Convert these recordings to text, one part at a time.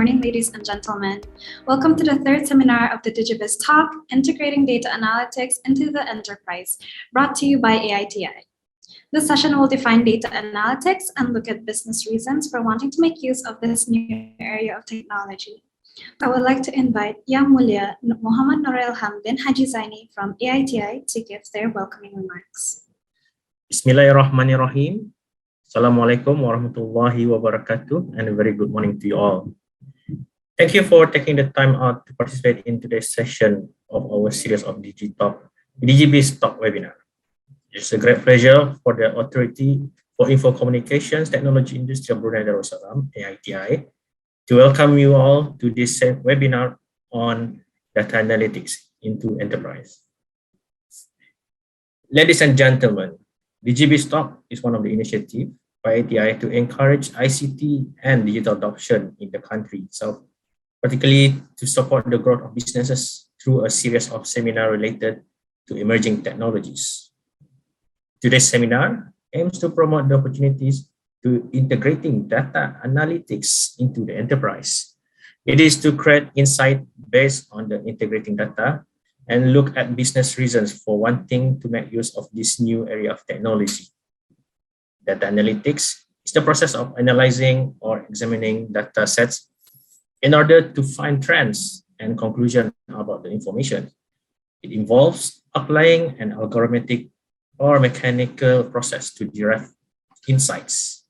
morning, ladies and gentlemen. Welcome to the third seminar of the DigiBiz Talk, Integrating Data Analytics into the Enterprise, brought to you by AITI. This session will define data analytics and look at business reasons for wanting to make use of this new area of technology. I would like to invite Yang Mulia Muhammad Nurul Ilham bin Haji Zaini from AITI to give their welcoming remarks. Bismillahirrahmanirrahim. Assalamualaikum warahmatullahi wabarakatuh, and a very good morning to you all. Thank you for taking the time out to participate in today's session of our series of DigiBiz Talk webinar. It's a great pleasure for the Authority for Info Communications Technology Industry of Brunei Darussalam, AITI, to welcome you all to this webinar on data analytics into enterprise. Ladies and gentlemen, DigiBiz Talk is one of the initiatives by AITI to encourage ICT and digital adoption in the country itself, particularly to support the growth of businesses through a series of seminars related to emerging technologies. Today's seminar aims to promote the opportunities to integrating data analytics into the enterprise. It is to create insight based on the integrating data and look at business reasons for wanting to make use of this new area of technology. Data analytics is the process of analyzing or examining data sets in order to find trends and conclusions about the information. It involves applying an algorithmic or mechanical process to derive insights.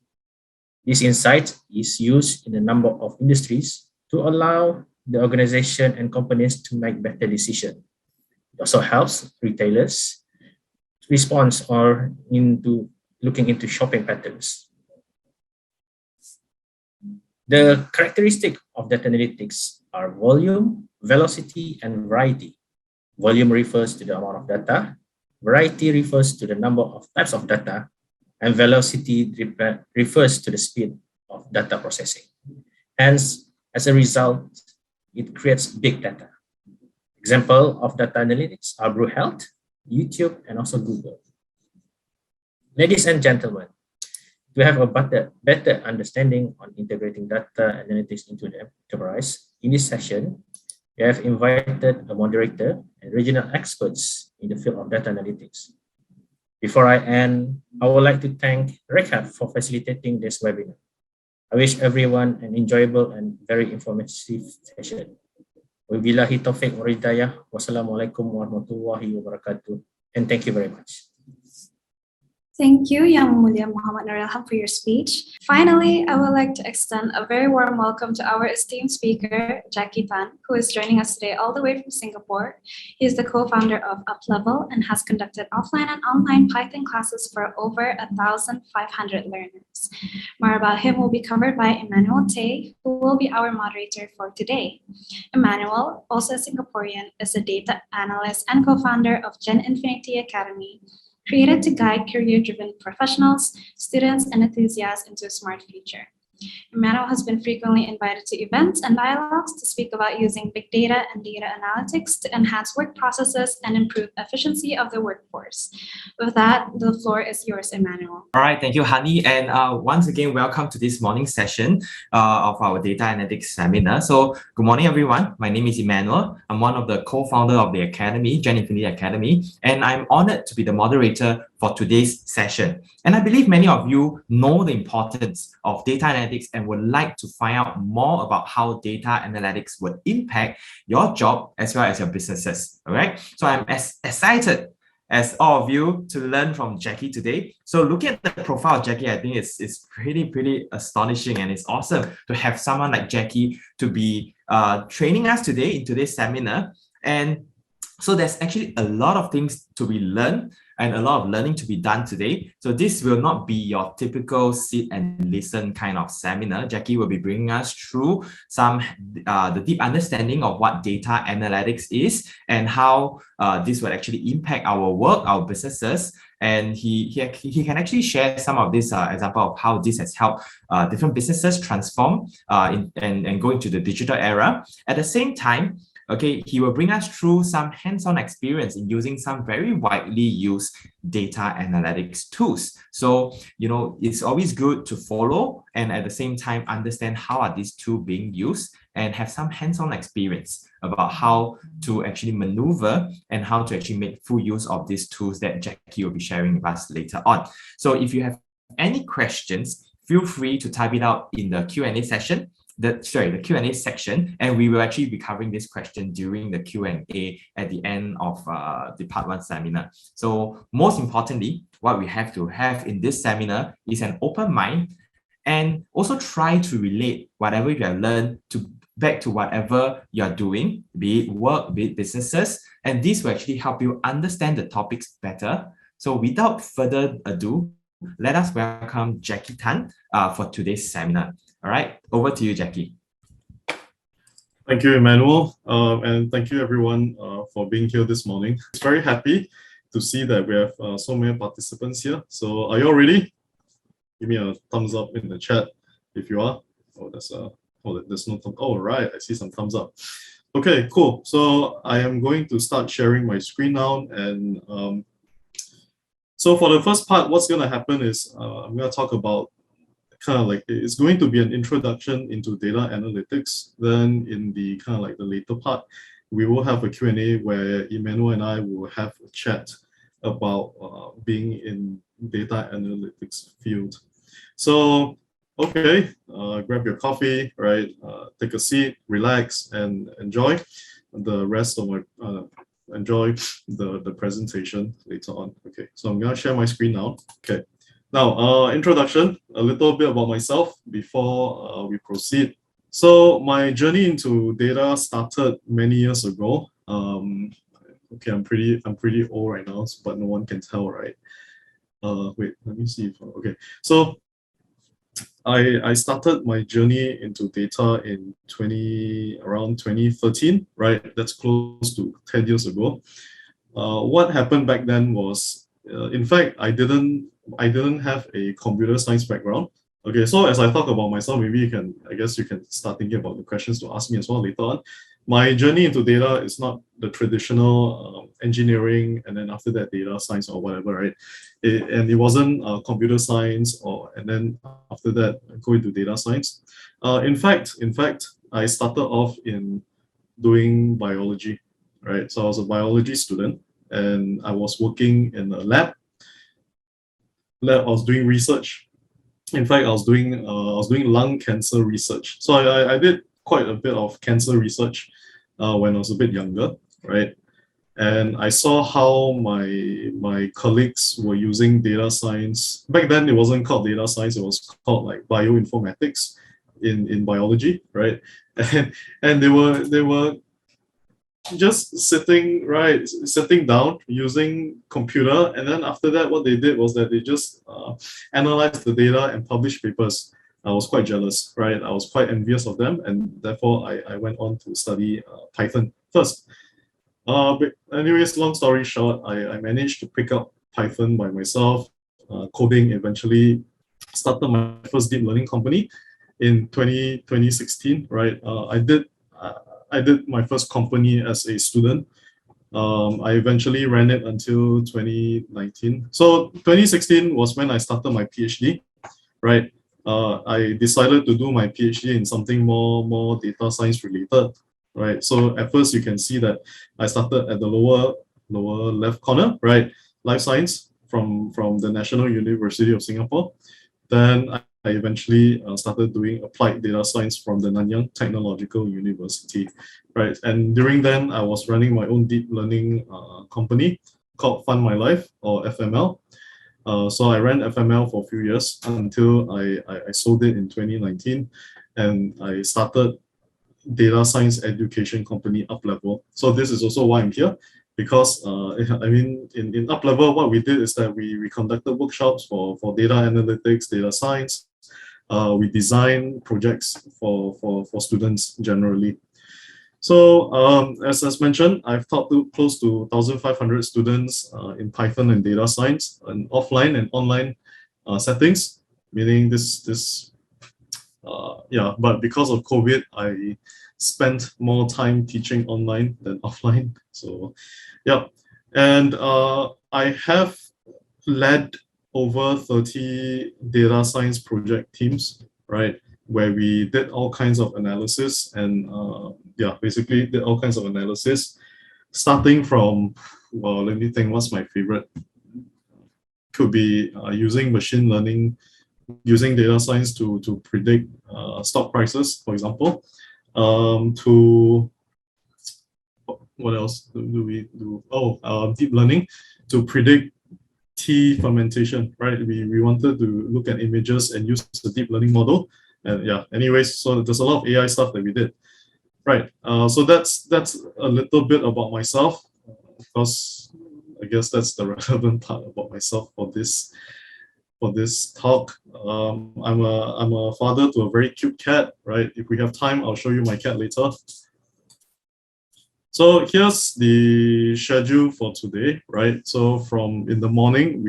This insight is used in a number of industries to allow the organization and companies to make better decisions. It also helps retailers respond or into looking into shopping patterns. The characteristics of data analytics are volume, velocity, and variety. Volume refers to the amount of data, variety refers to the number of types of data, and velocity refers to the speed of data processing. Hence, as a result, it creates big data. Example of data analytics are Brew Health, YouTube, and also Google. Ladies and gentlemen, to have a better understanding on integrating data analytics into the enterprise, in this session, we have invited a moderator and regional experts in the field of data analytics. Before I end, I would like to thank Recap for facilitating this webinar. I wish everyone an enjoyable and very informative session. Wabillahi taufiq wal hidayah. Wassalamualaikum warahmatullahi wabarakatuh. And thank you very much. Thank you, Yang Mulia Muhammad Nurul Ilham, for your speech. Finally, I would like to extend a very warm welcome to our esteemed speaker, Jackie Tan, who is joining us today all the way from Singapore. He is the co-founder of UpLevel and has conducted offline and online Python classes for over 1,500 learners. More about him will be covered by Emmanual Tay, who will be our moderator for today. Emmanual, also a Singaporean, is a data analyst and co-founder of Gen Infiniti Academy, created to guide career-driven professionals, students, and enthusiasts into a smart future. Emmanuel has been frequently invited to events and dialogues to speak about using big data and data analytics to enhance work processes and improve efficiency of the workforce. With that, the floor is yours, Emmanuel. All right, thank you, Hani. And once again, welcome to this morning session of our data analytics seminar. So good morning, everyone. My name is Emmanuel. I'm one of the co-founder of the Academy, Gen Infiniti Academy, and I'm honored to be the moderator for today's session. And I believe many of you know the importance of data analytics and would like to find out more about how data analytics would impact your job as well as your businesses. All right. So I'm as excited as all of you to learn from Jackie today. So looking at the profile of Jackie, I think it's pretty astonishing, and it's awesome to have someone like Jackie to be training us today in today's seminar. And so there's actually a lot of things to be learned and a lot of learning to be done today. So this will not be your typical sit and listen kind of seminar. Jackie will be bringing us through some the deep understanding of what data analytics is and how this will actually impact our work, our businesses. And he can actually share some of this example of how this has helped different businesses transform and go into the digital era. At the same time, okay, he will bring us through some hands-on experience in using some very widely used data analytics tools. So, you know, it's always good to follow and at the same time understand how are these tools being used and have some hands-on experience about how to actually maneuver and how to actually make full use of these tools that Jackie will be sharing with us later on. So if you have any questions, feel free to type it out in the Q&A session. The Q&A section, and we will actually be covering this question during the Q&A at the end of the part 1 seminar. So most importantly, what we have to have in this seminar is an open mind, and also try to relate whatever you have learned back to whatever you're doing, be it work, be it businesses, and this will actually help you understand the topics better. So without further ado, let us welcome Jackie Tan for today's seminar. All right, over to you, Jackie. Thank you, Emmanuel, and thank you everyone for being here this morning. It's very happy to see that we have so many participants here. So are you all ready? Give me a thumbs up in the chat if you are. Oh, there's no thumb. Oh, right, I see some thumbs up. Okay, cool. So I am going to start sharing my screen now, and so for the first part, what's going to happen is I'm going to talk about kind of like, it's going to be an introduction into data analytics. Then in the kind of like the later part, we will have a Q&A where Emmanuel and I will have a chat about being in data analytics field. So, okay, grab your coffee, right? Take a seat, relax, and enjoy the rest of my, enjoy the presentation later on. Okay, so I'm gonna share my screen now. Okay. Now, introduction, a little bit about myself before we proceed. So my journey into data started many years ago. Okay, I'm pretty old right now, but no one can tell, right? Wait, let me see. Okay, so I started my journey into data in around 2013, right? That's close to 10 years ago. What happened back then was, in fact, I didn't have a computer science background. Okay, so as I talk about myself, maybe I guess you can start thinking about the questions to ask me as well later on. My journey into data is not the traditional engineering and then after that data science or whatever, right? And it wasn't computer science and then after that go into data science. In fact, I started off in doing biology, right? So I was a biology student and I was working in a lab. I was doing research. In fact, I was doing lung cancer research. So I did quite a bit of cancer research when I was a bit younger, right? And I saw how my colleagues were using data science. Back then, it wasn't called data science; it was called like bioinformatics in biology, right? And they were just sitting down using computer, and then after that what they did was that they just analyzed the data and published papers. I was quite jealous, right? I was quite envious of them, and therefore I went on to study Python first. But anyways, long story short, I managed to pick up Python by myself, coding. Eventually started my first deep learning company in 2016, right? I did my first company as a student. I eventually ran it until 2019. So 2016 was when I started my PhD, right? I decided to do my PhD in something more data science related, right? So at first you can see that I started at the lower left corner, right? Life science from the National University of Singapore. Then I eventually started doing applied data science from the Nanyang Technological University, right? And during then, I was running my own deep learning company called Fund My Life, or FML. So I ran FML for a few years until I sold it in 2019, and I started data science education company UpLevel. So this is also why I'm here, because I mean, in UpLevel, what we did is that we conducted workshops for data analytics, data science. We design projects for students generally. So as mentioned, I've taught to close to 1,500 students in Python and data science, and offline and online settings, meaning yeah, but because of COVID, I spent more time teaching online than offline. So yeah, and I have led over 30 data science project teams, right? where we did all kinds of analysis and yeah, basically did all kinds of analysis, starting from, well, let me think, what's my favorite? Could be using machine learning, using data science to predict stock prices, for example, to what else do we do? Oh, deep learning to predict tea fermentation, right? We wanted to look at images and use the deep learning model. And yeah, anyways, so there's a lot of AI stuff that we did. Right. So that's a little bit about myself. Because I guess that's the relevant part about myself for this talk. I'm a father to a very cute cat, right? If we have time, I'll show you my cat later. So here's the schedule for today, right? So from in the morning,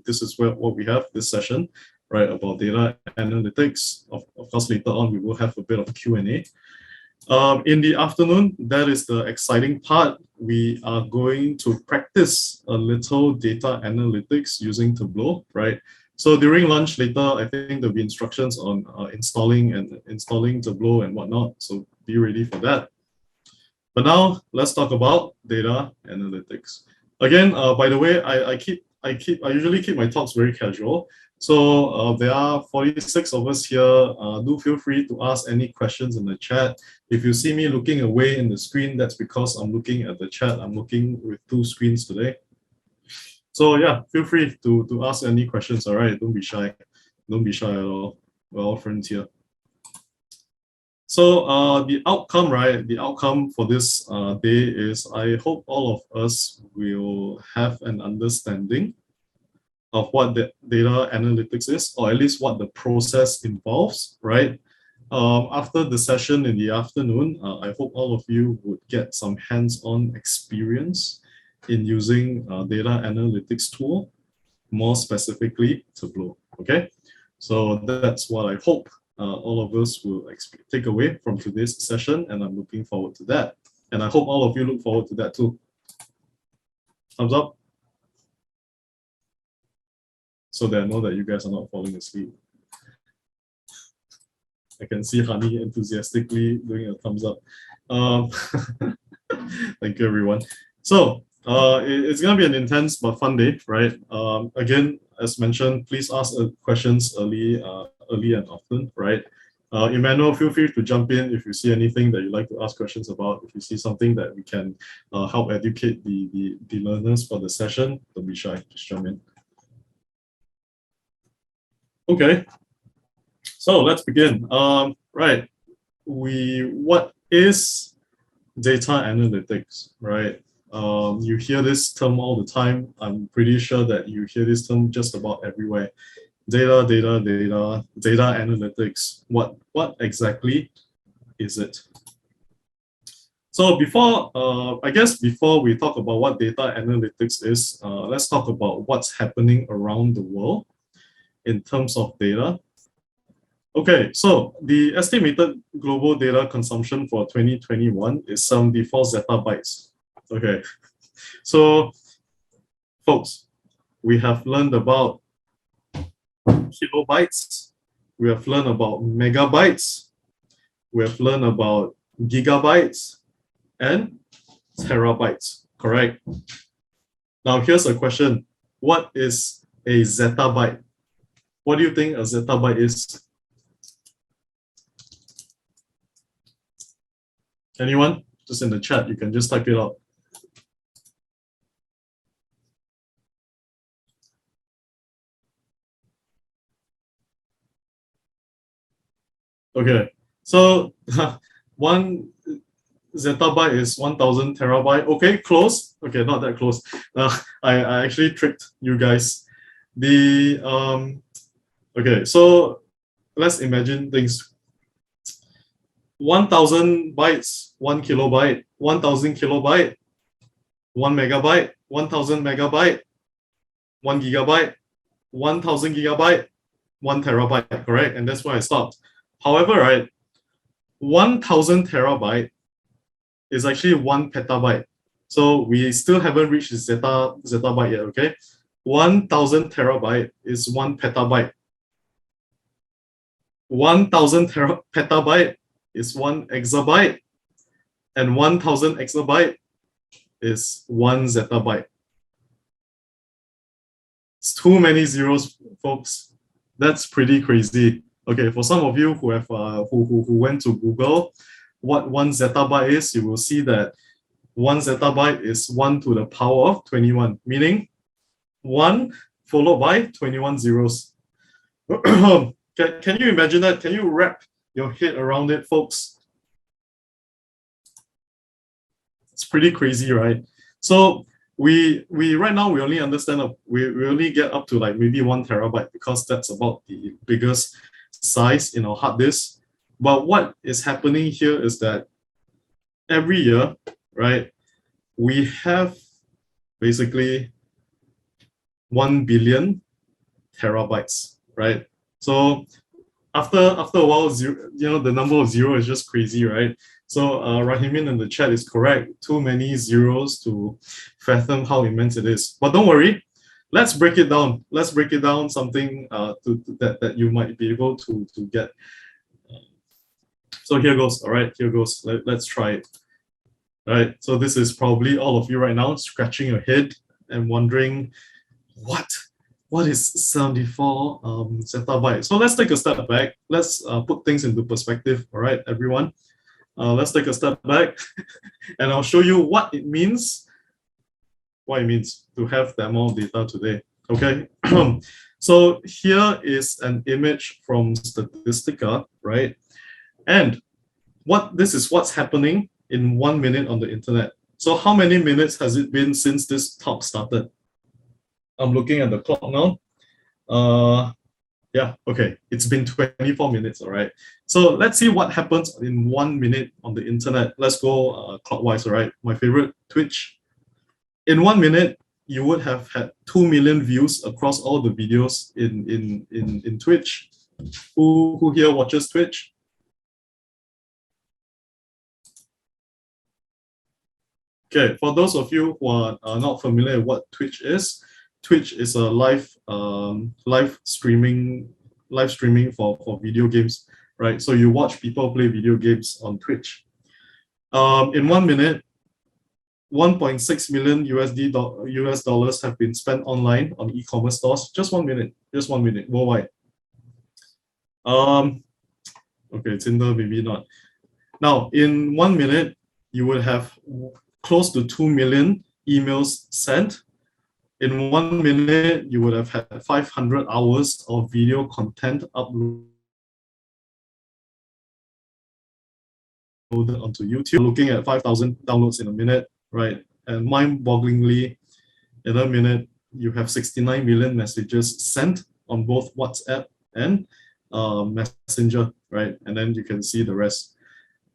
this is what we have this session, right? About data analytics. Of course, later on we will have a bit of Q&A. In the afternoon, that is the exciting part. We are going to practice a little data analytics using Tableau, right? So during lunch later, I think there'll be instructions on installing Tableau and whatnot. So be ready for that. But now let's talk about data analytics. Again, by the way, I usually keep my talks very casual. So there are 46 of us here. Do feel free to ask any questions in the chat. If you see me looking away in the screen, that's because I'm looking at the chat. I'm looking with two screens today. So yeah, feel free to ask any questions. All right, don't be shy. Don't be shy at all. We're all friends here. So the outcome, right? The outcome for this day is I hope all of us will have an understanding of what the data analytics is, or at least what the process involves, right? After the session in the afternoon, I hope all of you would get some hands-on experience in using data analytics tool, more specifically Tableau, okay? So that's what I hope all of us will take away from today's session, and I'm looking forward to that. And I hope all of you look forward to that too. Thumbs up. So that I know that you guys are not falling asleep. I can see Honey enthusiastically doing a thumbs up. Thank you, everyone. So it's going to be an intense but fun day, right? Again, as mentioned, please ask questions early and often, right? Emmanuel, feel free to jump in if you see anything that you'd like to ask questions about. If you see something that we can help educate the learners for the session, don't be shy, just jump in. Okay, so let's begin. Right, what is data analytics, right? You hear this term all the time. I'm pretty sure that you hear this term just about everywhere. Data analytics. What exactly is it? So before, I guess before we talk about what data analytics is, let's talk about what's happening around the world in terms of data. Okay, so the estimated global data consumption for 2021 is 74 zettabytes. Okay, so folks, we have learned about kilobytes, we have learned about megabytes, we have learned about gigabytes and terabytes, correct? Now here's a question. What is a zettabyte? What do you think a zettabyte is? Anyone? Just in the chat, you can just type it out. Okay, so 1 zettabyte is 1000 terabyte. Okay, close. Okay, not that close. I actually tricked you guys. Okay, so let's imagine things. 1000 bytes, 1 kilobyte, 1000 kilobyte, 1 megabyte, 1000 megabyte, 1 gigabyte, 1000 gigabyte, 1 terabyte, correct? And that's where I stopped. However, right, 1000 terabyte is actually 1 petabyte. So we still haven't reached the zettabyte yet, okay? 1000 terabyte is 1 petabyte. 1,000 petabyte is 1 exabyte, and 1,000 exabyte is 1 zettabyte. It's too many zeros, folks. That's pretty crazy. Okay, for some of you who have who went to Google what 1 zettabyte is, you will see that 1 zettabyte is 1 to the power of 21, meaning 1 followed by 21 zeros. Can you imagine that? Can you wrap your head around it, folks? It's pretty crazy, right? So we right now we only understand we only get up to like maybe 1 terabyte because that's about the biggest size in our hard disk. But what is happening here is that every year, right, we have basically 1 billion terabytes, right? So after a while, the number of zero is just crazy, right? So Rahimin in the chat is correct. Too many zeros to fathom how immense it is. But don't worry, let's break it down. Let's break it down something that you might be able to get. So here goes. All right, here goes. Let's try it. All right. So this is probably all of you right now scratching your head and wondering what is 74 zettabyte. So let's take a step back. Let's put things into perspective. All right, everyone. Let's take a step back and I'll show you what it means to have the amount of data today. Okay. So here is an image from Statistica, right? And this is what's happening in 1 minute on the internet. So how many minutes has it been since this talk started? I'm looking at the clock now. Yeah, okay, it's been 24 minutes, all right. So let's see what happens in 1 minute on the internet. Let's go clockwise, all right. My favorite, Twitch. In 1 minute, you would have had 2 million views across all the videos in Twitch. Who here watches Twitch? Okay, for those of you who are not familiar with what Twitch is a live streaming for video games, right? So you watch people play video games on Twitch. In 1 minute, 1.6 million US dollars have been spent online on e-commerce stores. Just 1 minute worldwide. Okay, Tinder maybe not. Now, in 1 minute, you would have close to 2 million emails sent. In 1 minute, you would have had 500 hours of video content uploaded onto YouTube. Looking at 5,000 downloads in a minute, right? And mind-bogglingly, in a minute, you have 69 million messages sent on both WhatsApp and Messenger, right? And then you can see the rest.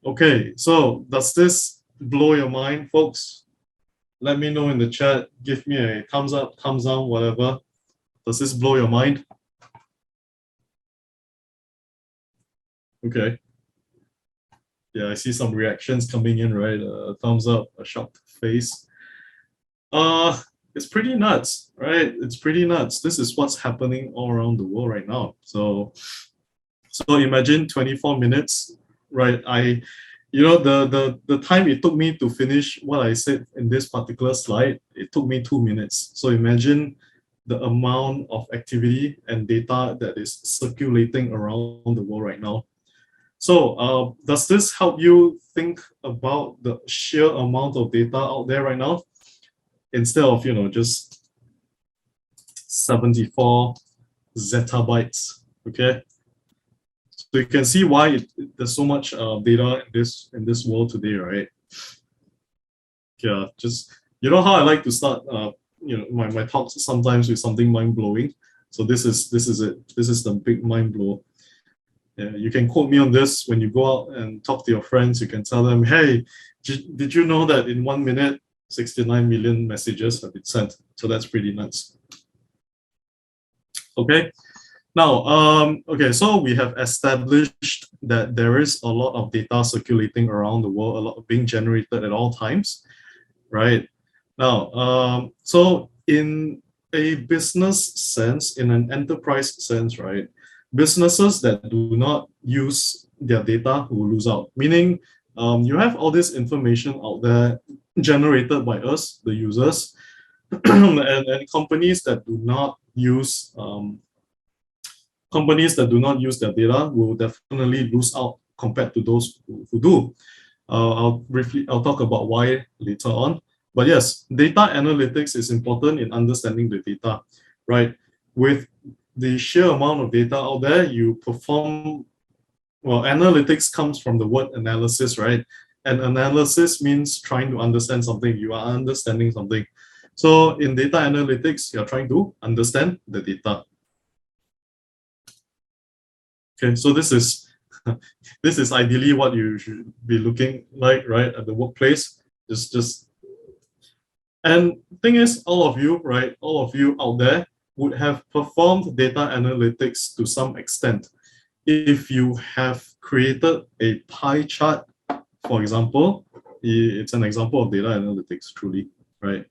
Okay, so does this blow your mind, folks? Let me know in the chat. Give me a thumbs up, thumbs down, whatever. Does this blow your mind? Okay. Yeah, I see some reactions coming in, right? A thumbs up, a shocked face. It's pretty nuts, right? It's pretty nuts. This is what's happening all around the world right now. So imagine 24 minutes, right? The time it took me to finish what I said in this particular slide, it took me 2 minutes. So imagine the amount of activity and data that is circulating around the world right now. So does this help you think about the sheer amount of data out there right now? Instead of, just 74 zettabytes, okay? So you can see why there's so much data in this world today, right? Yeah, just how I like to start my talks sometimes with something mind-blowing. So this is it. This is the big mind blow. Yeah, you can quote me on this when you go out and talk to your friends. You can tell them, hey, did you know that in 1 minute 69 million messages have been sent? So that's pretty nuts. Okay. Now, so we have established that there is a lot of data circulating around the world, a lot being generated at all times, right? Now, so in a business sense, in an enterprise sense, right, businesses that do not use their data will lose out. Meaning, you have all this information out there generated by us, the users, and companies that do not use their data will definitely lose out compared to those who do. I'll talk about why later on. But yes, data analytics is important in understanding the data, right? With the sheer amount of data out there, you perform, well, analytics comes from the word analysis, right? And analysis means trying to understand something. You are understanding something. So in data analytics, you're trying to understand the data. Okay, so this is this is ideally what you should be looking like, right, at the workplace. And thing is, all of you, right, all of you out there would have performed data analytics to some extent. If you have created a pie chart, for example, it's an example of data analytics, truly, right?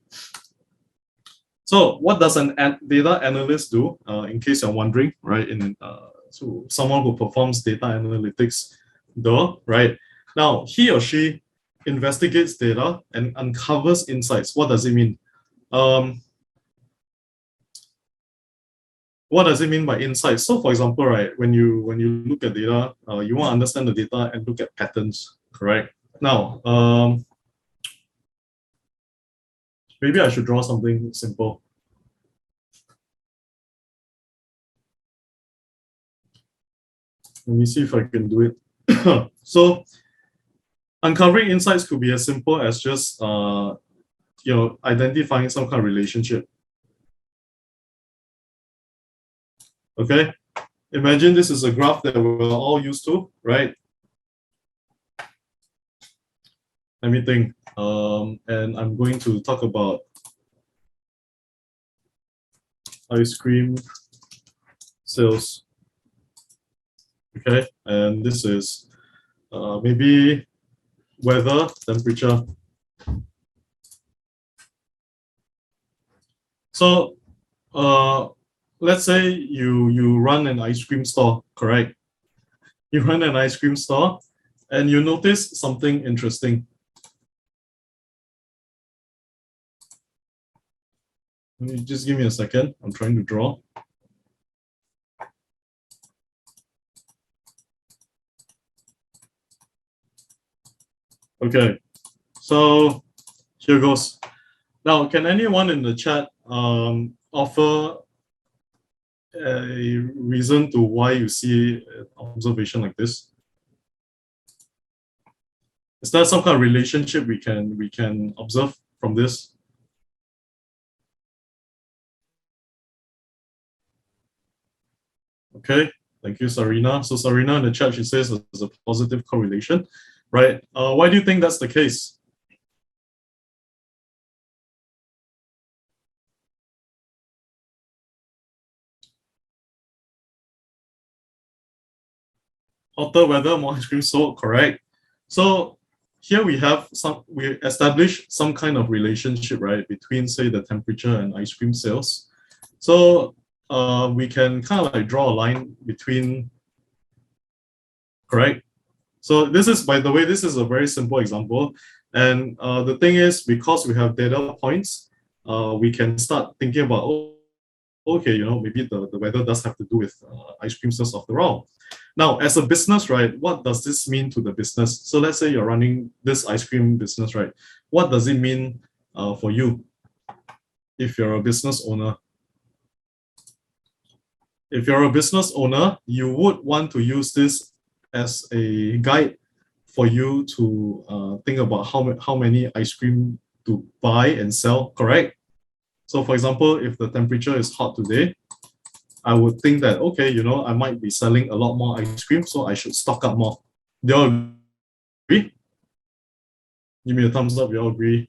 So what does an data analyst do? In case you're wondering, right? So someone who performs data analytics, right? Now, he or she investigates data and uncovers insights. What does it mean? What does it mean by insights? So for example, right, when you look at data, you want to understand the data and look at patterns, correct? Now, maybe I should draw something simple. Let me see if I can do it. So uncovering insights could be as simple as just identifying some kind of relationship. Okay, imagine this is a graph that we're all used to, right? Let me think. And I'm going to talk about ice cream sales. Okay, and this is maybe weather, temperature. So let's say you run an ice cream store, correct? You run an ice cream store and you notice something interesting. Just give me a second. I'm trying to draw. Okay, so here goes. Now, can anyone in the chat offer a reason to why you see an observation like this? Is there some kind of relationship we can observe from this? Okay, thank you, Sarina. So Sarina in the chat, she says there's a positive correlation, right? Why do you think that's the case? Hotter weather, more ice cream sold, correct? So here we establish some kind of relationship, right, between, say, the temperature and ice cream sales. So we can kind of like draw a line between, correct? So this is, by the way, this is a very simple example. And the thing is, because we have data points, we can start thinking about, okay, maybe the weather does have to do with ice cream sales after all. Now, as a business, right, what does this mean to the business? So let's say you're running this ice cream business, right? What does it mean for you if you're a business owner? If you're a business owner, you would want to use this as a guide for you to think about how many ice cream to buy and sell, correct? So for example, if the temperature is hot today, I would think that, okay, I might be selling a lot more ice cream, so I should stock up more. Do you all agree? Give me a thumbs up, you all agree?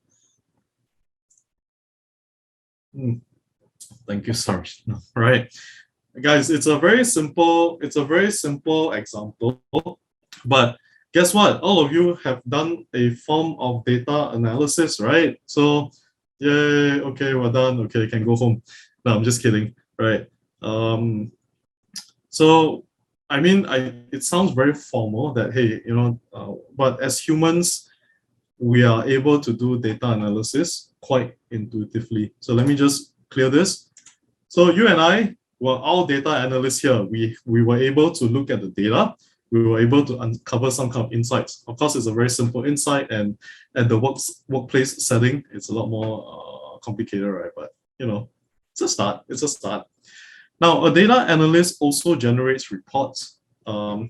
Thank you, sorry. Right. Guys, it's a very simple example, but guess what? All of you have done a form of data analysis, right? So, yay, okay, we're done. Okay, can go home. No, I'm just kidding, right? So, I mean, it sounds very formal that, hey, but as humans, we are able to do data analysis quite intuitively. So let me just clear this. So you and I were all data analysts here. We were able to look at the data. We were able to uncover some kind of insights. Of course, it's a very simple insight, and at the workplace setting, it's a lot more complicated, right? But it's a start. It's a start. Now, a data analyst also generates reports. So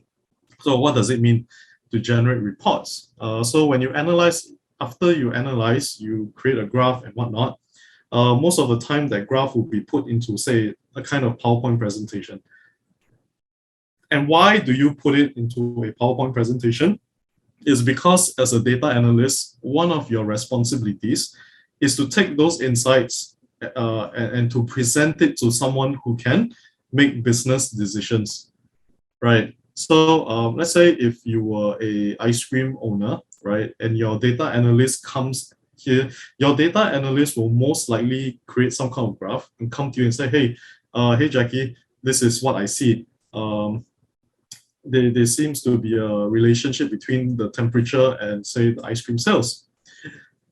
what does it mean to generate reports? So when you analyze, after you analyze, you create a graph and whatnot. Most of the time, that graph will be put into, say, a kind of PowerPoint presentation. And why do you put it into a PowerPoint presentation? Is because as a data analyst, one of your responsibilities is to take those insights and to present it to someone who can make business decisions, right? So let's say if you were a ice cream owner, right, and your data analyst comes here, your data analyst will most likely create some kind of graph and come to you and say, hey, hey Jackie, this is what I see. There seems to be a relationship between the temperature and, say, the ice cream sales.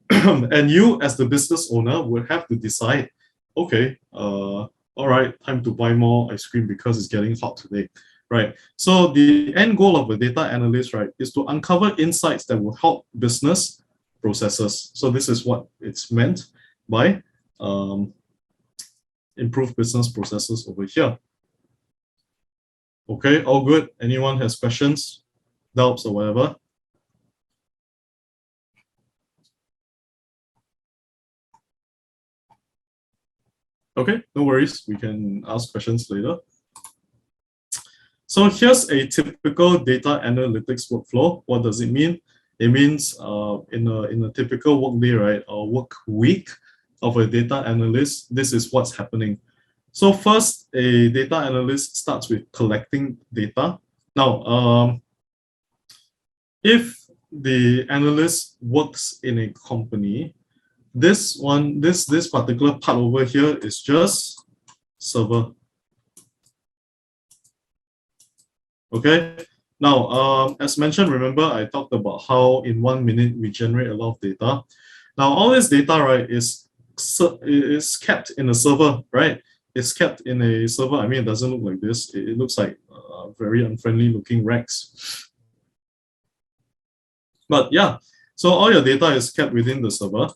And you, as the business owner, would have to decide, okay, all right, time to buy more ice cream because it's getting hot today, right? So the end goal of a data analyst, right, is to uncover insights that will help business processes. So this is what it's meant by improve business processes over here. Okay, all good. Anyone has questions, doubts, or whatever? Okay, no worries. We can ask questions later. So here's a typical data analytics workflow. What does it mean? It means in a typical work day, right, or work week of a data analyst, this is what's happening. So first, a data analyst starts with collecting data. Now, if the analyst works in a company, this particular part over here is just server. Okay. Now, as mentioned, remember I talked about how in 1 minute we generate a lot of data. Now, all this data, right, is kept in a server, right? It's kept in a server. I mean, it doesn't look like this. It looks like very unfriendly looking racks. But yeah, so all your data is kept within the server.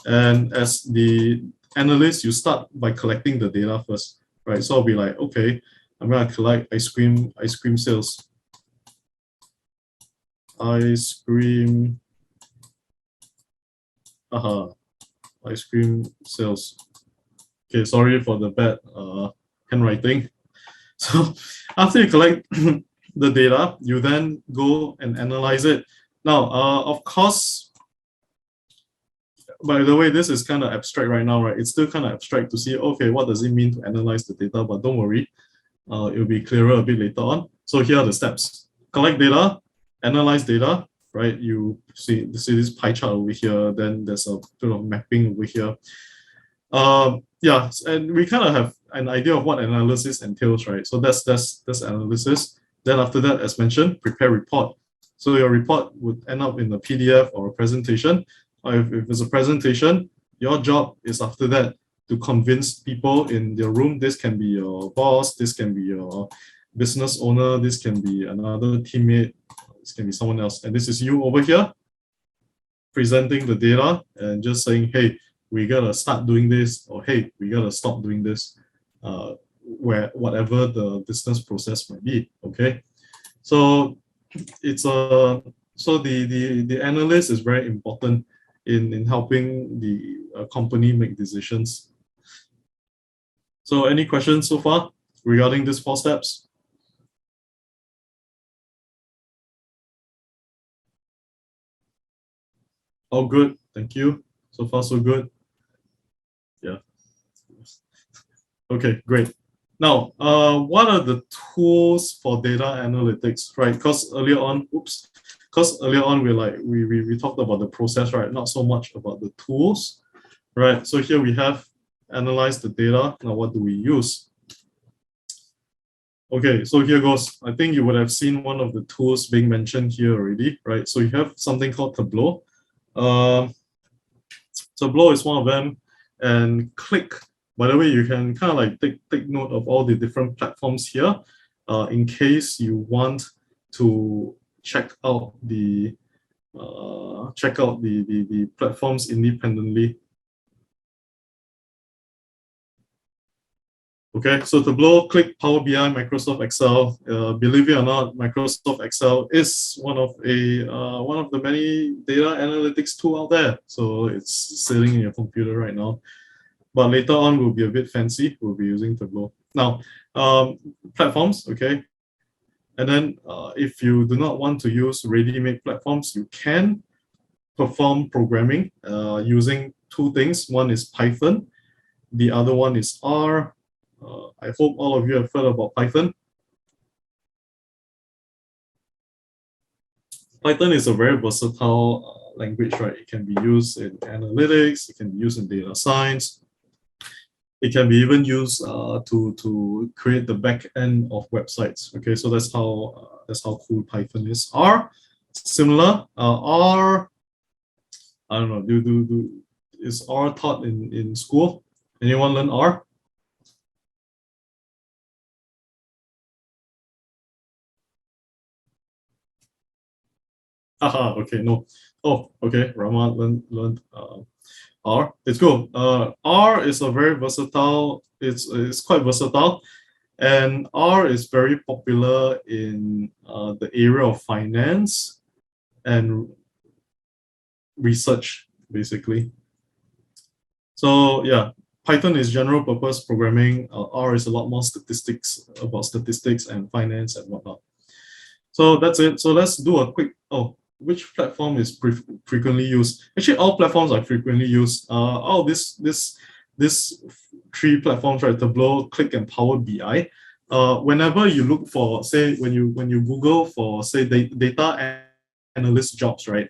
And as the analyst, you start by collecting the data first, right? So I'll be like, okay, I'm gonna collect ice cream sales. Ice cream sales. Okay, sorry for the bad handwriting. So after you collect the data, you then go and analyze it. Now, of course, by the way, this is kind of abstract right now, right? It's still kind of abstract to see, okay, what does it mean to analyze the data? But don't worry, it'll be clearer a bit later on. So here are the steps. Collect data, analyze data, right? You see this pie chart over here, then there's a bit of mapping over here. Yeah, and we kind of have an idea of what analysis entails, right? So that's analysis. Then after that, as mentioned, prepare report. So your report would end up in a PDF or a presentation. Or if it's a presentation, your job is after that to convince people in your room. This can be your boss, this can be your business owner, this can be another teammate, this can be someone else. And this is you over here presenting the data and just saying, hey, we gotta start doing this, or hey, we gotta stop doing this, whatever the business process might be. Okay, so it's the analyst is very important in helping the company make decisions. So any questions so far regarding these 4 steps? All good, thank you. So far so good. Yeah. Okay, great. Now, what are the tools for data analytics, right? Because earlier on, we talked about the process, right? Not so much about the tools, right? So here we have analyze the data. Now, what do we use? Okay, so here goes. I think you would have seen one of the tools being mentioned here already, right? So you have something called Tableau. Tableau is one of them, and Click. By the way, you can kind of like take note of all the different platforms here, in case you want to check out the platforms independently. Okay, so Tableau, Click, Power BI, Microsoft Excel. Believe it or not, Microsoft Excel is one of the many data analytics tool out there. So it's sitting in your computer right now. But later on, we'll be a bit fancy. We'll be using Tableau. Now, platforms, okay. And then if you do not want to use ready-made platforms, you can perform programming using two things. One is Python. The other one is R. I hope all of you have heard about Python. Python is a very versatile language, right? It can be used in analytics, it can be used in data science. It can be even used to create the back end of websites. Okay, so that's how cool Python is. R, similar. R, I don't know. Is R taught in school? Anyone learn R? Haha, okay, no. Oh, okay, Rama learned R. It's cool. R is a very versatile, it's quite versatile. And R is very popular in the area of finance and research, basically. So yeah, Python is general purpose programming. R is a lot more about statistics and finance and whatnot. So that's it. So let's do a quick, which platform is frequently used? Actually, all platforms are frequently used. This three platforms, right? Tableau, Click, and Power BI. Whenever you look for, say, when you Google for, say, data analyst jobs, right,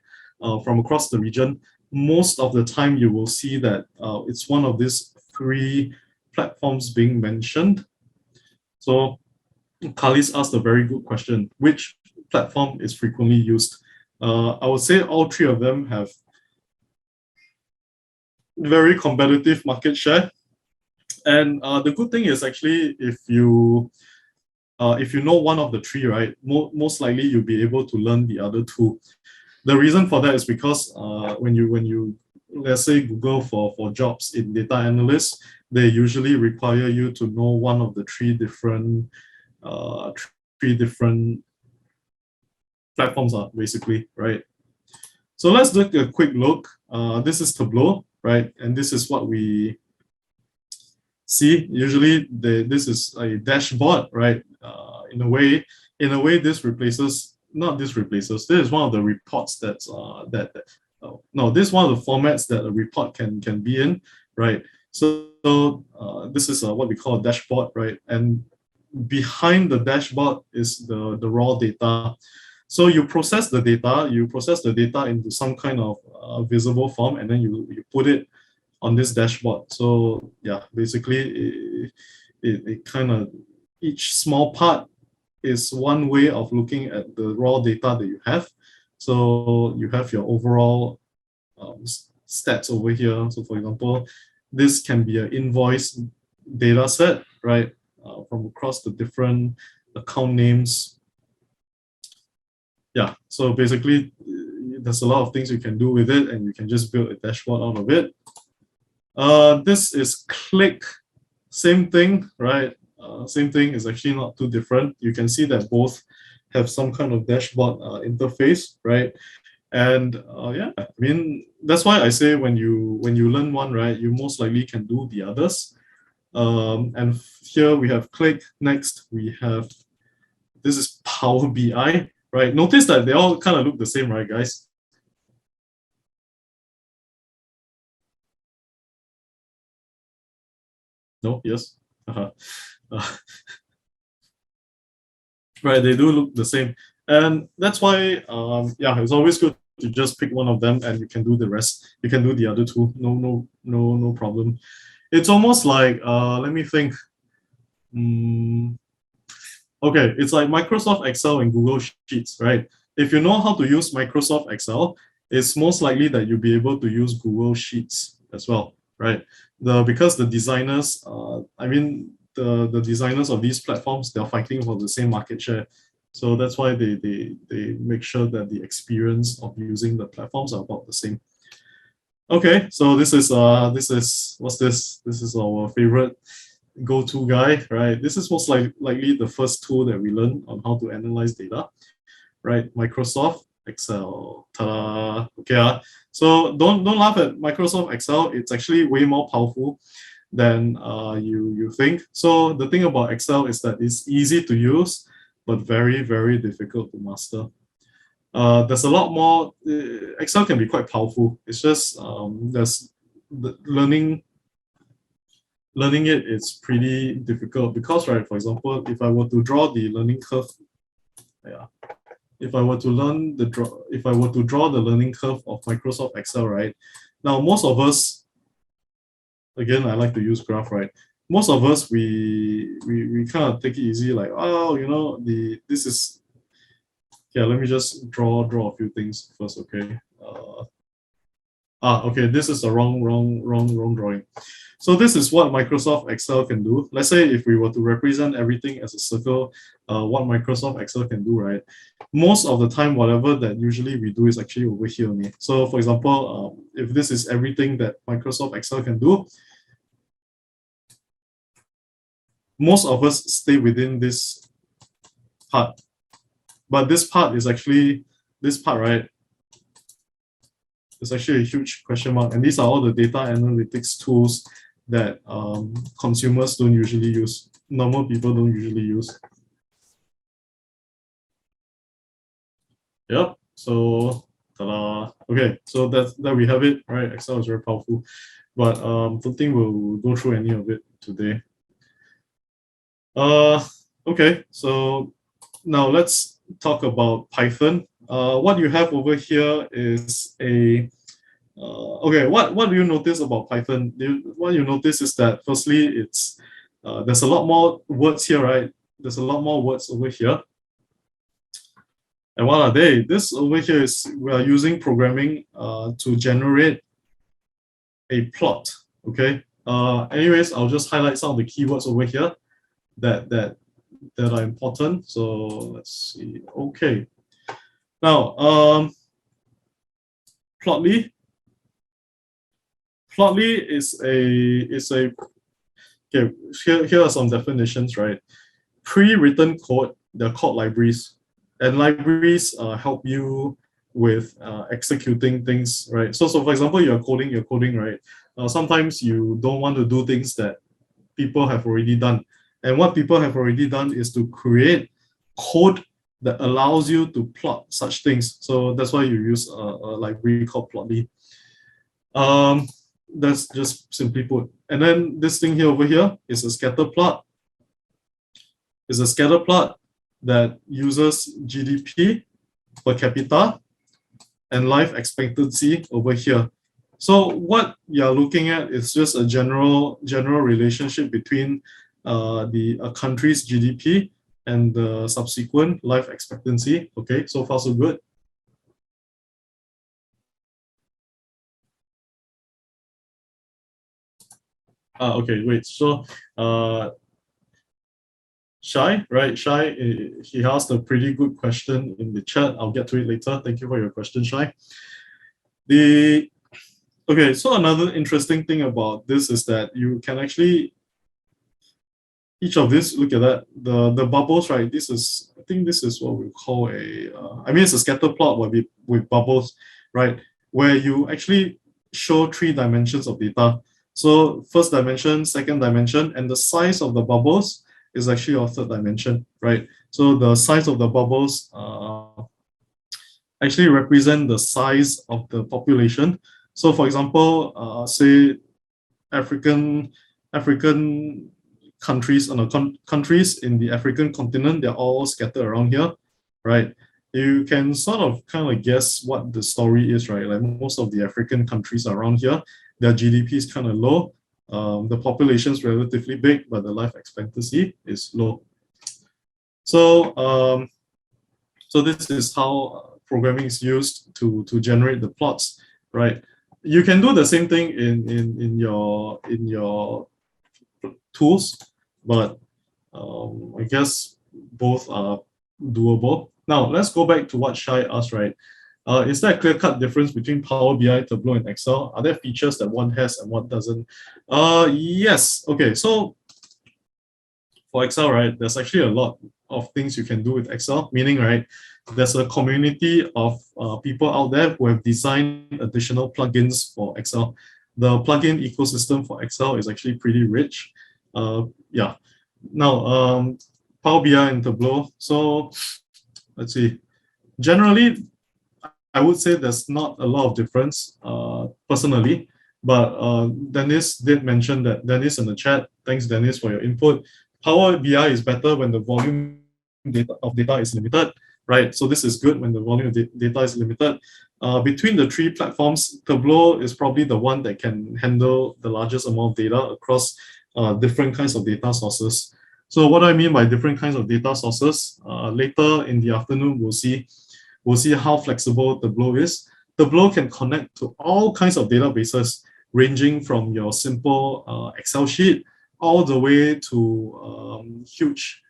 from across the region, most of the time you will see that it's one of these three platforms being mentioned. So Khalis asked a very good question. Which platform is frequently used? I would say all three of them have very competitive market share. And the good thing is actually if you know one of the three, right, most likely you'll be able to learn the other two. The reason for that is because when you let's say Google for jobs in data analyst, they usually require you to know one of the three different platforms are basically, right? So let's take a quick look. This is Tableau, right? And this is what we see. Usually this is a dashboard, right? In a way, this replaces, this is one of the reports that's this is one of the formats that a report can be in, right? So this is what we call a dashboard, right? And behind the dashboard is the raw data. So you process the data into some kind of visible form, and then you put it on this dashboard. So yeah, basically it kind of, each small part is one way of looking at the raw data that you have. So you have your overall stats over here. So for example, this can be an invoice data set, right? From across the different account names. Yeah, so basically there's a lot of things you can do with it, and you can just build a dashboard out of it. This is Click, same thing, right? Same thing, is actually not too different. You can see that both have some kind of dashboard interface, right? And yeah, I mean, that's why I say when you learn one, right, you most likely can do the others. And here we have Click. Next we have, this is Power BI, right? Notice that they all kind of look the same, right, guys? No? Yes? Right, they do look the same. And that's why, yeah, it's always good to just pick one of them and you can do the rest. You can do the other two, no problem. It's almost like, let me think. Okay, it's like Microsoft Excel and Google Sheets, right? If you know how to use Microsoft Excel, it's most likely that you'll be able to use Google Sheets as well, right? Because the designers, the designers of these platforms, they're fighting for the same market share. So that's why they make sure that the experience of using the platforms are about the same. Okay, so this is what's this? This is our favorite go-to guy, right? This is most likely the first tool that we learn on how to analyze data, right? Microsoft Excel. Ta-da! Okay, so don't laugh at Microsoft Excel. It's actually way more powerful than you think. So the thing about Excel is that it's easy to use, but very, very difficult to master. There's a lot more. Excel can be quite powerful. It's just there's learning it is pretty difficult because, right, for example, if I were to draw the learning curve, if I were to draw the learning curve of Microsoft Excel, right, now most of us, again, I like to use graph, right, most of us, we kind of take it easy, like, oh, you know, this is, yeah, let me just draw a few things first, okay. Okay, this is the wrong drawing. So this is what Microsoft Excel can do. Let's say if we were to represent everything as a circle, what Microsoft Excel can do, right? Most of the time, whatever that usually we do is actually over here only. So for example, if this is everything that Microsoft Excel can do, most of us stay within this part. But this part is actually, this part, right? It's actually a huge question mark. And these are all the data analytics tools that consumers don't usually use. Normal people don't usually use. Yep. So, ta-da. Okay. So that we have it, right? Excel is very powerful, but don't think we'll go through any of it today. Okay. So now let's talk about Python. What you have over here is a okay. What do you notice about Python? What you notice is that firstly, it's there's a lot more words here, right? There's a lot more words over here. And what are they? This over here is we are using programming to generate a plot. Okay. Anyways, I'll just highlight some of the keywords over here that are important. So let's see. Okay. Now, Plotly. Plotly is a okay. Here are some definitions, right? Pre-written code. They're called libraries, and libraries help you with executing things, right? So for example, you're coding, right? Sometimes you don't want to do things that people have already done, and what people have already done is to create code that allows you to plot such things. So that's why you use a library called Plotly. That's just simply put. And then this thing here over here is a scatter plot. It's a scatter plot that uses GDP per capita and life expectancy over here. So what you're looking at is just a general relationship between a country's GDP and the subsequent life expectancy. Okay, so far so good. Okay, wait. So Shai, right? Shai, he asked a pretty good question in the chat. I'll get to it later. Thank you for your question, Shai. Okay, so another interesting thing about this is that you can actually, each of this, look at that, the bubbles, right? This is, I think this is what we call it's a scatter plot with bubbles, right? Where you actually show 3 dimensions of data. So first dimension, second dimension, and the size of the bubbles is actually your third dimension, right? So the size of the bubbles actually represent the size of the population. So for example, say African countries, countries in the African continent, they're all scattered around here, right? You can sort of kind of guess what the story is, right? Like most of the African countries around here, their GDP is kind of low. The population is relatively big, but the life expectancy is low. So, so this is how programming is used to generate the plots, right? You can do the same thing in your tools, but I guess both are doable. Now let's go back to what Shai asked, right? Is there a clear-cut difference between Power BI, Tableau, and Excel? Are there features that one has and one doesn't? Yes. Okay, so for Excel, right, there's actually a lot of things you can do with Excel, meaning, right, there's a community of people out there who have designed additional plugins for Excel. The plugin ecosystem for Excel is actually pretty rich. Yeah. Now, Power BI and Tableau. So let's see. Generally, I would say there's not a lot of difference personally, but Dennis did mention that. Dennis in the chat, thanks Dennis for your input. Power BI is better when the volume of data is limited, right? So this is good when the volume of data is limited. Between the three platforms, Tableau is probably the one that can handle the largest amount of data across different kinds of data sources. So what do I mean by different kinds of data sources? Later in the afternoon, we'll see how flexible Tableau is. Tableau can connect to all kinds of databases, ranging from your simple Excel sheet all the way to huge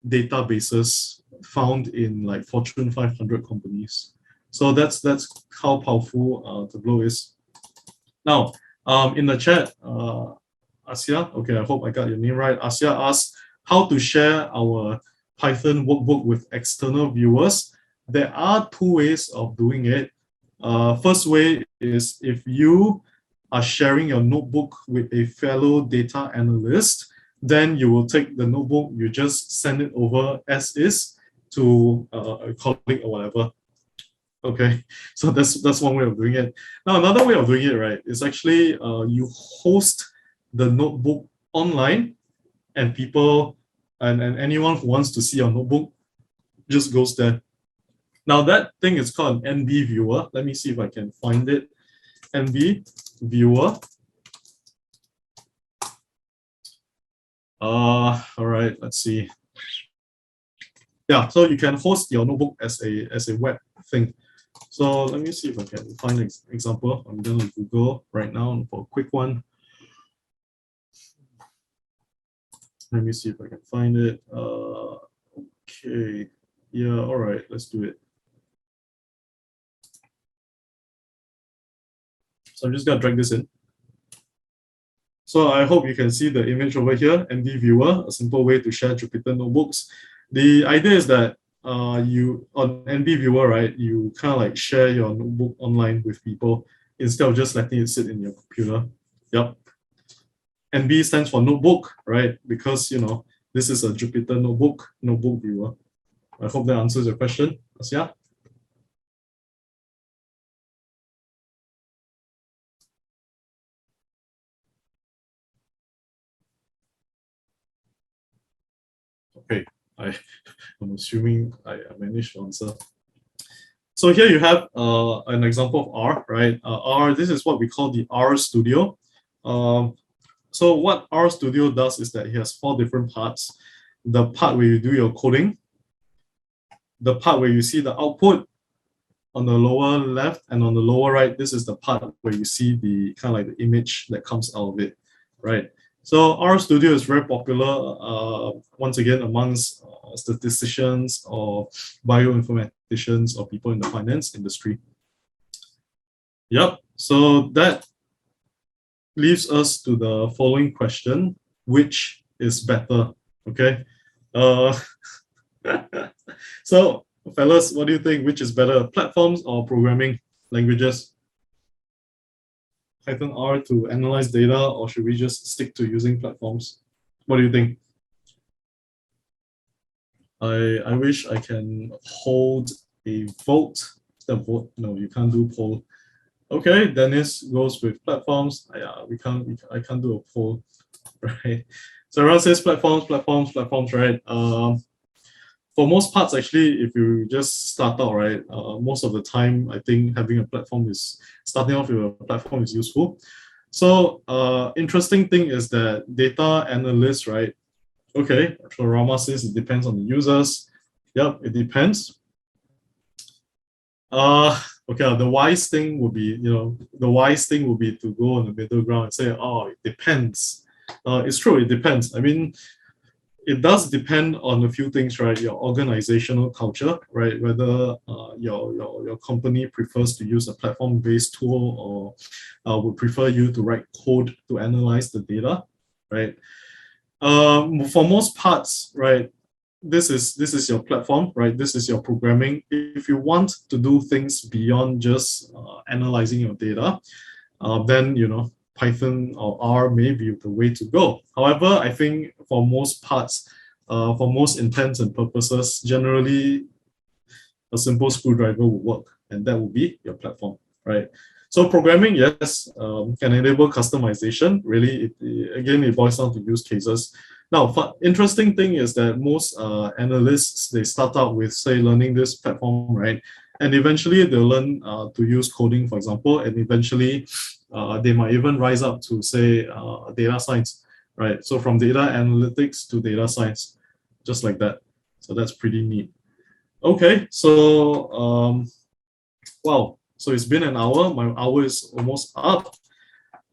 databases found in like Fortune 500 companies. So that's how powerful Tableau is. Now, in the chat, Asia, okay, I hope I got your name right. Asia asked how to share our Python workbook with external viewers. There are two ways of doing it. First way is if you are sharing your notebook with a fellow data analyst, then you will take the notebook, you just send it over as is to a colleague or whatever. Okay, so that's one way of doing it. Now, another way of doing it, right, is actually you host the notebook online, and people and anyone who wants to see your notebook just goes there. Now that thing is called an NB viewer. Let me see if I can find it. NB viewer. All right, let's see. Yeah, so you can host your notebook as a web thing. So let me see if I can find an example. I'm gonna Google right now for a quick one. Let me see if I can find it. Okay, yeah, all right, let's do it. So I'm just gonna drag this in. So I hope you can see the image over here, ND Viewer, a simple way to share Jupyter notebooks. The idea is that you, on ND Viewer, right, you kind of like share your notebook online with people instead of just letting it sit in your computer. Yep. NB stands for notebook, right? Because, you know, this is a Jupyter notebook viewer. I hope that answers your question, Asya. Okay, I'm assuming I managed to answer. So here you have an example of R, right? R, this is what we call the R Studio. So what R Studio does is that it has 4 different parts. The part where you do your coding, the part where you see the output on the lower left, and on the lower right, this is the part where you see the kind of like the image that comes out of it, right? So R Studio is very popular, once again, amongst statisticians or bioinformaticians or people in the finance industry. Yep, so that leaves us to the following question: which is better? Okay. So, fellas, what do you think? Which is better, platforms or programming languages? Python R to analyze data, or should we just stick to using platforms? What do you think? I wish I can hold a vote. The vote? No, you can't do poll. Okay, Dennis goes with platforms. Yeah, I can't do a poll, right? So everyone says platforms, right? For most parts, actually, if you just start out, right, most of the time, I think having a platform is, starting off with a platform is useful. So interesting thing is that data analysts, right, Okay, so Rama says it depends on the users. Yep, it depends. Okay, the wise thing would be, to go on the middle ground and say, oh, it depends. It's true, it depends. I mean, it does depend on a few things, right? Your organizational culture, right? Whether your company prefers to use a platform-based tool or would prefer you to write code to analyze the data, right? For most parts, right, this is your platform, right? This is your programming. If you want to do things beyond just analyzing your data, then Python or R may be the way to go. However, I think for most parts, for most intents and purposes, generally a simple screwdriver will work, and that will be your platform, right? So programming, yes, can enable customization. Really, it boils down to use cases. Now, interesting thing is that most analysts, they start out with, say, learning this platform, right? And eventually they'll learn to use coding, for example, and eventually they might even rise up to, say, data science, right? So from data analytics to data science, just like that. So that's pretty neat. Okay, so wow, so it's been an hour. My hour is almost up.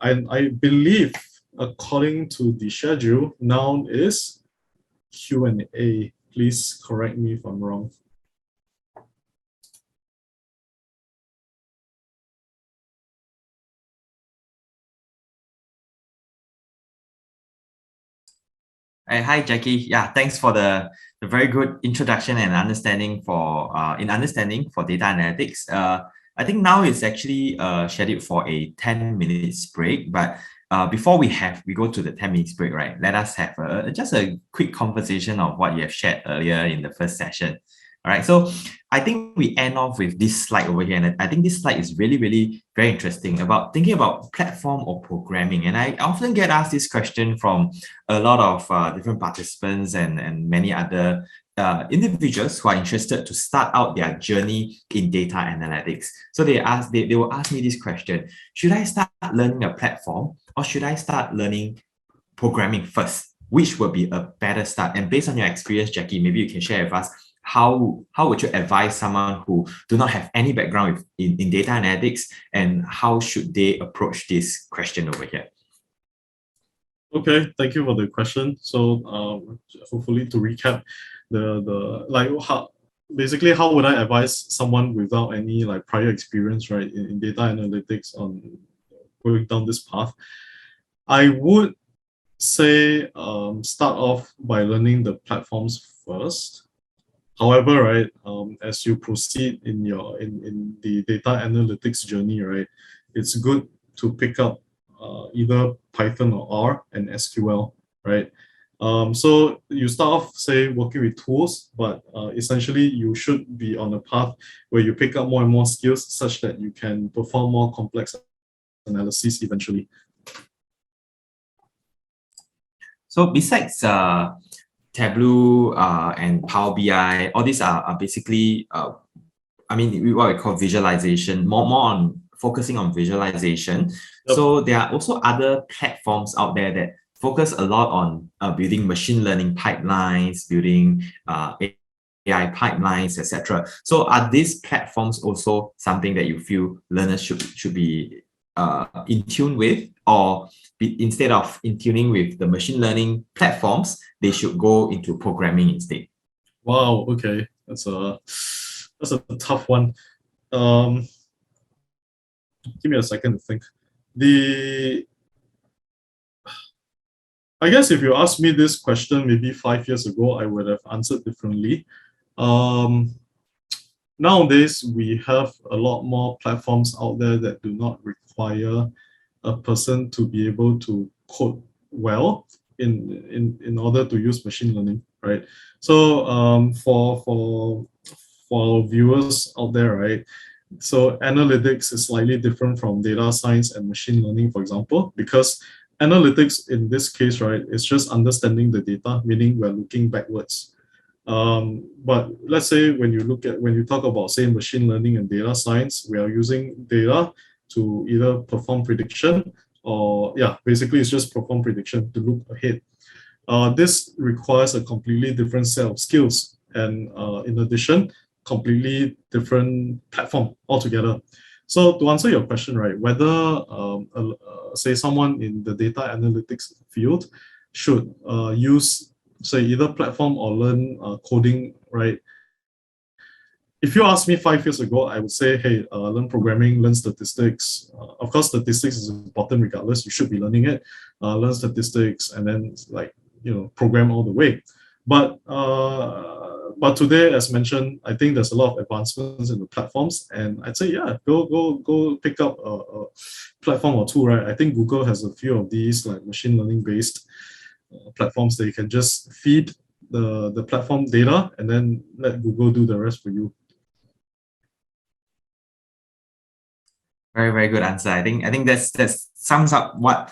I believe, according to the schedule, now is Q&A. Please correct me if I'm wrong. Hi, Jackie. Yeah, thanks for the very good introduction and understanding for data analytics. I think now it's actually scheduled for a 10 minutes break, but before we go to the 10 minutes break, right? Let us have just a quick conversation of what you have shared earlier in the first session. All right, so I think we end off with this slide over here, and I think this slide is really, really very interesting about thinking about platform or programming. And I often get asked this question from a lot of different participants and many other individuals who are interested to start out their journey in data analytics. So they will ask me this question: should I start learning a platform or should I start learning programming first? Which would be a better start? And based on your experience, Jackie, maybe you can share with us how would you advise someone who do not have any background in data analytics, and how should they approach this question over here? Okay, thank you for the question. So hopefully to recap, how would I advise someone without any prior experience, right, in data analytics on going down this path? I would say start off by learning the platforms first. However, right, as you proceed in the data analytics journey, right, it's good to pick up either Python or R and SQL, right? So you start off, say, working with tools, but essentially you should be on a path where you pick up more and more skills such that you can perform more complex analysis eventually. So besides Tableau and Power BI, all these are basically, what we call visualization, more on focusing on visualization. Yep. So there are also other platforms out there that focus a lot on building machine learning pipelines, building AI pipelines, etc. So are these platforms also something that you feel learners should be in tune with, or instead of in tuning with the machine learning platforms, they should go into programming instead? Wow, okay, that's a tough one. Give me a second to think. I guess if you asked me this question maybe 5 years ago, I would have answered differently. Nowadays, we have a lot more platforms out there that do not require a person to be able to code well in order to use machine learning, right? So for viewers out there, right? So analytics is slightly different from data science and machine learning, for example, because analytics in this case, right, is just understanding the data, meaning we're looking backwards. But let's say when you talk about, say, machine learning and data science, we are using data to either perform prediction or, yeah, basically it's just perform prediction to look ahead. This requires a completely different set of skills, and in addition, completely different platform altogether. So to answer your question, right, whether say someone in the data analytics field should use, say, either platform or learn coding, right? If you asked me 5 years ago, I would say, hey, learn programming, learn statistics. Of course, statistics is important regardless. You should be learning it. Learn statistics and then, like, program all the way. But today, as mentioned, I think there's a lot of advancements in the platforms, and I'd say, yeah, go pick up a platform or two, right? I think Google has a few of these, like machine learning based platforms that you can just feed the platform data and then let Google do the rest for you. Very, very good answer. I think that sums up what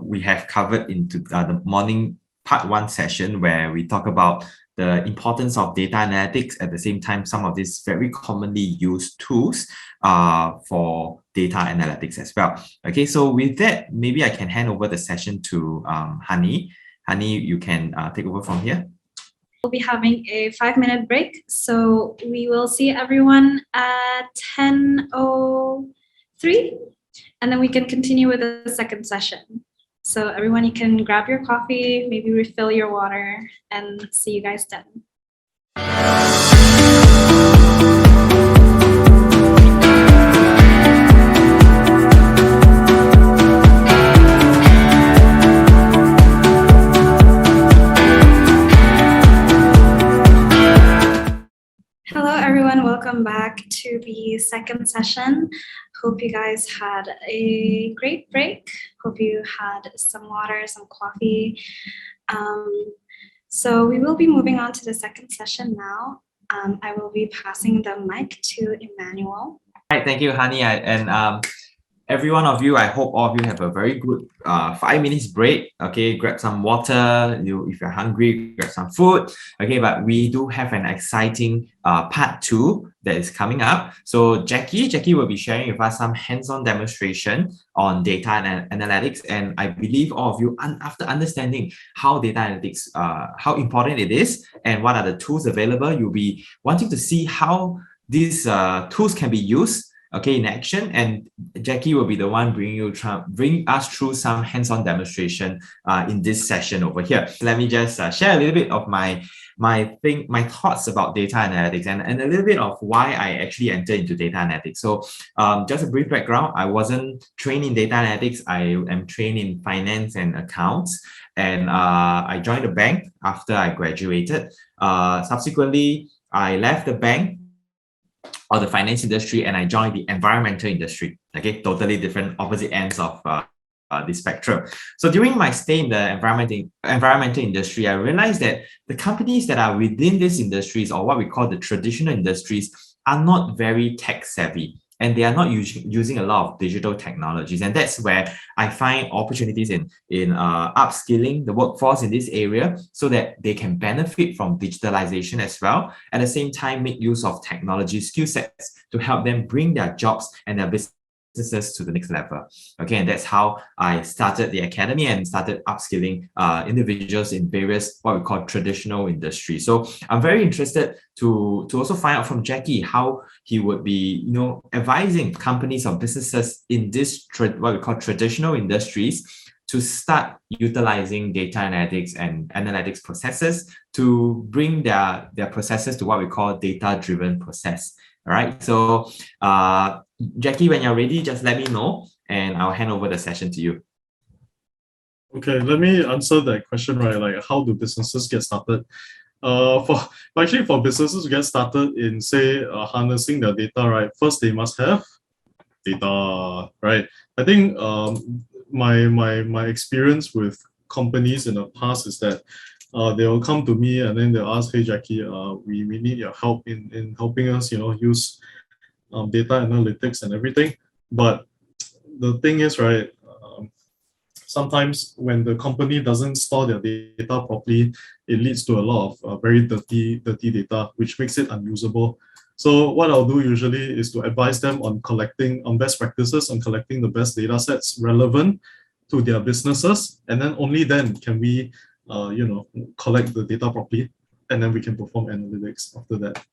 we have covered into the morning part 1 session, where we talk about the importance of data analytics, at the same time some of these very commonly used tools for data analytics as well. Okay, so with that, maybe I can hand over the session to Hani. Hani, you can take over from here. We'll be having a 5-minute break, so we will see everyone at 10:03, and then we can continue with the second session. So everyone, you can grab your coffee, maybe refill your water, and see you guys then. Hello everyone, welcome back to the second session. Hope you guys had a great break. Hope you had some water, some coffee. So we will be moving on to the second session now. I will be passing the mic to Emmanuel. All right, thank you, Hani. Every one of you, I hope all of you have a very good 5 minutes break. Okay, grab some water. If you're hungry, grab some food. Okay, but we do have an exciting part 2 that is coming up. So Jackie will be sharing with us some hands-on demonstration on data and analytics. And I believe all of you, after understanding how data analytics, how important it is, and what are the tools available, you'll be wanting to see how these tools can be used, okay, in action. And Jackie will be the one bring us through some hands-on demonstration in this session over here. Let me just share a little bit of my thoughts about data analytics and a little bit of why I actually entered into data analytics. So just a brief background, I wasn't trained in data analytics. I am trained in finance and accounts, and I joined the bank after I graduated. Subsequently, I left the bank or the finance industry, and I joined the environmental industry. Okay, totally different, opposite ends of the spectrum. So during my stay in the environmental industry, I realized that the companies that are within these industries, or what we call the traditional industries, are not very tech savvy, and they are not using a lot of digital technologies. And that's where I find opportunities in upskilling the workforce in this area, so that they can benefit from digitalization as well. At the same time, make use of technology skill sets to help them bring their jobs and their businesses to the next level. Okay, and that's how I started the academy and started upskilling individuals in various what we call traditional industries. So I'm very interested to also find out from Jackie how he would be, advising companies or businesses in this what we call traditional industries to start utilizing data analytics and analytics processes to bring their processes to what we call data-driven process. All right, so Jackie, when you're ready, just let me know and I'll hand over the session to you. Okay, let me answer that question, right? Like, how do businesses get started? For businesses to get started in, say, harnessing their data, right? First, they must have data, right? I think my experience with companies in the past is that they will come to me and then they'll ask, hey, Jackie, we need your help in helping us, use data analytics and everything. But the thing is, right, sometimes when the company doesn't store their data properly, it leads to a lot of very dirty data, which makes it unusable. So what I'll do usually is to advise them on best practices, on collecting the best data sets relevant to their businesses. And then only then can we collect the data properly, and then we can perform analytics after that.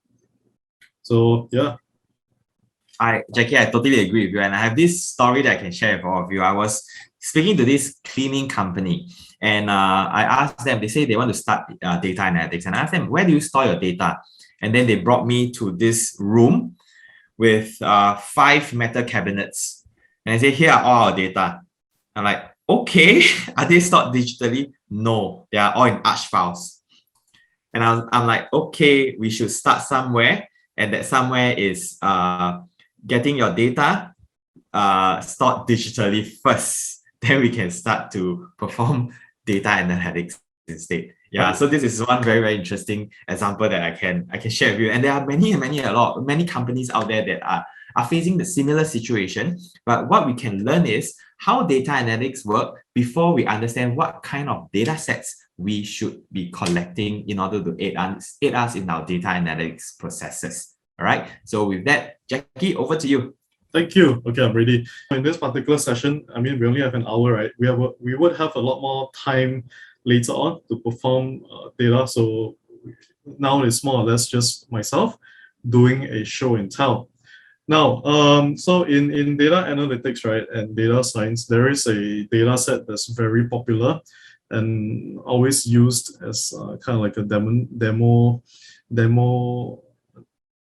So yeah. Jackie, I totally agree with you. And I have this story that I can share with all of you. I was speaking to this cleaning company, and I asked them, they say they want to start data analytics. And I asked them, where do you store your data? And then they brought me to this room with 5 metal cabinets. And they say, here are all our data. I'm like, okay, are they stored digitally? No, they are all in Arch files. And I'm like, okay, we should start somewhere. And that somewhere is getting your data stored digitally first. Then we can start to perform data analytics instead. Yeah, so this is one very, very interesting example that I can share with you. And there are many companies out there that are facing the similar situation. But what we can learn is how data analytics work before we understand what kind of data sets we should be collecting in order to aid us in our data analytics processes. All right. So with that, Jackie, over to you. Thank you. Okay, I'm ready. In this particular session, I mean, we only have an hour, right? We would have a lot more time later on to perform data. So now it's more or less just myself doing a show and tell. Now, so in data analytics, right, and data science, there is a data set that's very popular and always used as kind of like a demo.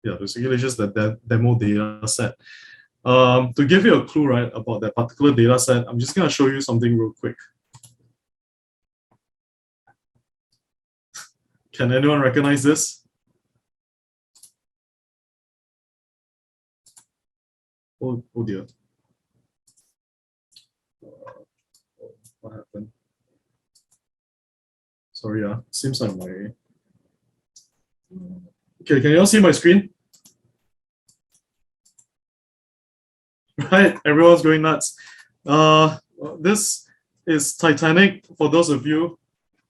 Yeah, basically just the demo data set. To give you a clue, right, about that particular data set, I'm just going to show you something real quick. Can anyone recognize this? Oh dear. What happened? Sorry, seems like my... Okay, can you all see my screen? Right, everyone's going nuts. This is Titanic, for those of you.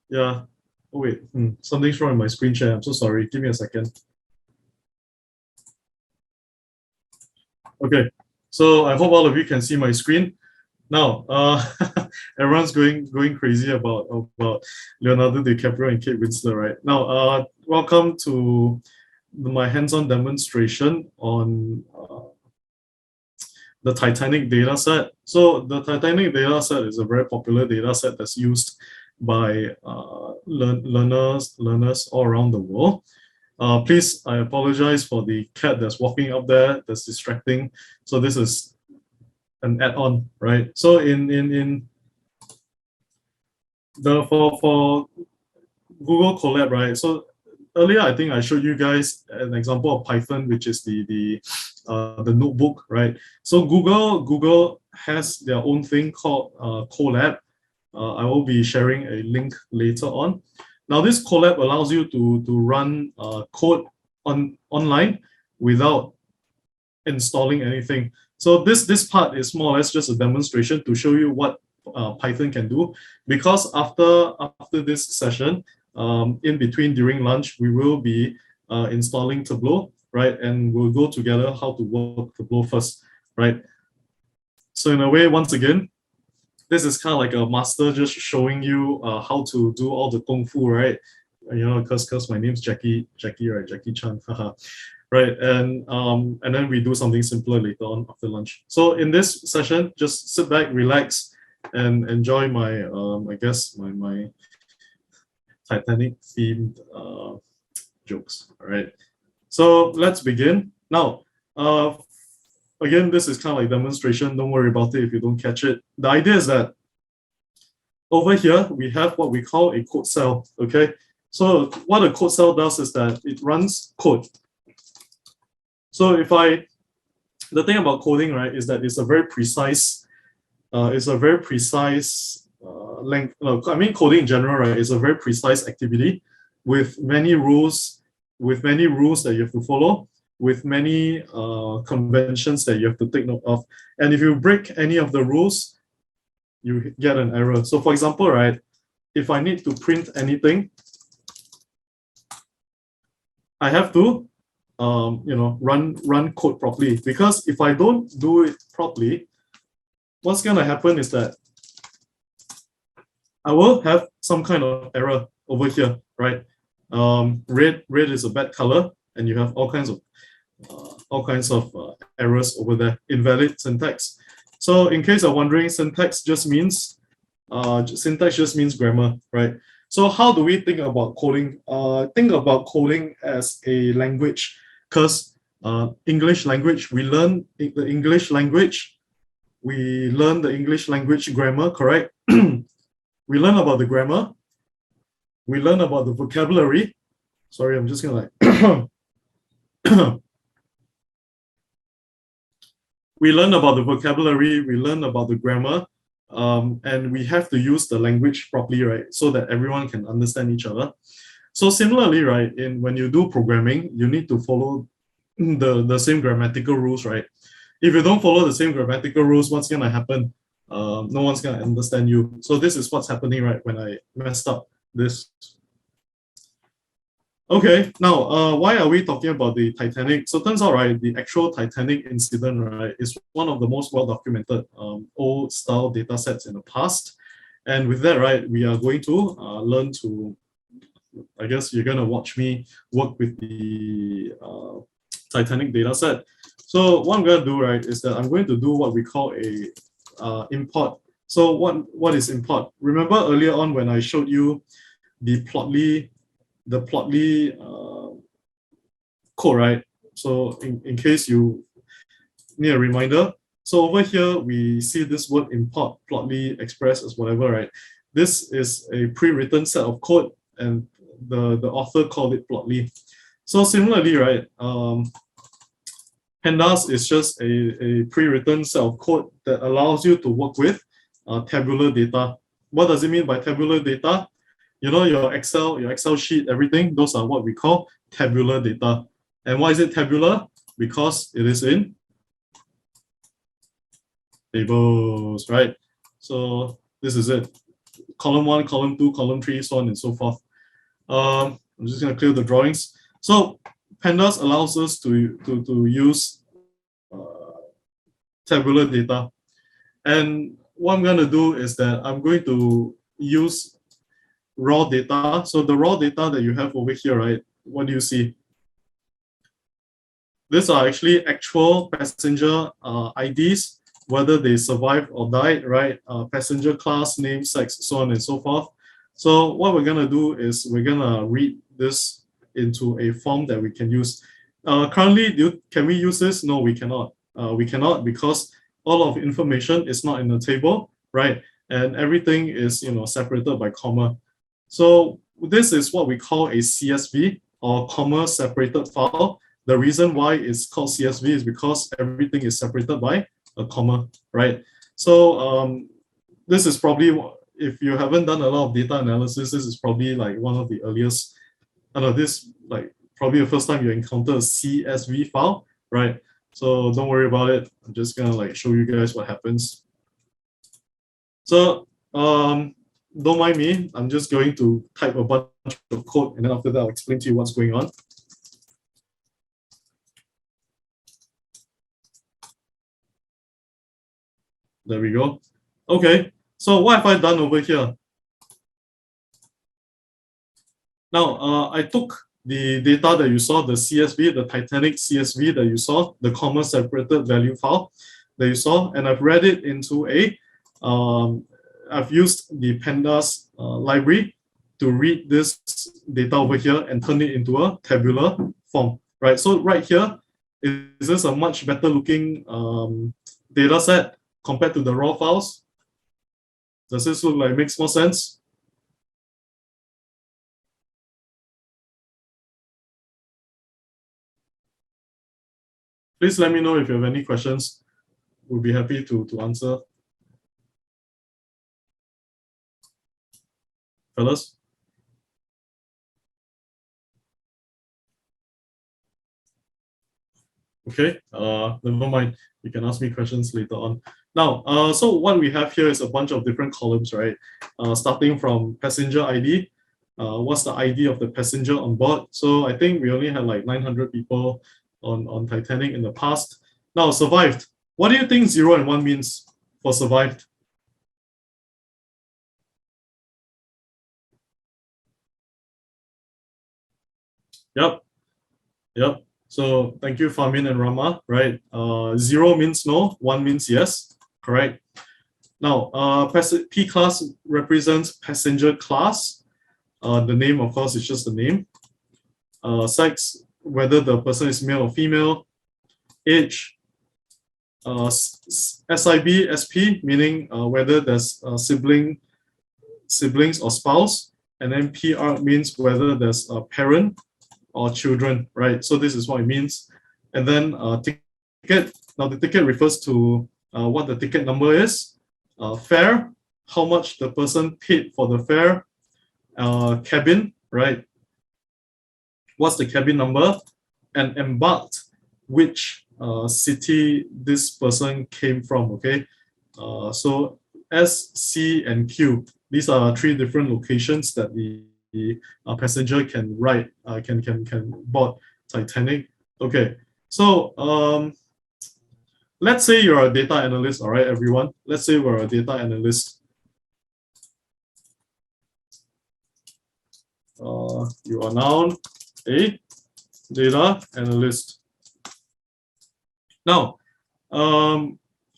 Yeah. Oh wait, something's wrong with my screen share. I'm so sorry. Give me a second. Okay, so I hope all of you can see my screen. Now, everyone's going crazy about Leonardo DiCaprio and Kate Winslet, right? Now, welcome to my hands-on demonstration on the Titanic data set. So the Titanic data set is a very popular data set that's used by learners all around the world. Please, I apologize for the cat that's walking up there that's distracting. So this is an add-on, right? So for Google Colab, right? So earlier, I think I showed you guys an example of Python, which is the notebook, right? So Google has their own thing called Colab. I will be sharing a link later on. Now, this Colab allows you to run code online without installing anything. So this part is more or less just a demonstration to show you what Python can do. Because after this session, in between during lunch, we will be installing Tableau, right? And we'll go together how to work Tableau first, right? So in a way, once again, this is kind of like a master just showing you how to do all the kung fu, right? You know, because my name's Jackie, right? Jackie Chan, right? And then we do something simpler later on after lunch. So in this session, just sit back, relax, and enjoy my I guess my Titanic themed jokes. All right. So let's begin now. Again, this is kind of like demonstration. Don't worry about it if you don't catch it. The idea is that over here, we have what we call a code cell, okay? So what a code cell does is that it runs code. So the thing about coding, right, is that it's a very precise, length. I mean, coding in general, right, is a very precise activity with many rules that you have to follow, with many conventions that you have to take note of. And if you break any of the rules, you get an error. So for example, right, if I need to print anything, I have to run code properly, because if I don't do it properly, what's going to happen is that I will have some kind of error over here, right? Red is a bad color, and you have all kinds of errors over there. Invalid syntax. So in case you're wondering, syntax just means grammar, right? So how do we think about coding? Think about coding as a language, because English language, we learn the English language. We learn the English language grammar, correct? We learn about the grammar. We learn about the vocabulary. Sorry, I'm just gonna like we learn about the vocabulary, we learn about the grammar, and we have to use the language properly, right? So that everyone can understand each other. So similarly, right, when you do programming, you need to follow the same grammatical rules, right? If you don't follow the same grammatical rules, what's gonna happen? No one's gonna understand you. So this is what's happening, right, when I messed up this. Okay, now why are we talking about the Titanic? So turns out, right, the actual Titanic incident, right, is one of the most well-documented old style data sets in the past. And with that, right, we are going to learn to, I guess you're gonna watch me work with the Titanic data set. So what I'm gonna do, right, is that I'm going to do what we call a import. So what is import? Remember earlier on when I showed you the Plotly code, right? So in case you need a reminder, so over here we see this word import, Plotly, Express as whatever, right? This is a pre-written set of code, and the author called it Plotly. So similarly, right, Pandas is just a pre-written set of code that allows you to work with tabular data. What does it mean by tabular data? You know, your Excel sheet, everything, those are what we call tabular data. And why is it tabular? Because it is in tables, right? So this is it. Column 1, column 2, column 3, so on and so forth. I'm just gonna clear the drawings. So Pandas allows us to use tabular data. And what I'm gonna do is that I'm going to use raw data. So the raw data that you have over here, right? What do you see? These are actually actual passenger IDs, whether they survived or died, right? Passenger class, name, sex, so on and so forth. So what we're gonna do is we're gonna read this into a form that we can use. Currently, can we use this? No, we cannot. We cannot, because all of information is not in the table, right? And everything is, you know, separated by comma. So this is what we call a CSV, or comma separated file. The reason why it's called CSV is because everything is separated by a comma, right? So this is probably, if you haven't done a lot of data analysis, this is probably like one of the earliest, this like probably the first time you encounter a CSV file, right? So don't worry about it. I'm just gonna like show you guys what happens. So don't mind me, I'm just going to type a bunch of code, and then after that I'll explain to you what's going on. There we go. Okay, so what have I done over here? Now, I took the data that you saw, the CSV, the Titanic CSV that you saw, the comma separated value file that you saw, and I've read it into a I've used the Pandas library to read this data over here and turn it into a tabular form, right? So right here, is this a much better looking data set compared to the raw files? Does this look like it makes more sense? Please let me know if you have any questions. We'll be happy to answer. Fellas? Okay, never mind. You can ask me questions later on. Now, so what we have here is a bunch of different columns, right? Starting from passenger ID. What's the ID of the passenger on board? So I think we only had like 900 people on Titanic in the past. Now, survived. What do you think 0 and 1 means for survived? Yep. Yep. So thank you, Famin and Rama, right? 0 means no, 1 means yes, correct? Now, P class represents passenger class. The name, of course, is just the name. Sex, whether the person is male or female. Age, SIB, SP, meaning whether there's siblings or spouse. And then PR means whether there's a parent or children, right? So this is what it means. And then ticket. Now the ticket refers to what the ticket number is. Fare, how much the person paid for the fare. Cabin, right? What's the cabin number? And embarked, which city this person came from, okay? So S, C, and Q. These are 3 different locations that the passenger can ride, can board Titanic. Okay, so let's say you're a data analyst, all right, everyone. Let's say we're a data analyst. You are now a data analyst. Now,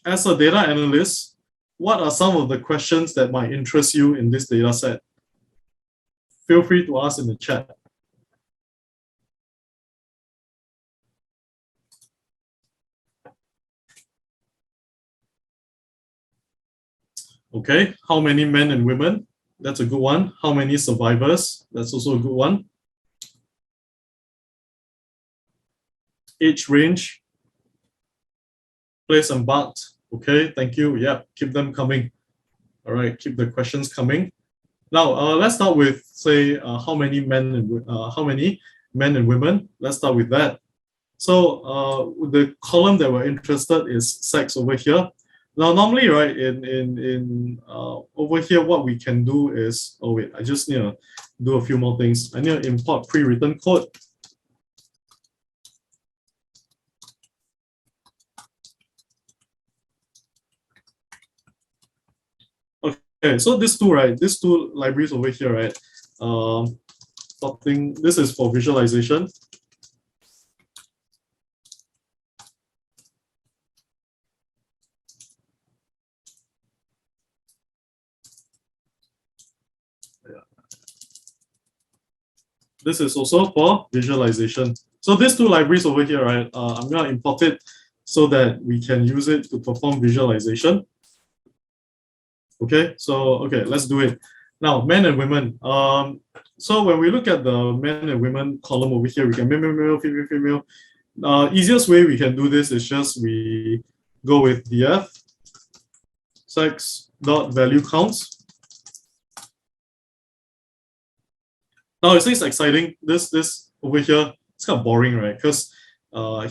as a data analyst, what are some of the questions that might interest you in this data set? Feel free to ask in the chat. Okay, how many men and women? That's a good one. How many survivors? That's also a good one. Age range. Place embarked. Okay, thank you. Yeah, keep them coming. All right, keep the questions coming. Now, let's start with, say, how many men and women? Let's start with that. So the column that we're interested is sex over here. Now, normally, right, in over here, what we can do is, oh wait, I just need to do a few more things. I need to import pre-written code. Okay, so these two libraries over here, right? This is for visualization. This is also for visualization. So these two libraries over here, right? I'm gonna import it so that we can use it to perform visualization. Okay, so let's do it. Now, men and women. So when we look at the men and women column over here, we can male, female. Easiest way we can do this is just we go with df sex dot value counts. Now it seems exciting. This over here, it's kind of boring, right? Because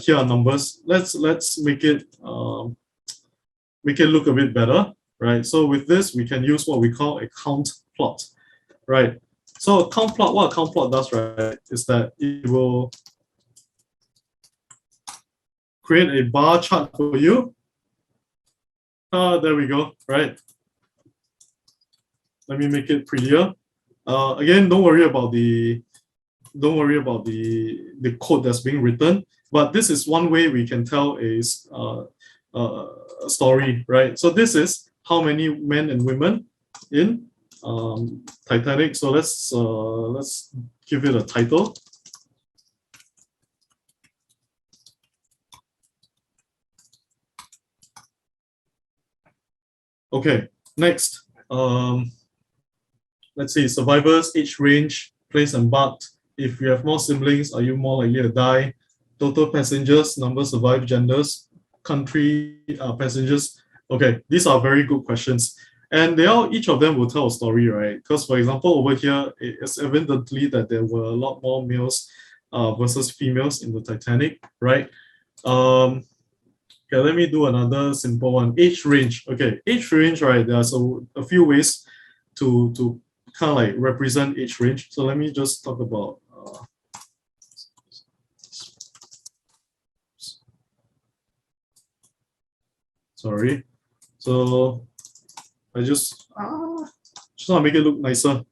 here are numbers. Let's make it look a bit better, right? So with this, we can use what we call a count plot, right? So a count plot, what a count plot does, right, is that it will create a bar chart for you. There we go, right? Let me make it prettier. Again, don't worry about the code that's being written, but this is one way we can tell a story, right? So this is how many men and women in Titanic. So let's give it a title. Okay, next. Let's see, survivors, age range, place embarked. If you have more siblings, are you more likely to die? Total passengers, number survived, genders, country, passengers. Okay, these are very good questions. And each of them will tell a story, right? Because for example, over here, it's evidently that there were a lot more males versus females in the Titanic, right? Okay, let me do another simple one. Age range. Okay, age range, right? There's a few ways to kind of like represent age range. So let me just talk about sorry. So I just want to make it look nicer.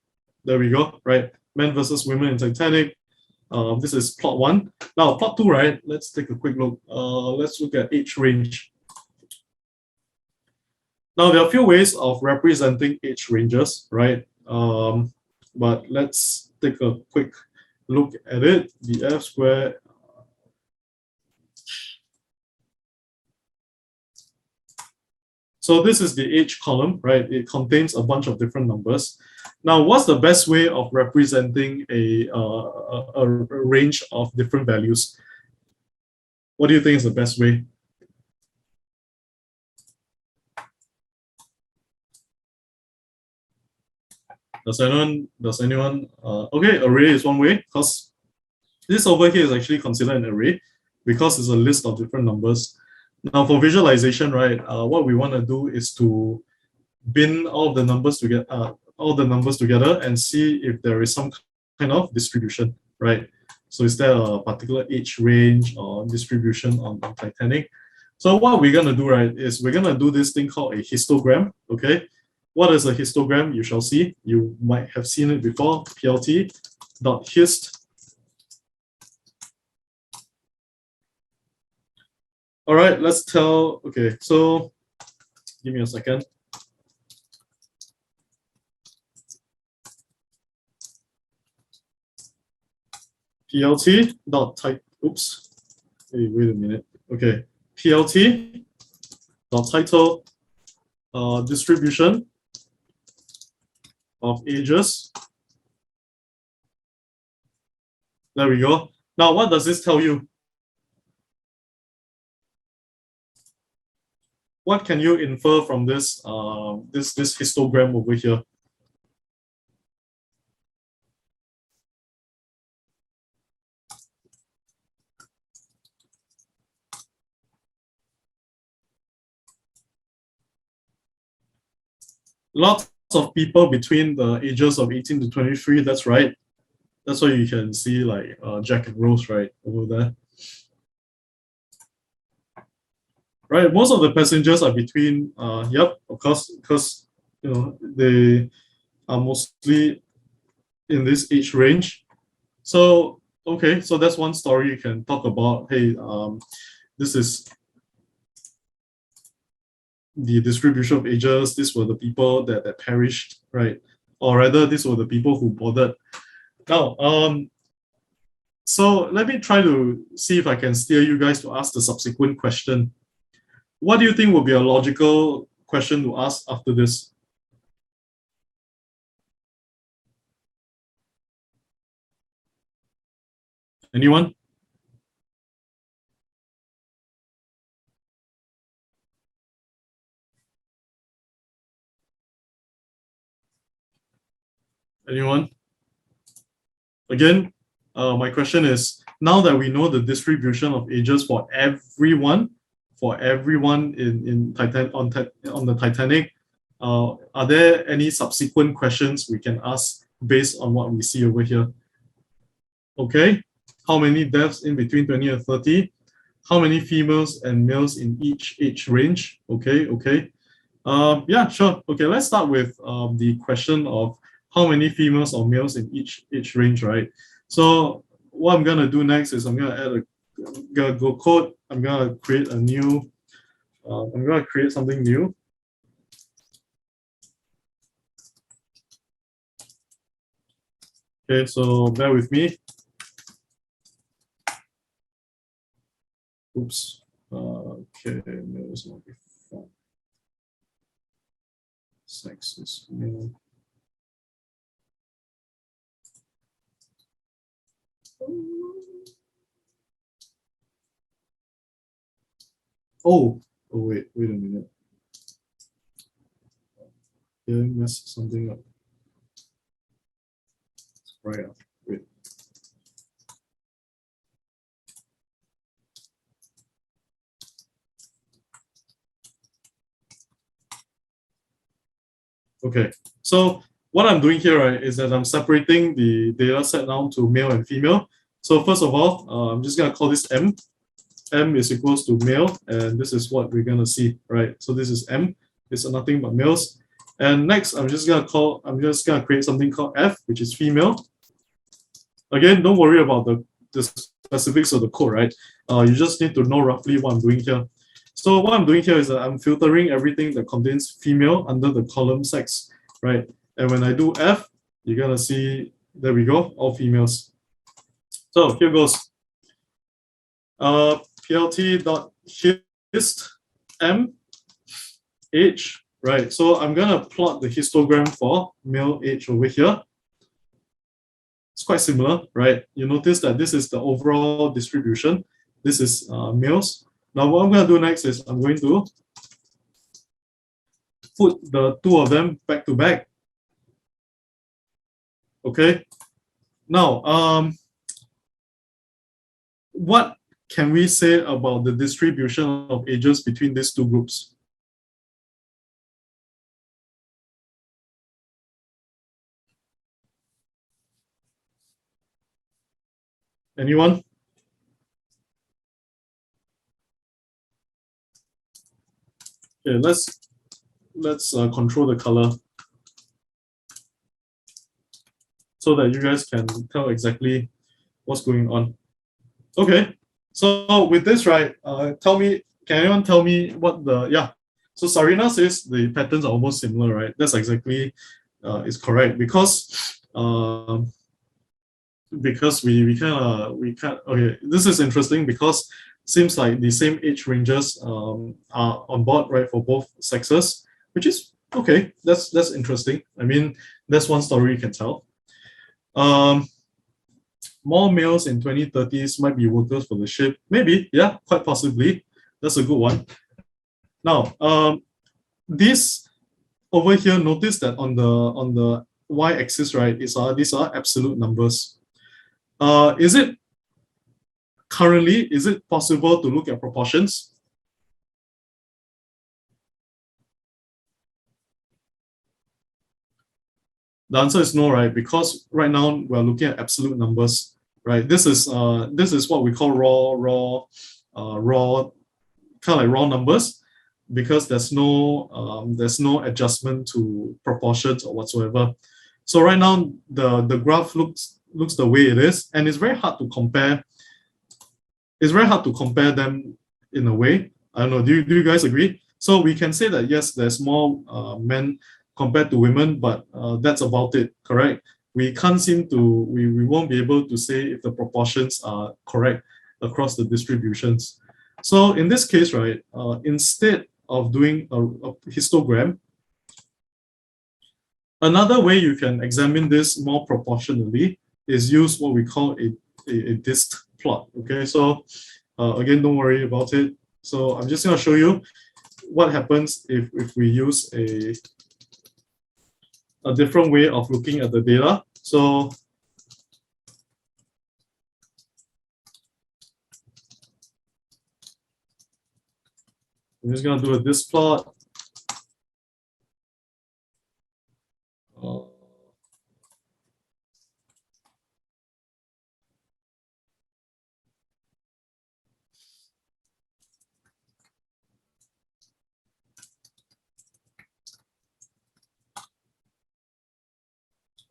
There we go, right? Men versus women in Titanic. This is plot 1. Now, plot 2, right? Let's take a quick look. Let's look at age range. Now, there are a few ways of representing age ranges, right? But let's take a quick look at it. The F square. So this is the age column, right? It contains a bunch of different numbers. Now, what's the best way of representing a range of different values? What do you think is the best way? Does anyone, okay, array is one way, because this over here is actually considered an array because it's a list of different numbers. Now for visualization, right, what we want to do is to bin all the numbers together and see if there is some kind of distribution, right? So is there a particular age range or distribution on Titanic? So what we're going to do, right, is we're going to do this thing called a histogram, okay? What is a histogram? You shall see. You might have seen it before. plt.hist. All right, let's tell. Okay, so give me a second. plt.type. Oops. Hey, wait a minute. Okay, plt.title distribution of ages. There we go. Now, what does this tell you? What can you infer from this this histogram over here? Lots of people between the ages of 18 to 23, that's right. That's why you can see like Jack and Rose right over there. Right, most of the passengers are between, yep, of course, because you know they are mostly in this age range. So okay, so that's one story you can talk about. Hey, this is the distribution of ages. These were the people that perished, right? Or rather, these were the people who boarded. Now, so let me try to see if I can steer you guys to ask the subsequent question. What do you think would be a logical question to ask after this? Anyone? Anyone? Again, my question is, now that we know the distribution of ages for everyone in on the Titanic, are there any subsequent questions we can ask based on what we see over here? Okay, how many deaths in between 20 and 30? How many females and males in each age range? Okay. Yeah, sure. Okay, let's start with the question of how many females or males in each age range, right? So what I'm gonna do next is I'm gonna go code. I'm gonna create a new. I'm gonna create something new. Okay, so bear with me. Oops. Okay, males will be fine. Sex is male. Oh, wait a minute. Yeah, I messed something up. Right up. Wait. Okay, so what I'm doing here, right, is that I'm separating the data set down to male and female. So first of all, I'm just gonna call this M. M is equals to male, and this is what we're gonna see, right? So this is M. It's nothing but males. And next, I'm just gonna create something called F, which is female. Again, don't worry about the specifics of the code, right? You just need to know roughly what I'm doing here. So what I'm doing here is that I'm filtering everything that contains female under the column sex, right? And when I do F, you're gonna see, there we go, all females. So here goes. plt.hist m age, right? So I'm gonna plot the histogram for male age over here. It's quite similar, right? You notice that this is the overall distribution. This is males. Now what I'm gonna do next is I'm going to put the two of them back to back. Okay. Now, what can we say about the distribution of ages between these two groups? Anyone? Okay, let's control the color so that you guys can tell exactly what's going on. Okay, so with this, right, can anyone tell me what the, yeah, so Sarina says the patterns are almost similar, right? That's exactly, is correct, because we can't, okay, this is interesting because seems like the same age ranges are on board, right, for both sexes, which is okay. That's interesting. I mean, that's one story you can tell. More males in 2030s might be workers for the ship. Maybe, yeah, quite possibly. That's a good one. Now, this over here, notice that on the y-axis, right, these are absolute numbers. Is it possible to look at proportions? The answer is no, right? Because right now we're looking at absolute numbers, right? This is what we call raw, kind of like raw numbers, because there's no adjustment to proportions or whatsoever. So right now the graph looks the way it is, and it's very hard to compare. It's very hard to compare them in a way. I don't know. Do you guys agree? So we can say that yes, there's more men compared to women, but that's about it, correct? We can't seem to, we won't be able to say if the proportions are correct across the distributions. So in this case, right, instead of doing a histogram, another way you can examine this more proportionally is use what we call a dist plot, okay? So again, don't worry about it. So I'm just gonna show you what happens if we use a different way of looking at the data. So I'm just gonna do a dist plot.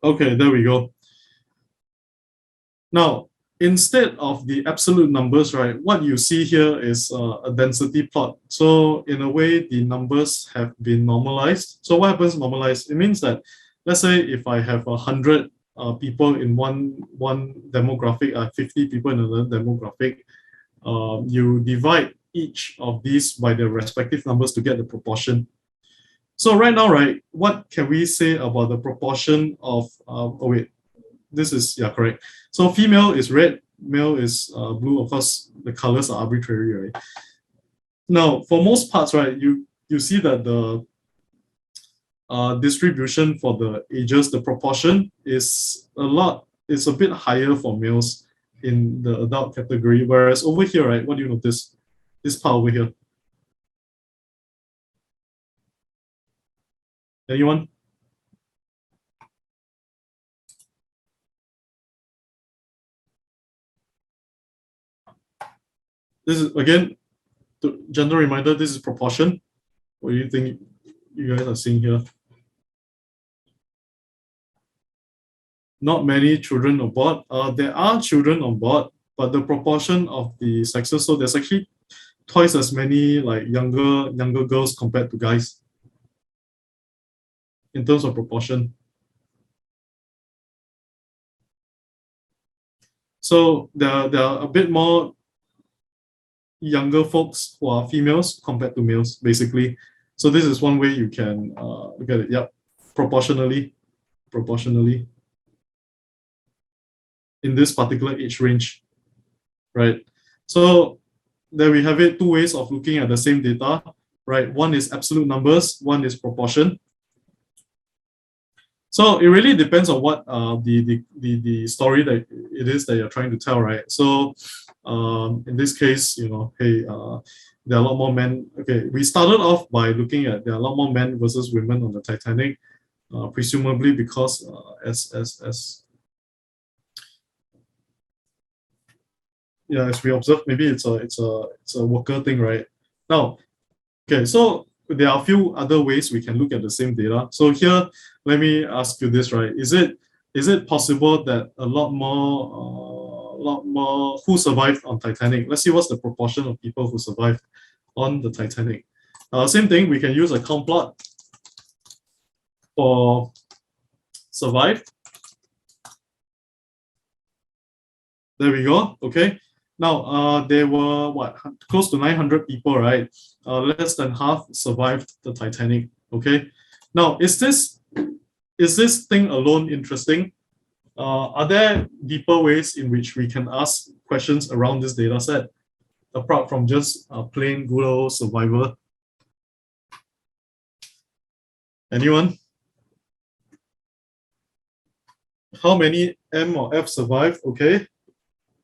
Okay, there we go. Now, instead of the absolute numbers, right, what you see here is a density plot. So in a way, the numbers have been normalized. So what happens normalized? It means that, let's say if I have 100 people in one demographic, 50 people in another demographic, you divide each of these by their respective numbers to get the proportion. So right now, right, what can we say about the proportion of, oh wait, this is, yeah, correct. So female is red, male is blue. Of course, the colors are arbitrary, right? Now, for most parts, right, you see that the distribution for the ages, the proportion is a bit higher for males in the adult category, whereas over here, right, what do you notice? This part over here. Anyone? This is, again, gentle reminder, this is proportion. What do you think you guys are seeing here? not many children on board. There are children on board, but the proportion of the sexes, so there's actually twice as many like younger girls compared to guys in terms of proportion. So there are a bit more younger folks who are females compared to males, basically. So this is one way you can look at it. Yep, proportionally in this particular age range, right? So there we have it, two ways of looking at the same data, right? One is absolute numbers, one is proportion. So it really depends on what the story that it is that you're trying to tell, right? So in this case, you know, hey, there are a lot more men. Okay, we started off by looking at there are a lot more men versus women on the Titanic, presumably because as we observe, maybe it's a worker thing, right? Now, okay, so there are a few other ways we can look at the same data. So here, let me ask you this, right? Is it possible that a lot more who survived on Titanic? Let's see what's the proportion of people who survived on the Titanic. Same thing, we can use a count plot for survived. There we go. Okay. Now, there were what, close to 900 people, right? Less than half survived the Titanic. Okay. Now, is this thing alone interesting? Are there deeper ways in which we can ask questions around this data set, apart from just plain good old survival? Anyone? How many M or F survived? Okay,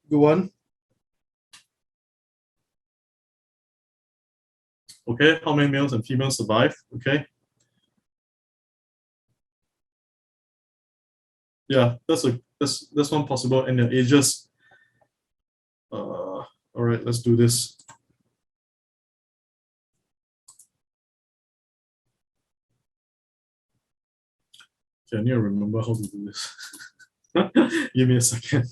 good one. Okay, how many males and females survive? Okay. Yeah, that's one possible, and the ages. All right, let's do this. Okay, I need to remember how to do this. Give me a second.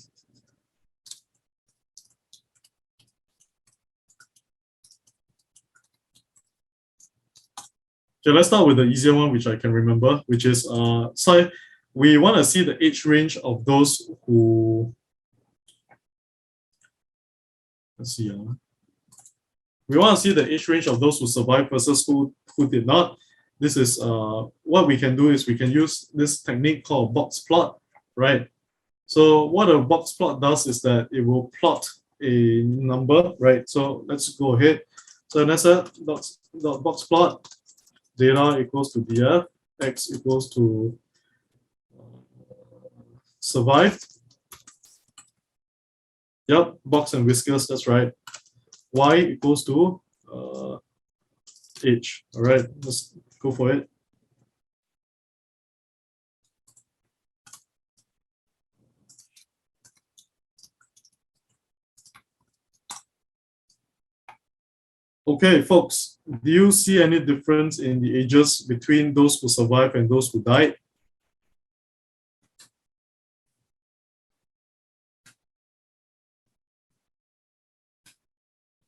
Okay, let's start with the easier one, which I can remember, which is so we want to see the age range of those who, let's see, we want to see the age range of those who survived versus who did not. This is what we can do is we can use this technique called box plot, right? So what a box plot does is that it will plot a number, right? So let's go ahead. So that's a box plot. Data equals to df, x equals to survived. Yep, box and whiskers, that's right. Y equals to age. All right, let's go for it. Okay, folks, do you see any difference in the ages between those who survived and those who died?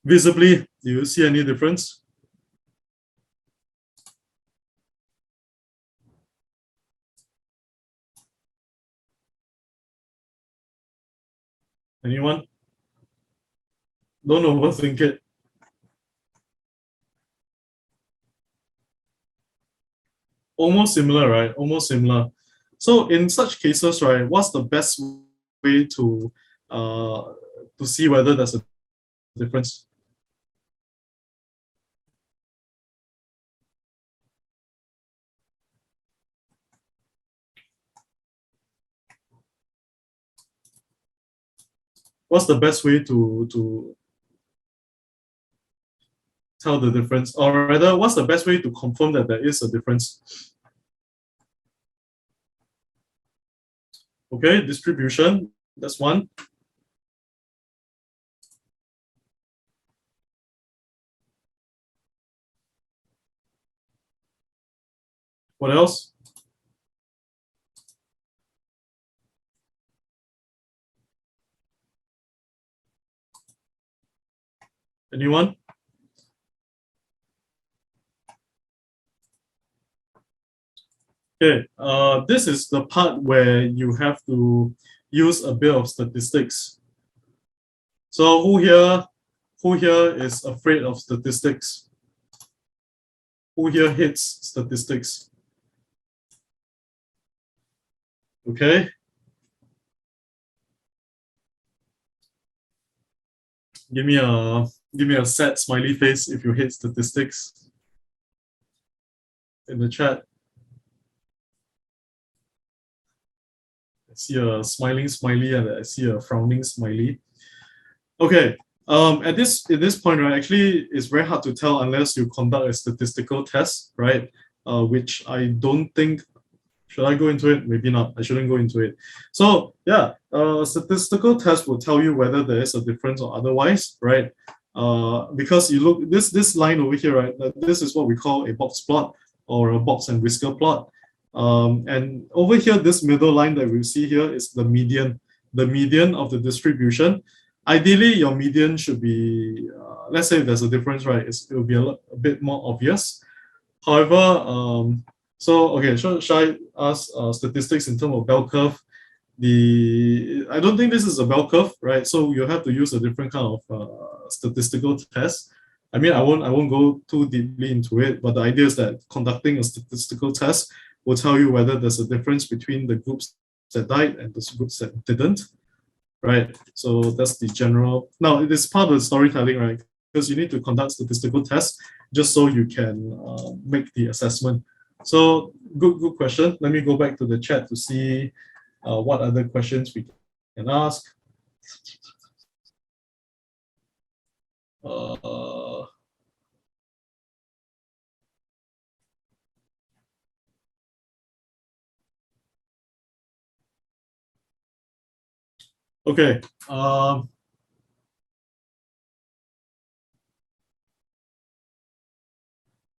Visibly, do you see any difference? Anyone? Don't overthink it. Almost similar, right? Almost similar. So in such cases, right, what's the best way to see whether there's a difference? What's the best way to tell the difference? Or rather, what's the best way to confirm that there is a difference? Okay, distribution, that's one. What else? Anyone? Okay, this is the part where you have to use a bit of statistics. So who here is afraid of statistics? Who here hates statistics? Okay. Give me a sad smiley face if you hate statistics in the chat. I see a smiling smiley and I see a frowning smiley. Okay. At this point, right, actually, it's very hard to tell unless you conduct a statistical test, right? Which I don't think. Should I go into it? Maybe not. I shouldn't go into it. So yeah, statistical test will tell you whether there is a difference or otherwise, right? Because you look this line over here, right? This is what we call a box plot or a box and whisker plot. And over here, this middle line that we see here is the median of the distribution. Ideally, your median should be, let's say if there's a difference, right? It will be a bit more obvious. However, so okay, shall I ask statistics in terms of bell curve? I don't think this is a bell curve, right? So you have to use a different kind of statistical test. I mean, I won't go too deeply into it, but the idea is that conducting a statistical test will tell you whether there's a difference between the groups that died and the groups that didn't, right? So that's the general. Now it is part of the storytelling, right? Because you need to conduct statistical tests just so you can make the assessment. So good question. Let me go back to the chat to see what other questions we can ask. Okay.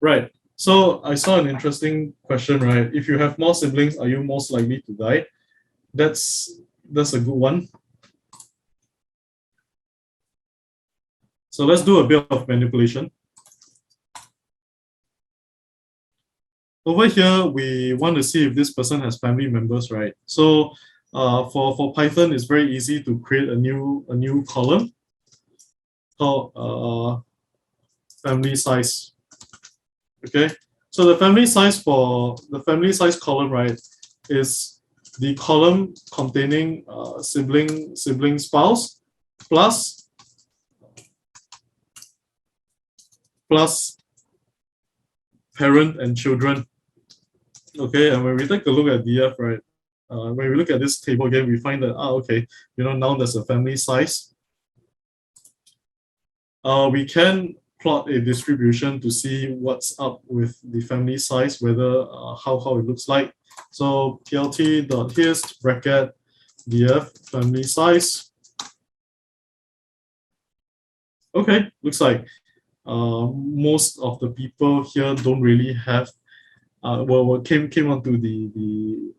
Right. So I saw an interesting question, right? If you have more siblings, are you most likely to die? That's a good one. So let's do a bit of manipulation. Over here, we want to see if this person has family members, right? So for Python, it's very easy to create a new column called family size. Okay, so the family size column, right, is the column containing sibling spouse plus parent and children. Okay, and when we take a look at DF, right, when we look at this table again, we find that okay, now there's a family size. We can plot a distribution to see what's up with the family size, whether how it looks like. So plt.hist bracket df family size. Okay, looks like most of the people here don't really have came onto the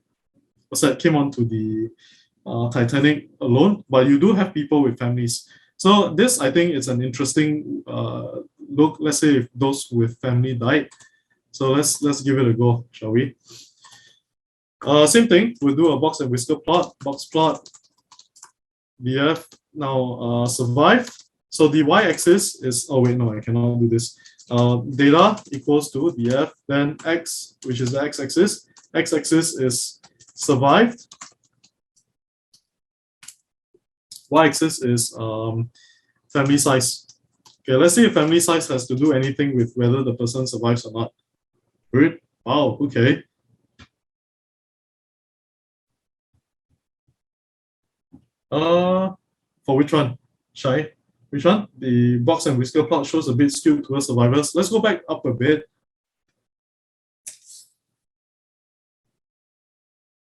Titanic alone, but you do have people with families. So this, I think, is an interesting look. Let's say if those with family died. So let's give it a go, shall we? Same thing. We'll do a box and whisker plot. Box plot. df now survive. So the y-axis is I cannot do this. Data equals to df, then x, which is the x-axis. X-axis is survived. Y-axis is family size. Okay, let's see if family size has to do anything with whether the person survives or not. Good. Wow, okay. For which one? Shai? Which one? The box and whisker plot shows a bit skewed towards survivors. Let's go back up a bit.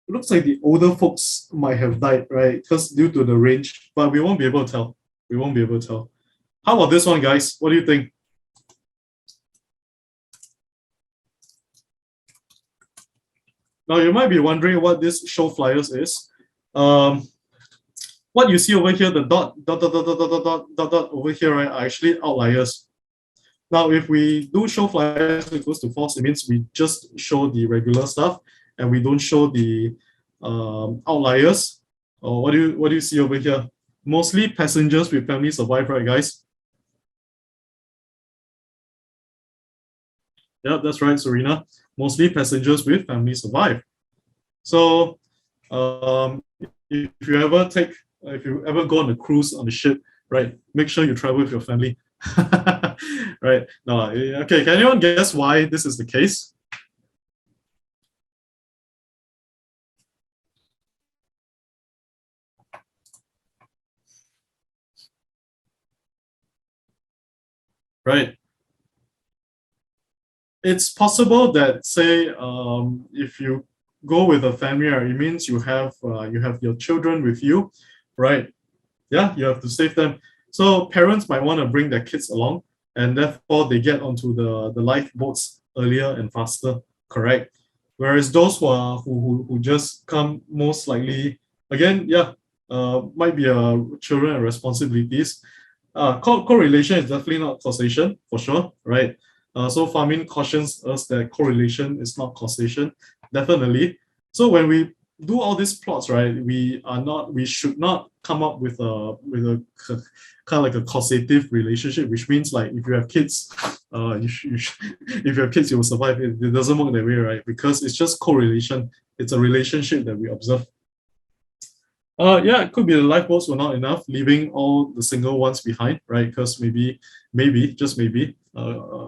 It looks like the older folks might have died, right? Because due to the range, but we won't be able to tell. We won't be able to tell. How about this one, guys? What do you think? Now, you might be wondering what this show flyers is. what you see over here, the dot over here, right, are actually outliers. Now, if we do show flyers equals to false, it means we just show the regular stuff and we don't show the outliers. Or what do you see over here? Mostly passengers with family survive, right, guys? Yeah, that's right, Serena. Mostly passengers with family survive. So, if you ever go on a cruise on a ship, right, make sure you travel with your family. Right? No, okay, can anyone guess why this is the case? Right. It's possible that, say, if you go with a family, it means you have your children with you, right? Yeah, you have to save them. So parents might want to bring their kids along, and therefore they get onto the lifeboats earlier and faster, correct? Whereas those who just come, most likely, again, yeah, might be children and responsibilities. Correlation is definitely not causation, for sure, right? So Farmin cautions us that correlation is not causation, definitely. So when we do all these plots, right, we should not come up with a kind of like a causative relationship, which means like if you have kids, if you have kids, you will survive. It doesn't work that way, right? Because it's just correlation. It's a relationship that we observe. Yeah, it could be the lifeboats were not enough, leaving all the single ones behind, right? Because maybe, just maybe,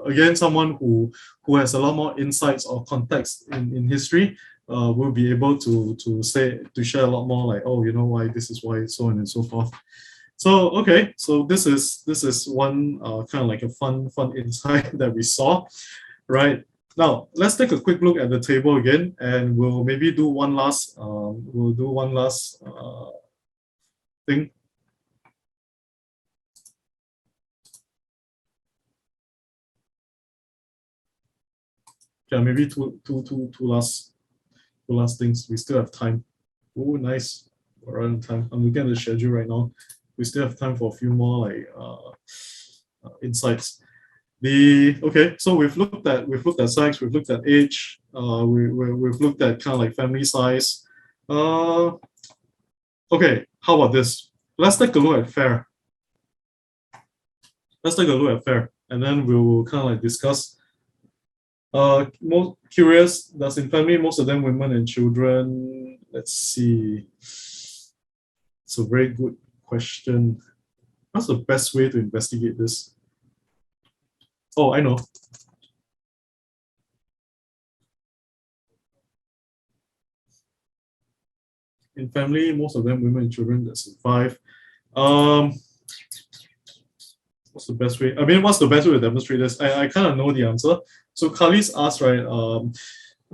again, someone who has a lot more insights or context in history will be able to share a lot more, like, oh, you know why this is why, so on and so forth. So okay, so this is one kind of like a fun insight that we saw, right? Now let's take a quick look at the table again, and we'll maybe do one last thing. Yeah, maybe two last things. We still have time. Oh, nice. We're on time. I'm looking at the schedule right now. We still have time for a few more like insights. Okay, so we've looked at sex, we've looked at age, we've looked at kind of like family size. Okay, how about this? Let's take a look at fair. And then we will kind of like discuss. Most curious, does in family most of them women and children? Let's see. It's a very good question. What's the best way to investigate this? Oh, I know. In family, most of them women and children that survive. What's the best way? I mean, what's the best way to demonstrate this? I kind of know the answer. So Kali's asked, right?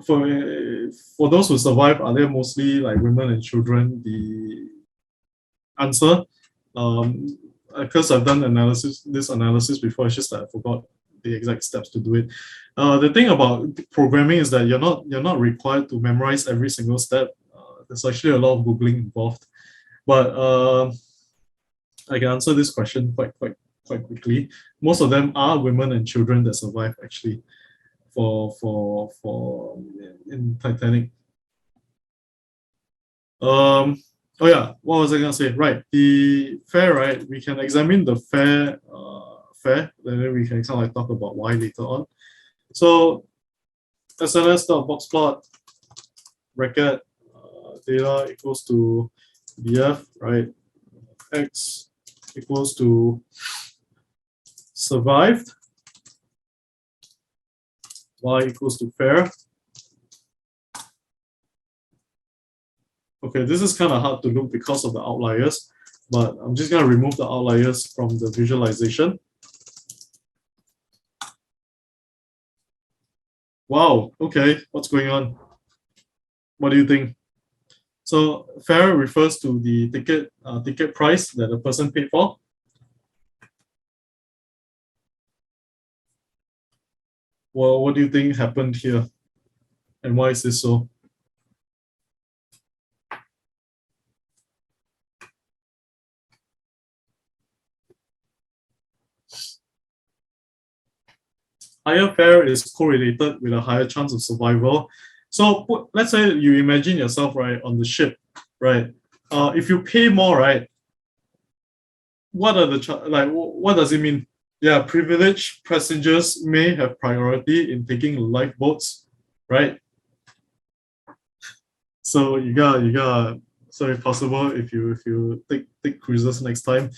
For those who survive, are they mostly like women and children? The answer, because I've done this analysis before, it's just that I forgot the exact steps to do it. The thing about programming is that you're not required to memorize every single step. There's actually a lot of Googling involved, but I can answer this question quite quickly. Most of them are women and children that survive actually for in Titanic. Oh yeah, what was I gonna say? Right, the fair, right? We can examine the fair, then we can kind of like talk about why later on. So SNS.boxplot bracket data equals to BF, right? X equals to survived, Y equals to fair. Okay, this is kind of hard to look because of the outliers, but I'm just going to remove the outliers from the visualization. Wow, okay, what's going on? What do you think? So fair refers to the ticket price that a person paid for. Well, what do you think happened here? And why is this so? higher fare is correlated with a higher chance of survival. So let's say you imagine yourself, right, on the ship, right? If you pay more, right, what are the what does it mean? Yeah, privileged passengers may have priority in taking lifeboats, right? So you got so if possible, if you take cruises next time,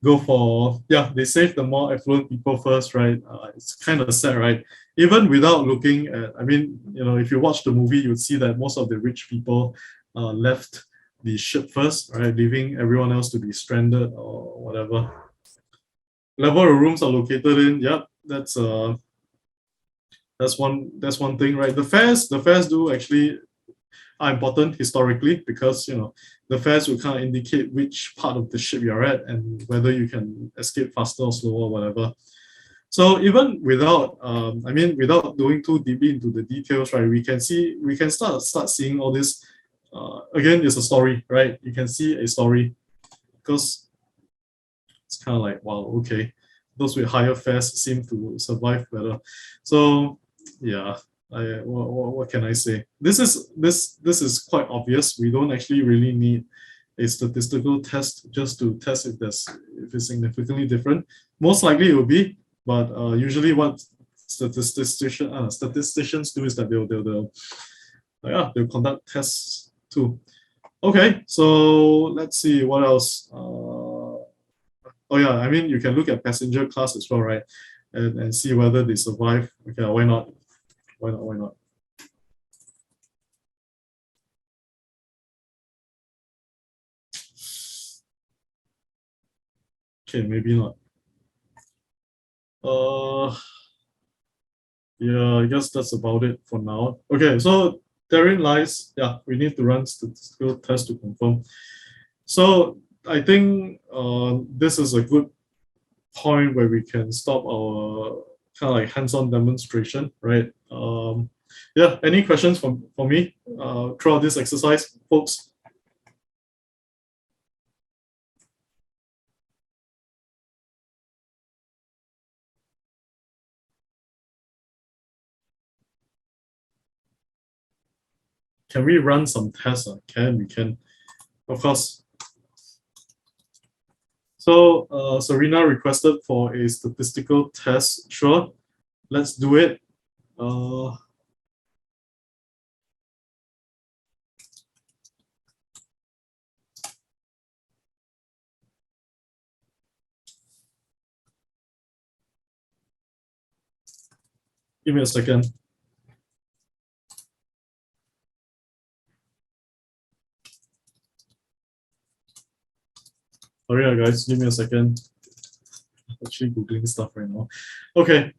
go for, yeah, they save the more affluent people first, right? It's kind of sad, right? Even without looking at, I mean, you know, if you watch the movie, you'd see that most of the rich people left the ship first, right? Leaving everyone else to be stranded or whatever. Level of rooms are located in, yep, that's one thing, right? The fares do actually are important historically, because you know the fares will kind of indicate which part of the ship you're at and whether you can escape faster or slower or whatever. So even without without going too deeply into the details, right, we can start seeing all this. Again, it's a story, right? You can see a story, because it's kind of like, wow, okay, those with higher fares seem to survive better. So yeah, what can I say? This is quite obvious. We don't actually really need a statistical test just to test if it's significantly different. Most likely it will be, but usually what statisticians do is that they'll conduct tests too. Okay, so let's see what else. Oh yeah, I mean, you can look at passenger class as well, right? And see whether they survive. Okay, why not? Why not? Okay, maybe not. Yeah, I guess that's about it for now. Okay, so therein lies, yeah, we need to run statistical tests to confirm. So I think this is a good point where we can stop our kind of like hands-on demonstration, right? Yeah, any questions for me throughout this exercise, folks? Can we run some tests? We can, of course. So Serena requested for a statistical test. Sure, let's do it. Give me a second. Sorry, guys, give me a second. I'm actually Googling stuff right now. Okay.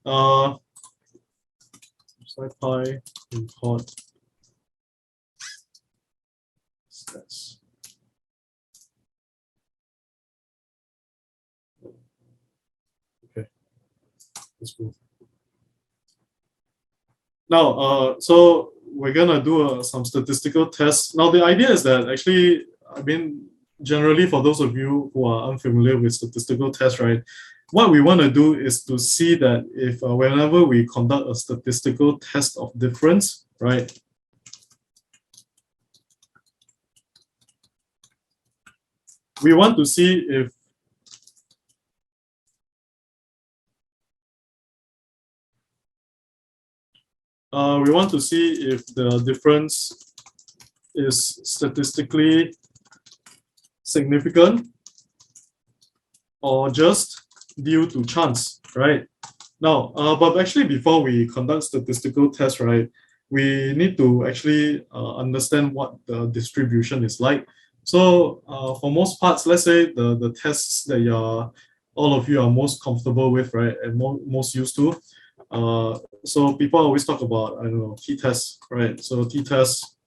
SciPy import stats. Okay, let's go. Now, so we're gonna do some statistical tests. Now, the idea is that actually, I mean, generally for those of you who are unfamiliar with statistical tests, right, what we want to do is to see that if whenever we conduct a statistical test of difference, right, we want to see if the difference is statistically significant or just due to chance, right? Now, but actually before we conduct statistical tests, right, we need to actually understand what the distribution is like. So for most parts, let's say the tests that all of you are most comfortable with, right, and most used to. So people always talk about, I don't know, t-tests, right? So t-test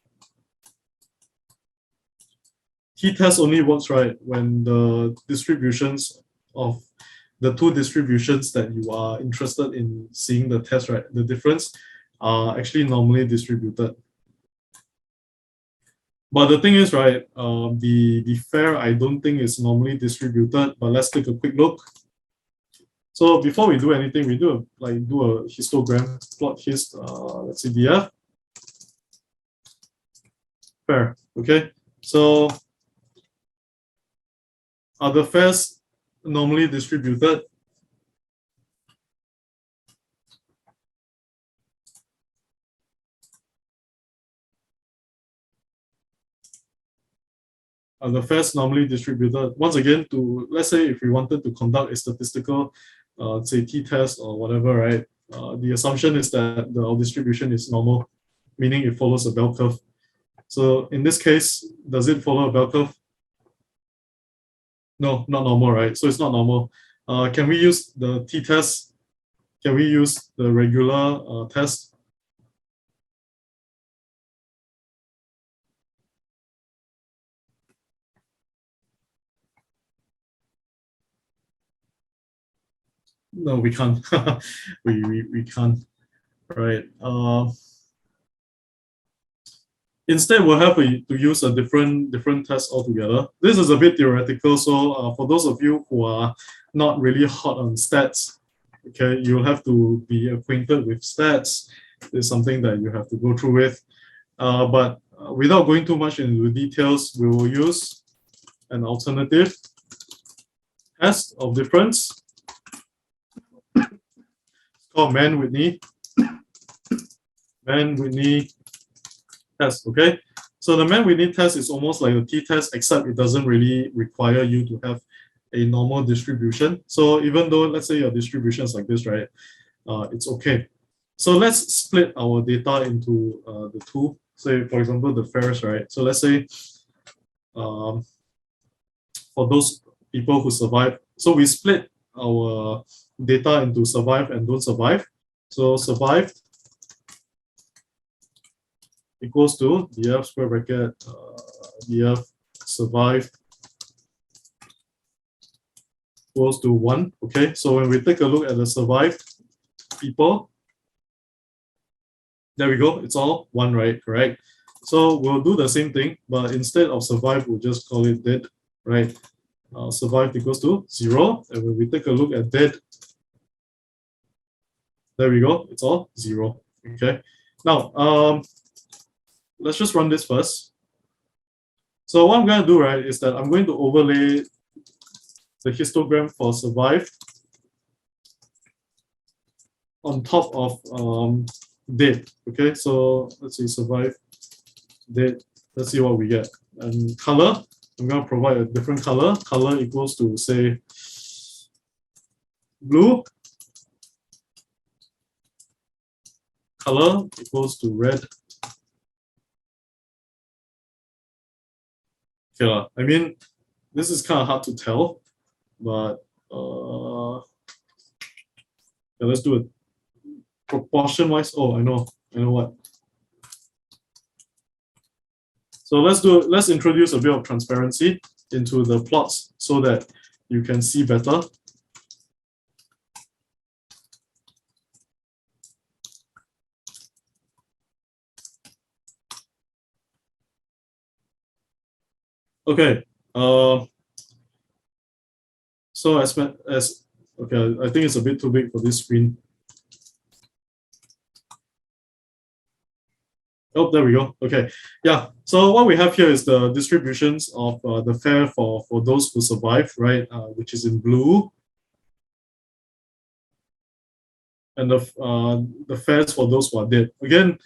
only works, right, when the distributions of the two distributions that you are interested in seeing the test, right, the difference are actually normally distributed. But the thing is, right, the fare I don't think is normally distributed, but let's take a quick look. So before we do anything, we do a histogram, plot hist, let's say df. Fair, okay? So are the fares normally distributed? Are the fares normally distributed? Once again, to let's say if we wanted to conduct a statistical, say t-test or whatever, right? The assumption is that our distribution is normal, meaning it follows a bell curve. So in this case, does it follow a bell curve? No, not normal, right? So it's not normal. Can we use the t-test? Can we use the regular test? No, we can't. we can't. Right. Instead, we'll have to use a different test altogether. This is a bit theoretical, so for those of you who are not really hot on stats, okay, you'll have to be acquainted with stats. It's something that you have to go through with. But without going too much into details, we will use an alternative test of difference. It's called Mann-Whitney test, okay? So the Mann-Whitney test is almost like a t-test, except it doesn't really require you to have a normal distribution. So even though, let's say your distribution is like this, right? It's okay. So let's split our data into the two. Say, for example, the fares, right? So let's say for those people who survive, so we split our data into survive and don't survive. So survived equals to df square bracket df survived equals to 1. Okay, so when we take a look at the survived people, there we go, it's all 1, right? Correct. So we'll do the same thing, but instead of survive, we'll just call it dead, right? Survived equals to 0. And when we take a look at dead, there we go, it's all 0. Okay. Now, let's just run this first. So what I'm going to do, right, is that I'm going to overlay the histogram for survived on top of dead. Okay, so let's see, survive, dead. Let's see what we get. And color, I'm going to provide a different color. Color equals to, say, blue. Color equals to red. Okay, I mean, this is kind of hard to tell, but yeah, let's do it proportion wise. Oh, I know what. So let's introduce a bit of transparency into the plots so that you can see better. Okay. So as okay, I think it's a bit too big for this screen. Oh, there we go. Okay, yeah. So what we have here is the distributions of the fare for those who survive, right? Which is in blue, and the fares for those who are dead. Again,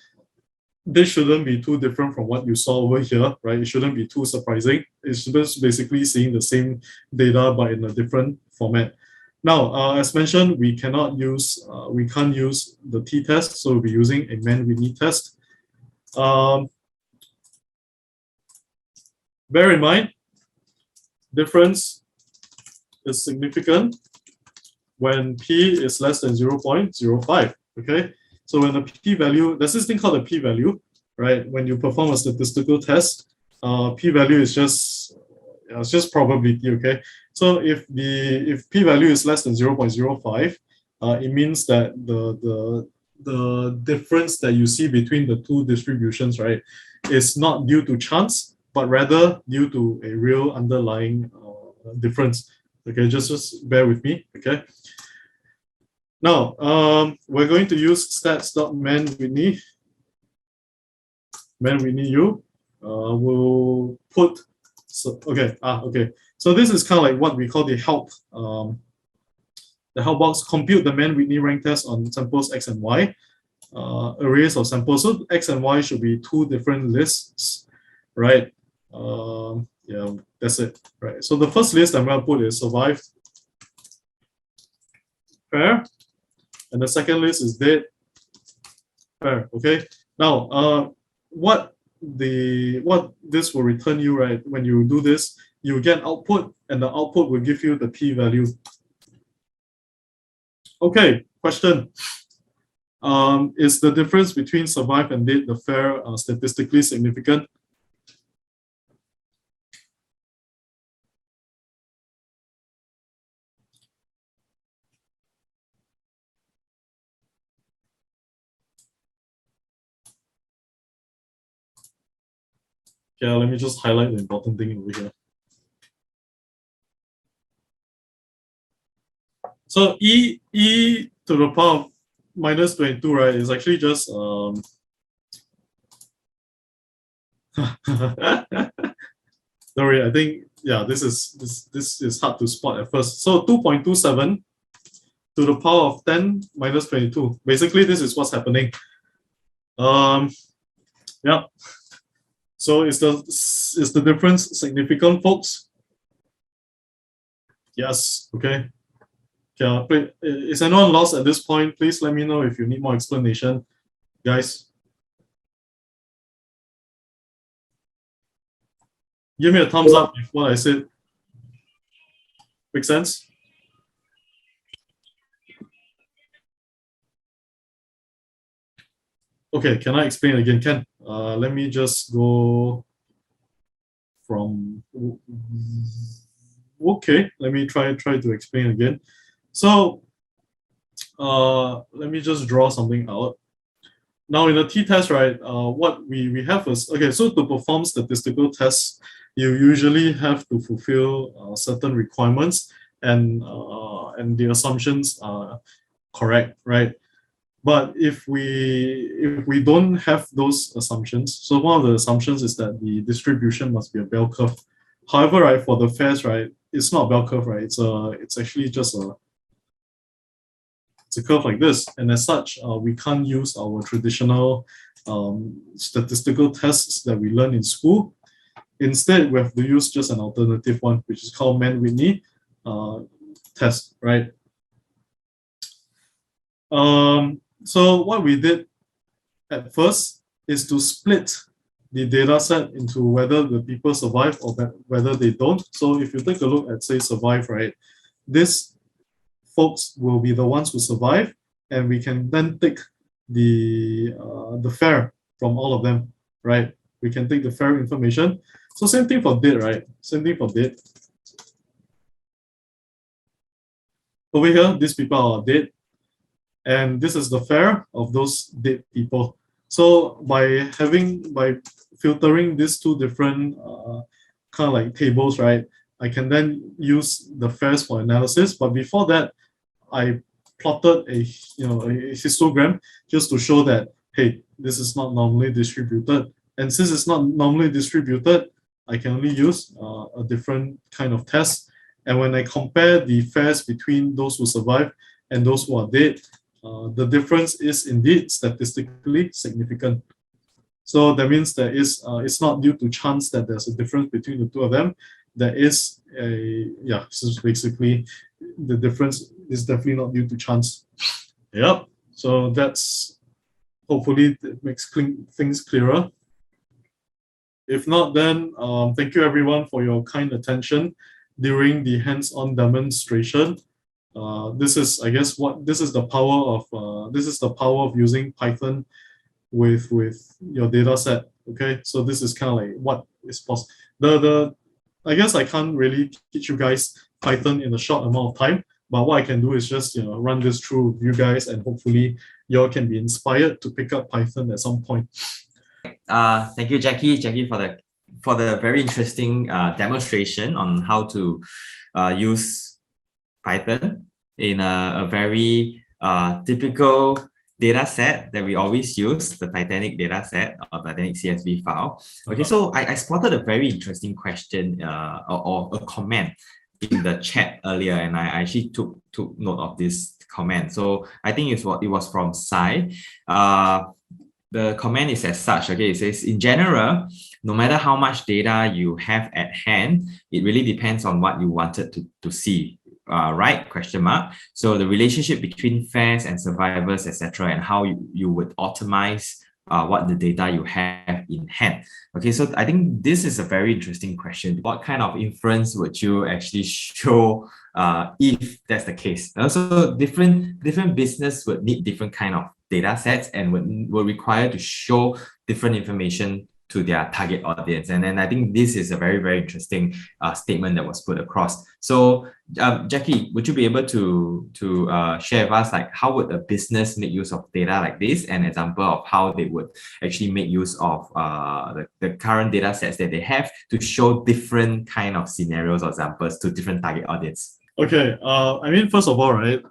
this shouldn't be too different from what you saw over here, right? It shouldn't be too surprising. It's just basically seeing the same data but in a different format. Now, as mentioned, we can't use the t-test, so we'll be using a Mann-Whitney test. Bear in mind, difference is significant when p is less than 0.05. Okay, so when the p-value, there's this thing called a p-value, right? When you perform a statistical test, p-value is just it's just probability. Okay, so if p-value is less than 0.05, it means that the difference that you see between the two distributions, right, is not due to chance, but rather due to a real underlying difference. Okay, just bear with me. Okay, Now, we're going to use stats.manwhitney. U. We'll put, okay. So this is kind of like what we call the help box. Compute the Mann-Whitney rank test on samples X and Y, arrays of samples. So X and Y should be two different lists, right? Yeah, that's it, right? So the first list I'm going to put is survived, fair, and the second list is dead, fair. Okay. Now, what this will return you, right? When you do this, you get output, and the output will give you the p-value. Okay, question. Is the difference between survive and dead, the fair, statistically significant? Okay, let me just highlight the important thing over here. So e to the power of minus 22, right, is actually just don't worry, I think, yeah, this is hard to spot at first. So 2.27 to the power of 10 minus 22. Basically, this is what's happening. Yeah. So is the difference significant, folks? Yes. Okay. Okay. Is anyone lost at this point? Please let me know if you need more explanation, guys. Give me a thumbs up if what I said makes sense. Okay, can I explain again? Ken, let me just go from. Okay, let me try to explain again. So, let me just draw something out. Now in the t-test, right, what we have is, okay, so to perform statistical tests, you usually have to fulfill certain requirements, and the assumptions are correct, right? But if we don't have those assumptions, so one of the assumptions is that the distribution must be a bell curve. However, right, for the fares, right, it's not a bell curve, right? It's actually just a curve like this, and as such, we can't use our traditional statistical tests that we learn in school. Instead, we have to use just an alternative one, which is called Mann-Whitney test, right? So what we did at first is to split the data set into whether the people survive or whether they don't. So if you take a look at, say, survive, right, this folks will be the ones who survive, and we can then take the fair from all of them, right? We can take the fair information. So same thing for dead, right? Same thing for dead. Over here, these people are dead, and this is the fair of those dead people. So by filtering these two different kind of like tables, right, I can then use the fares for analysis. But before that, I plotted a histogram just to show that, hey, this is not normally distributed. And since it's not normally distributed, I can only use a different kind of test. And when I compare the fares between those who survive and those who are dead, the difference is indeed statistically significant. So that means there is it's not due to chance that there's a difference between the two of them. There is so basically the difference is definitely not due to chance. Yep. So that's, hopefully it makes things clearer. If not, then thank you everyone for your kind attention during the hands-on demonstration. This is, I guess, this is the power of using Python with your data set. Okay, so this is kind of like what is possible. I guess I can't really teach you guys Python in a short amount of time, but what I can do is just run this through with you guys, and hopefully you all can be inspired to pick up Python at some point. Thank you, Jackie, for the very interesting demonstration on how to use Python in a very typical data set that we always use, the Titanic data set or Titanic CSV file. Okay, so I spotted a very interesting question or a comment in the chat earlier, and I actually took note of this comment. So I think it was from Sai. The comment is as such. Okay, it says, in general, no matter how much data you have at hand, it really depends on what you wanted to see. Right? Question mark. So the relationship between fares and survivors, etc., and how you would optimize what the data you have in hand. Okay, so I think this is a very interesting question. What kind of inference would you actually show if that's the case? Also, different business would need different kind of data sets and will require to show different information to their target audience. And then I think this is a very, very interesting statement that was put across. So Jackie, would you be able to share with us, like, how would a business make use of data like this, an example of how they would actually make use of the current data sets that they have to show different kind of scenarios or examples to different target audience? Okay, I mean, first of all, right,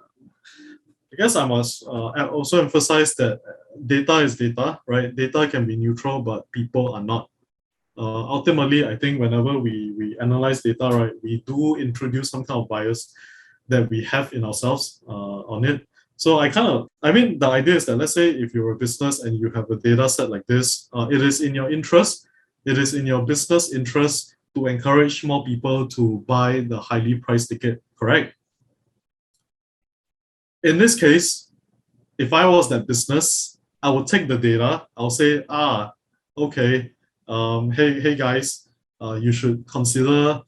I guess I must also emphasize that data is data, right? Data can be neutral, but people are not. Ultimately, I think whenever we analyze data, right, we do introduce some kind of bias that we have in ourselves on it. So I mean, the idea is that, let's say if you're a business and you have a data set like this, it is in your interest, it is in your business interest to encourage more people to buy the highly priced ticket, correct? In this case, if I was that business, I would take the data. I'll say, okay, hey guys, you should consider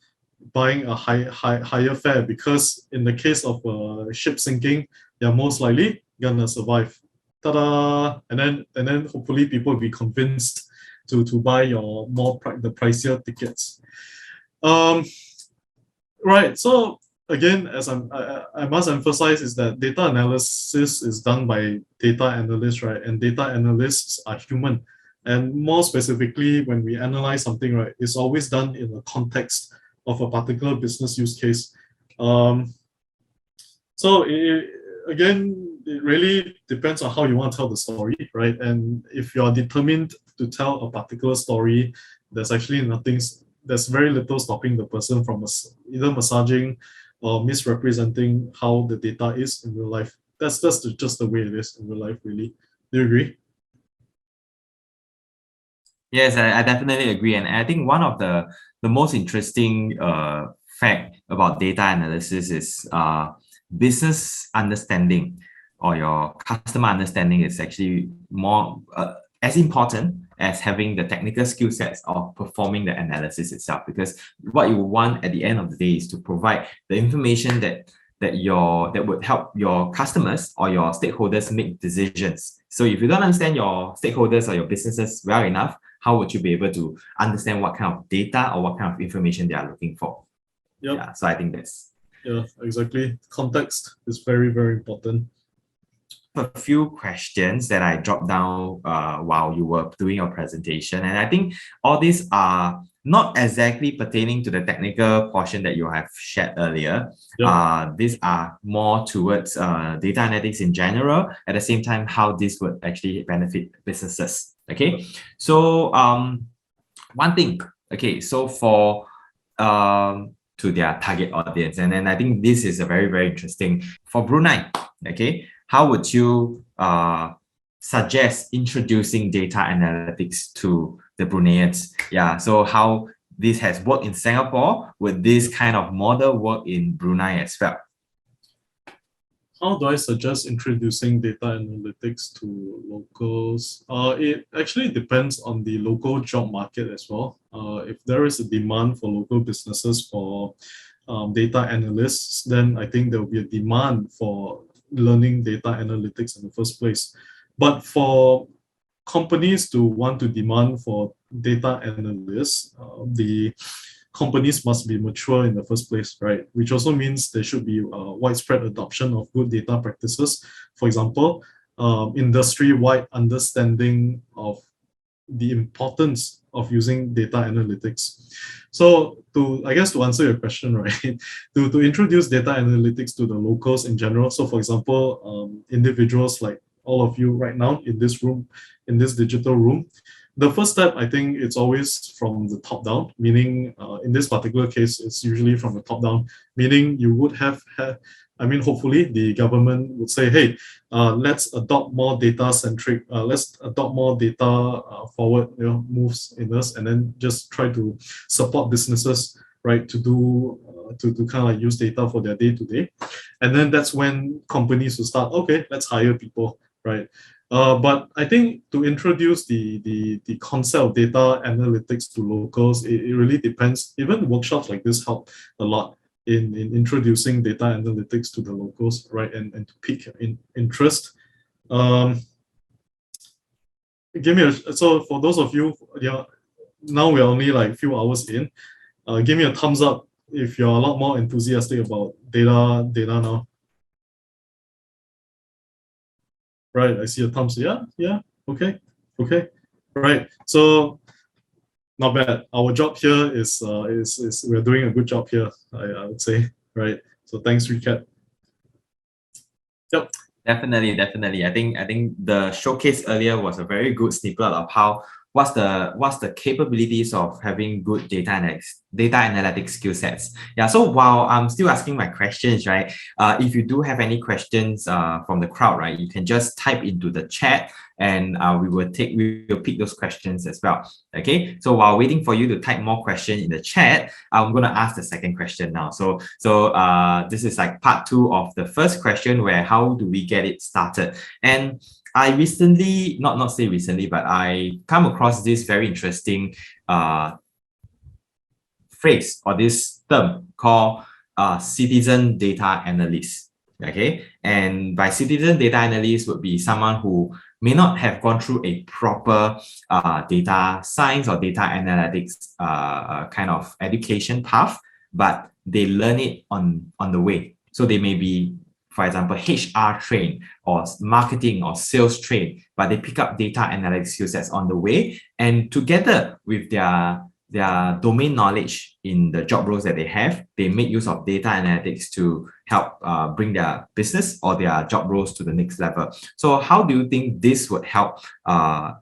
buying a higher fare, because in the case of a ship sinking, they're most likely gonna survive. Ta-da! And then hopefully people will be convinced to buy your the pricier tickets. Right. So again, as I must emphasize, is that data analysis is done by data analysts, right? And data analysts are human. And more specifically, when we analyze something, right, it's always done in the context of a particular business use case. So again, it really depends on how you want to tell the story, right? And if you are determined to tell a particular story, there's actually there's very little stopping the person from either massaging or misrepresenting how the data is in real life. That's just the way it is in real life, really. Do you agree? Yes, I definitely agree. And I think one of the most interesting fact about data analysis is business understanding, or your customer understanding, is actually more as important as having the technical skill sets of performing the analysis itself. Because what you want at the end of the day is to provide the information that would help your customers or your stakeholders make decisions. So if you don't understand your stakeholders or your businesses well enough, how would you be able to understand what kind of data or what kind of information they are looking for? Yep. Yeah, so I think that's... Yeah, exactly. Context is very, very important. A few questions that I dropped down while you were doing your presentation, and I think all these are not exactly pertaining to the technical portion that you have shared earlier. Yep. These are more towards data analytics in general. At the same time, how this would actually benefit businesses. Okay, so one thing. Okay, so for to their target audience, and then I think this is a very, very interesting for Brunei. Okay. How would you suggest introducing data analytics to the Bruneians? Yeah, so how this has worked in Singapore, would this kind of model work in Brunei as well? How do I suggest introducing data analytics to locals? It actually depends on the local job market as well. If there is a demand for local businesses for data analysts, then I think there will be a demand for learning data analytics in the first place. But for companies to want to demand for data analysts, the companies must be mature in the first place, right? Which also means there should be widespread adoption of good data practices. For example, industry-wide understanding of the importance of using data analytics. So I guess to answer your question, right, to introduce data analytics to the locals in general. So for example, individuals like all of you right now in this room, in this digital room, the first step, I think it's always from the top down, meaning in this particular case, it's usually from the top down, meaning you would have hopefully the government would say, hey, let's adopt more data-centric, let's adopt more data forward moves in us, and then just try to support businesses, right, to do to kind of like use data for their day-to-day. And then that's when companies will start, okay, let's hire people, right? But I think to introduce the concept of data analytics to locals, it really depends. Even workshops like this help a lot in introducing data analytics to the locals, right, and to pique interest. So for those of you, now we're only like a few hours in. Give me a thumbs up if you're a lot more enthusiastic about data now. Right, I see a thumbs. Yeah, okay, right. So not bad. Our job here is we're doing a good job here, I would say, right? So thanks, Recap. Yep. Definitely. I think the showcase earlier was a very good snippet of how what's the capabilities of having good data analytics skill sets. Yeah. So while I'm still asking my questions, right? If you do have any questions from the crowd, right, you can just type into the chat, and we will pick those questions as well. Okay. So while waiting for you to type more questions in the chat, I'm gonna ask the second question now. So this is like part 2 of the first question, where how do we get it started? And I recently, not say recently, but I come across this very interesting phrase or this term called citizen data analyst. Okay, and by citizen data analyst would be someone who may not have gone through a proper data science or data analytics kind of education path, but they learn it on the way. So they may be, for example, HR trained or marketing or sales trained, but they pick up data analytics skill sets on the way, and together with their domain knowledge in the job roles that they have, they make use of data analytics to help bring their business or their job roles to the next level. So how do you think this would help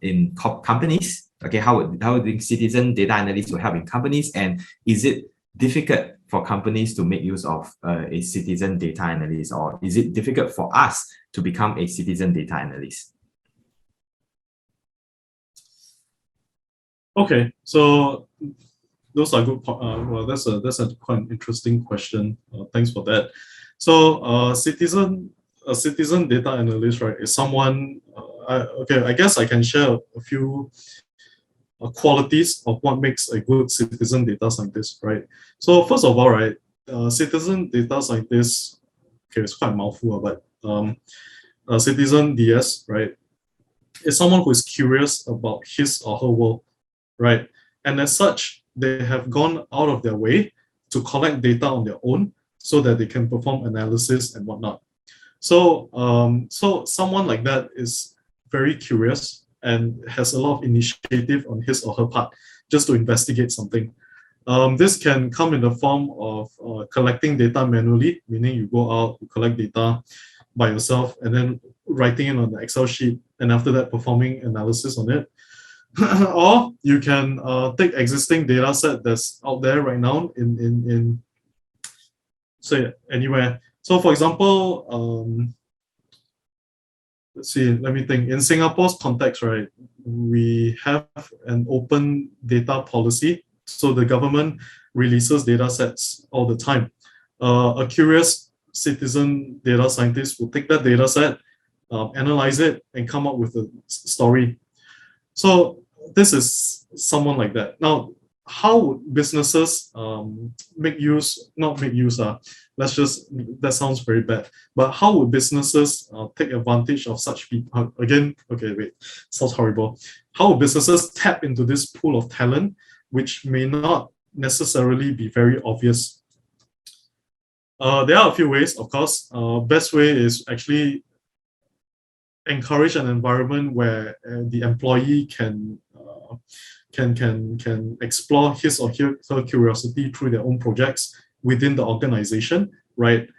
in companies? Okay, how would you think citizen data analysts will help in companies, and is it difficult for companies to make use of a citizen data analyst, or is it difficult for us to become a citizen data analyst? Okay, so those are good. Well, that's a quite interesting question. Thanks for that. So, a citizen data analyst, right, is someone. I guess I can share a few qualities of what makes a good citizen data scientist, right? So first of all, right, citizen data scientist, okay, it's quite a mouthful, but a citizen DS, right, is someone who is curious about his or her world, right? And as such, they have gone out of their way to collect data on their own so that they can perform analysis and whatnot. So, so someone like that is very curious and has a lot of initiative on his or her part just to investigate something. This can come in the form of collecting data manually, meaning you go out, you collect data by yourself, and then writing it on the Excel sheet, and after that performing analysis on it. Or you can take existing data set that's out there right now in say anywhere. So for example, let's see, let me think. In Singapore's context, right, we have an open data policy. So the government releases data sets all the time. A curious citizen data scientist will take that data set, analyze it, and come up with a story. So this is someone like that. Now, how would businesses that sounds very bad, but how would businesses take advantage of such people? Again, okay, wait, sounds horrible. How would businesses tap into this pool of talent, which may not necessarily be very obvious? There are a few ways, of course. Best way is actually encourage an environment where the employee can can explore his or her curiosity through their own projects within the organization, right?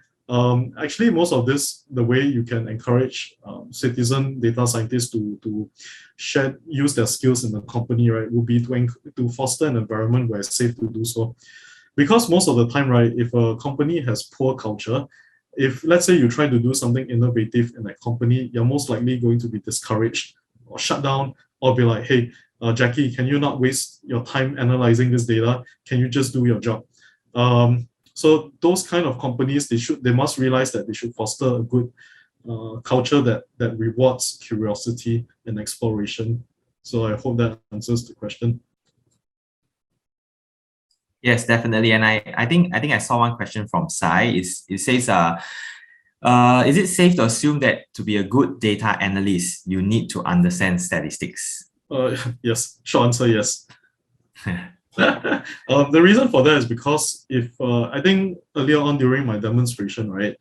Actually, most of this, the way you can encourage citizen data scientists to use their skills in the company, right, will be to foster an environment where it's safe to do so. Because most of the time, right, if a company has poor culture, if let's say you try to do something innovative in that company, you're most likely going to be discouraged or shut down, or be like, hey, Jackie, can you not waste your time analyzing this data? Can you just do your job? So those kind of companies, they must realize that they should foster a good culture that rewards curiosity and exploration. So I hope that answers the question. Yes, definitely. And I think I saw one question from Sai. It says, is it safe to assume that to be a good data analyst, you need to understand statistics? Yes, short answer, yes. The reason for that is because if I think earlier on during my demonstration, right,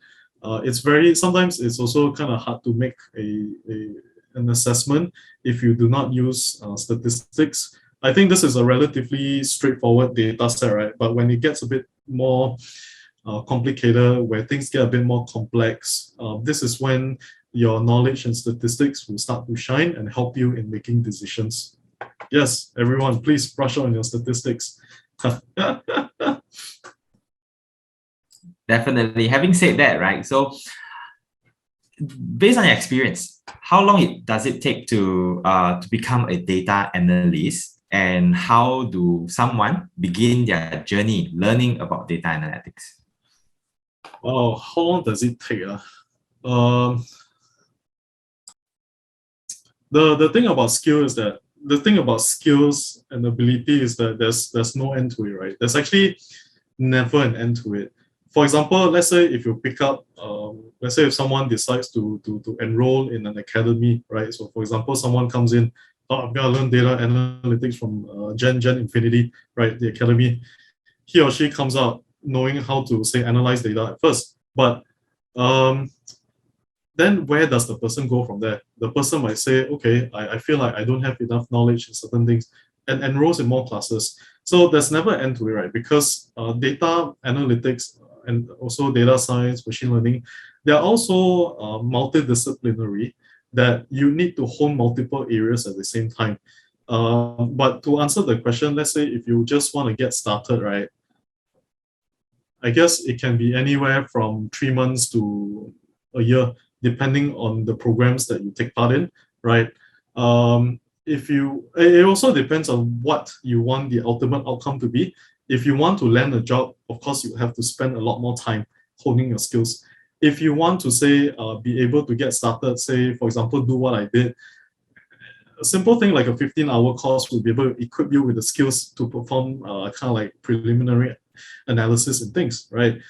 sometimes it's also kind of hard to make an assessment if you do not use statistics. I think this is a relatively straightforward data set, right? But when it gets a bit more complicated, where things get a bit more complex, this is when your knowledge and statistics will start to shine and help you in making decisions. Yes, everyone, please brush on your statistics. Definitely. Having said that, right? So based on your experience, how long does it take to become a data analyst? And how do someone begin their journey learning about data analytics? Oh, how long does it take? The thing about skills and ability is that there's no end to it, right? There's actually never an end to it. For example, let's say if you pick up, let's say if someone decides to enroll in an academy, right? So for example, someone comes in, oh, I'm gonna learn data analytics from Gen Infiniti, right? The academy. He or she comes out knowing how to say analyze data at first, but then where does the person go from there? The person might say, okay, I feel like I don't have enough knowledge in certain things, and enrolls in more classes. So there's never an end to it, right? Because data analytics and also data science, machine learning, they're also multidisciplinary, that you need to hone multiple areas at the same time. But to answer the question, let's say if you just want to get started, right? I guess it can be anywhere from 3 months to a year, depending on the programs that you take part in, right? It also depends on what you want the ultimate outcome to be. If you want to land a job, of course, you have to spend a lot more time honing your skills. If you want to say, be able to get started, say, for example, do what I did, a simple thing like a 15-hour course will be able to equip you with the skills to perform kind of like preliminary analysis and things, right?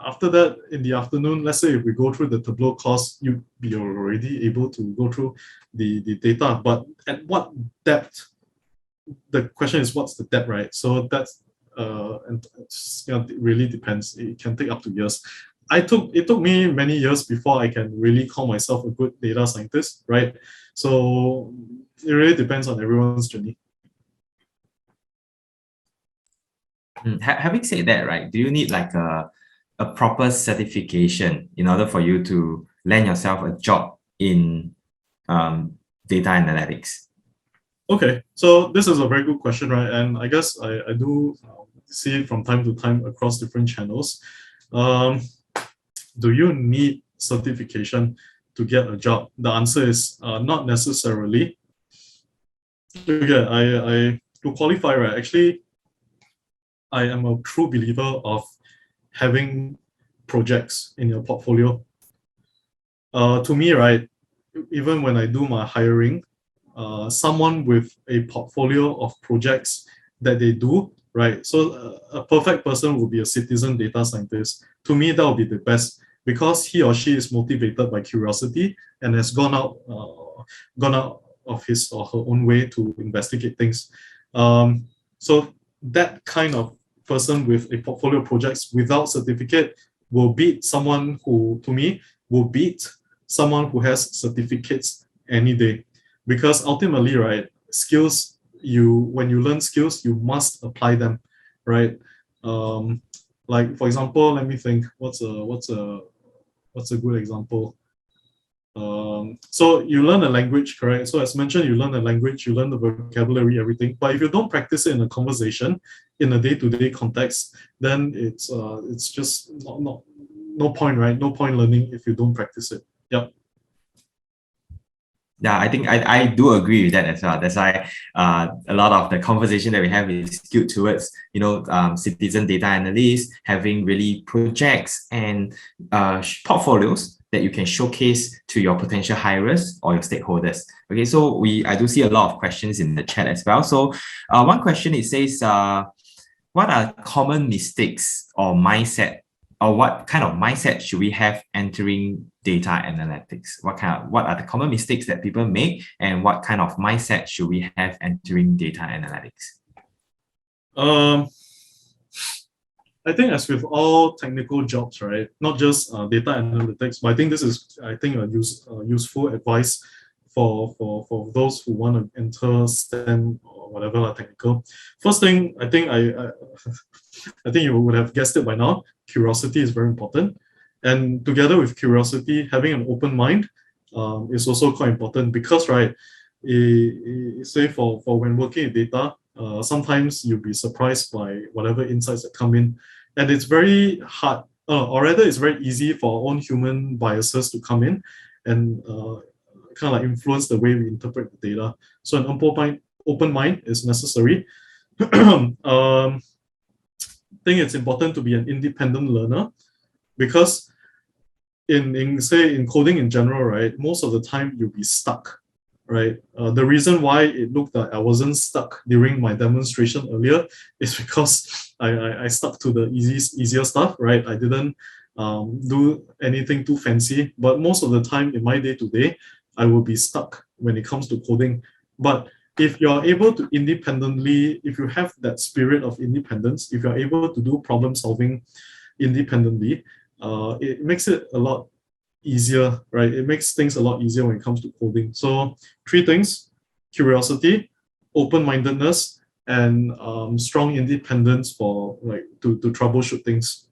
After that, in the afternoon, let's say if we go through the Tableau course, you'd be already able to go through the data. But at what depth? The question is, what's the depth, right? So that's and it really depends. It can take up to years. It took me many years before I can really call myself a good data scientist, right? So it really depends on everyone's journey. Having said that, right, do you need like a proper certification in order for you to land yourself a job in data analytics? Okay, so this is a very good question, right? And I guess I do see it from time to time across different channels. Do you need certification to get a job? The answer is not necessarily. Okay, to qualify, right? Actually, I am a true believer of having projects in your portfolio. To me, right, even when I do my hiring, someone with a portfolio of projects that they do, right? So a perfect person will be a citizen data scientist. To me, that would be the best, because he or she is motivated by curiosity and has gone out of his or her own way to investigate things. So that kind of person with a portfolio of projects without certificate will beat someone who, to me, will beat someone who has certificates any day. Because ultimately, right, skills when you learn skills, you must apply them, right? Like for example, let me think. What's a good example? So you learn a language, correct? So as mentioned, you learn a language, you learn the vocabulary, everything. But if you don't practice it in a conversation, in a day-to-day context, then it's just no point, right? No point learning if you don't practice it. Yep. Yeah, I think I do agree with that as well. That's why a lot of the conversation that we have is skewed towards, citizen data analysts having really projects and portfolios that you can showcase to your potential hirers or your stakeholders. Okay, so I do see a lot of questions in the chat as well. So one question, it says, what are common mistakes or mindset, or what kind of mindset should we have entering data analytics? What are the common mistakes that people make, and what kind of mindset should we have entering data analytics? I think as with all technical jobs, right, not just data analytics, but I think this is, a useful advice for those who want to enter STEM or whatever technical. First thing, I think I think you would have guessed it by now. Curiosity is very important, and together with curiosity, having an open mind is also quite important, because right, say for when working with data, sometimes you'll be surprised by whatever insights that come in, and it's very hard, or rather it's very easy for our own human biases to come in and kind of like influence the way we interpret the data. So an open mind is necessary. I think it's important to be an independent learner, because in coding in general, right, most of the time you'll be stuck, right? The reason why it looked like I wasn't stuck during my demonstration earlier is because I stuck to the easier stuff, right? I didn't do anything too fancy, but most of the time in my day-to-day, I will be stuck when it comes to coding. But if you're able to independently, if you have that spirit of independence, if you're able to do problem solving independently, it makes it a lot easier, right? It makes things a lot easier when it comes to coding. So 3 things: curiosity, open-mindedness, and strong independence for to troubleshoot things.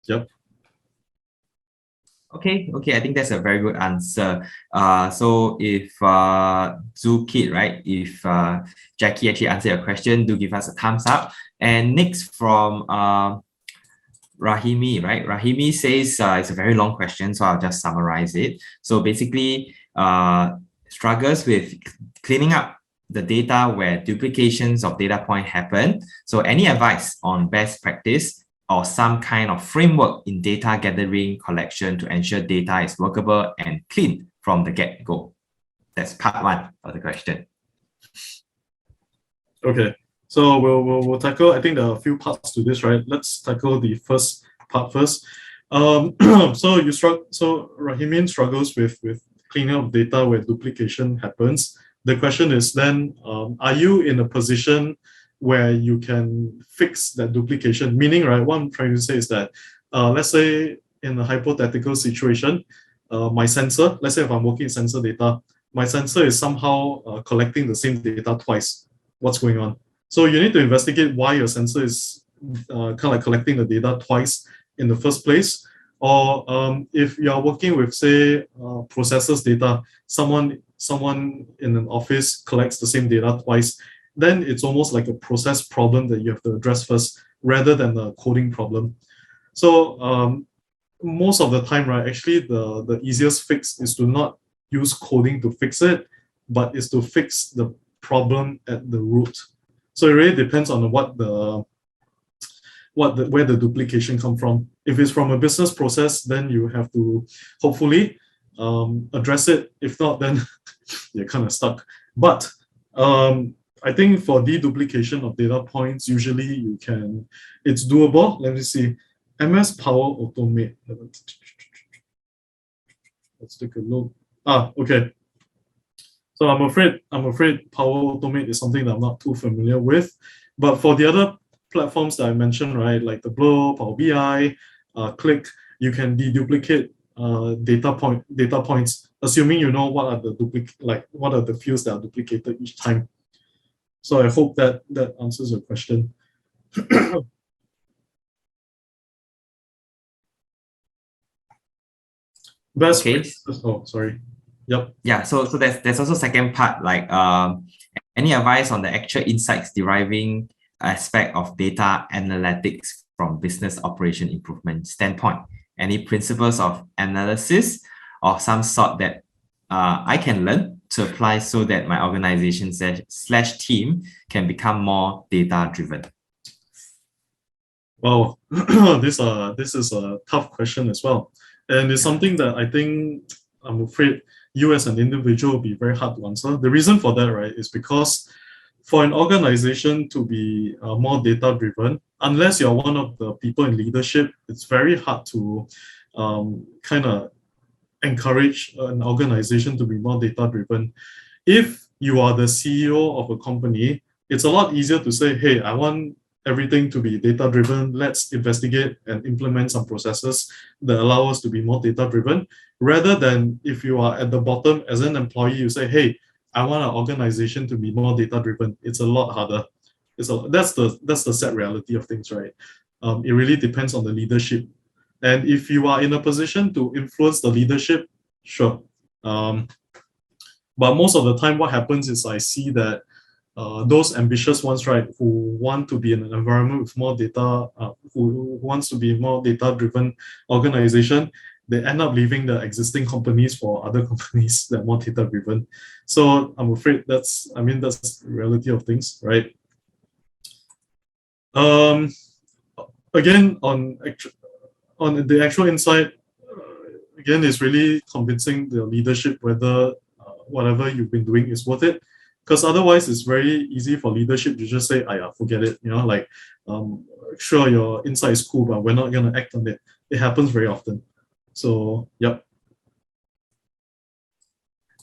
Yep. Okay, I think that's a very good answer. So if Zukid, right, if Jackie actually answered your question, do give us a thumbs up. And next from Rahimi, right? Rahimi says it's a very long question, so I'll just summarize it. So basically, struggles with cleaning up the data where duplications of data point happen. So any advice on best practice or some kind of framework in data gathering collection to ensure data is workable and clean from the get-go? That's part 1 of the question. Okay, so we'll tackle, I think there are a few parts to this, right? Let's tackle the first part first. So Rahimin struggles with cleaning up data where duplication happens. The question is then, are you in a position where you can fix that duplication? Meaning, right, what I'm trying to say is that, let's say in a hypothetical situation, my sensor, let's say if I'm working in sensor data, my sensor is somehow collecting the same data twice. What's going on? So you need to investigate why your sensor is kind of like collecting the data twice in the first place. Or if you are working with, say, processors data, someone in an office collects the same data twice, then it's almost like a process problem that you have to address first, rather than a coding problem. So most of the time, right, actually the easiest fix is to not use coding to fix it, but is to fix the problem at the root. So it really depends on where the duplication come from. If it's from a business process, then you have to hopefully address it. If not, then you're kind of stuck. But I think for deduplication of data points, usually it's doable. Let me see. MS Power Automate. Let's take a look. Okay. So I'm afraid Power Automate is something that I'm not too familiar with. But for the other platforms that I mentioned, right, like Tableau, Power BI, Click, you can deduplicate data points, assuming you know what are the fields that are duplicated each time. So I hope that answers your question. Best Okay. practices. Oh, sorry. Yep. Yeah, so there's also second part, like any advice on the actual insights deriving aspect of data analytics from business operation improvement standpoint? Any principles of analysis or some sort that I can learn to apply so that my organization slash team can become more data driven? Wow, this is a tough question as well, and it's something that I think I'm afraid you as an individual will be very hard to answer. The reason for that, right, is because for an organization to be more data driven, unless you're one of the people in leadership, it's very hard to kind of encourage an organization to be more data driven. If you are the CEO of a company, it's a lot easier to say, hey, I want everything to be data driven. Let's investigate and implement some processes that allow us to be more data driven, rather than if you are at the bottom as an employee, you say, hey, I want our organization to be more data driven. It's a lot harder. That's the sad reality of things, right? It really depends on the leadership. And if you are in a position to influence the leadership, sure. But most of the time, what happens is I see that those ambitious ones, right, who want to be in an environment with more data, who wants to be more data-driven organization, they end up leaving the existing companies for other companies that are more data-driven. So I'm afraid that's the reality of things, right? Again, on the actual insight, again, it's really convincing the leadership whether whatever you've been doing is worth it. Because otherwise, it's very easy for leadership to just say, yeah, forget it. Like, sure, your insight is cool, but we're not going to act on it. It happens very often. So, yep.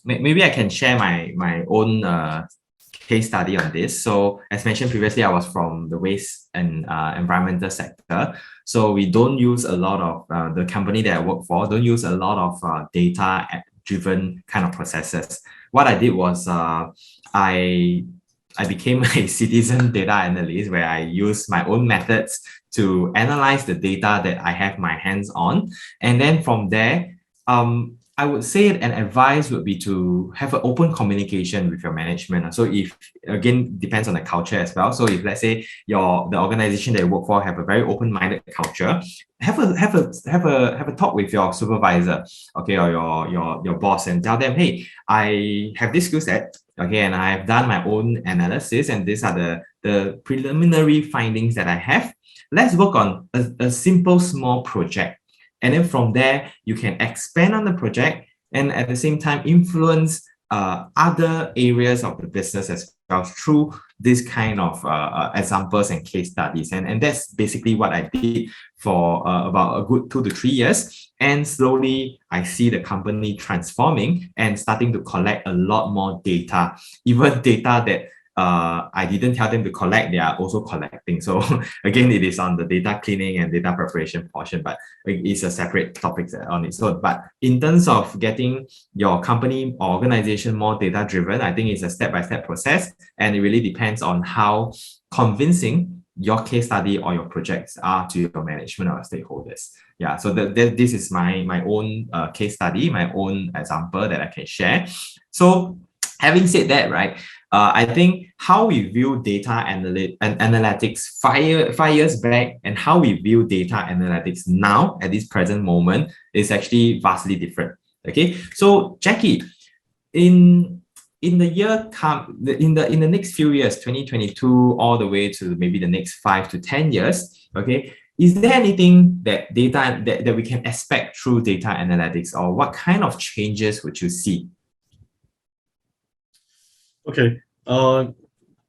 Maybe I can share my own case study on this. So as mentioned previously, I was from the waste and environmental sector. So we don't use a lot of, the company that I work for, don't use a lot of data-driven kind of processes. What I did was I became a citizen data analyst where I use my own methods to analyze the data that I have my hands on. And then from there, I would say an advice would be to have an open communication with your management. So if, again, depends on the culture as well. So if let's say the organization that you work for have a very open-minded culture, have a talk with your supervisor, okay, or your boss, and tell them, hey, I have this skill set, okay, and I have done my own analysis, and these are the preliminary findings that I have. Let's work on a simple small project. And then from there, you can expand on the project and at the same time influence other areas of the business as well through this kind of examples and case studies. And that's basically what I did for about a good 2 to 3 years. And slowly, I see the company transforming and starting to collect a lot more data, even data that I didn't tell them to collect, they are also collecting. So again, it is on the data cleaning and data preparation portion, but it's a separate topic on its own. But in terms of getting your company or organization more data driven, I think it's a step-by-step process, and it really depends on how convincing your case study or your projects are to your management or stakeholders. Yeah, so this is my own case study, my own example that I can share. So having said that, right, I think how we view data analytics 5 years back and how we view data analytics now at this present moment is actually vastly different. Okay, so Jackie, in the year in the next few years, 2022 all the way to maybe the next 5 to 10 years, okay, is there anything that we can expect through data analytics, or what kind of changes would you see? Okay,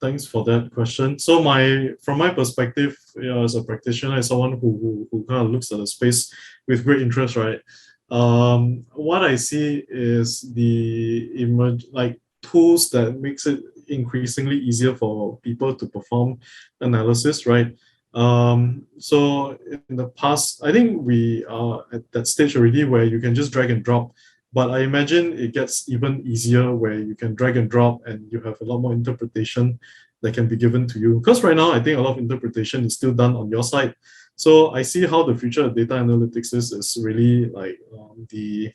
thanks for that question. So from my perspective, as a practitioner, as someone who kind of looks at the space with great interest, right? What I see is the tools that makes it increasingly easier for people to perform analysis, right? So in the past, I think we are at that stage already where you can just drag and drop. But I imagine it gets even easier where you can drag and drop and you have a lot more interpretation that can be given to you. Because right now, I think a lot of interpretation is still done on your side. So I see how the future of data analytics is really like the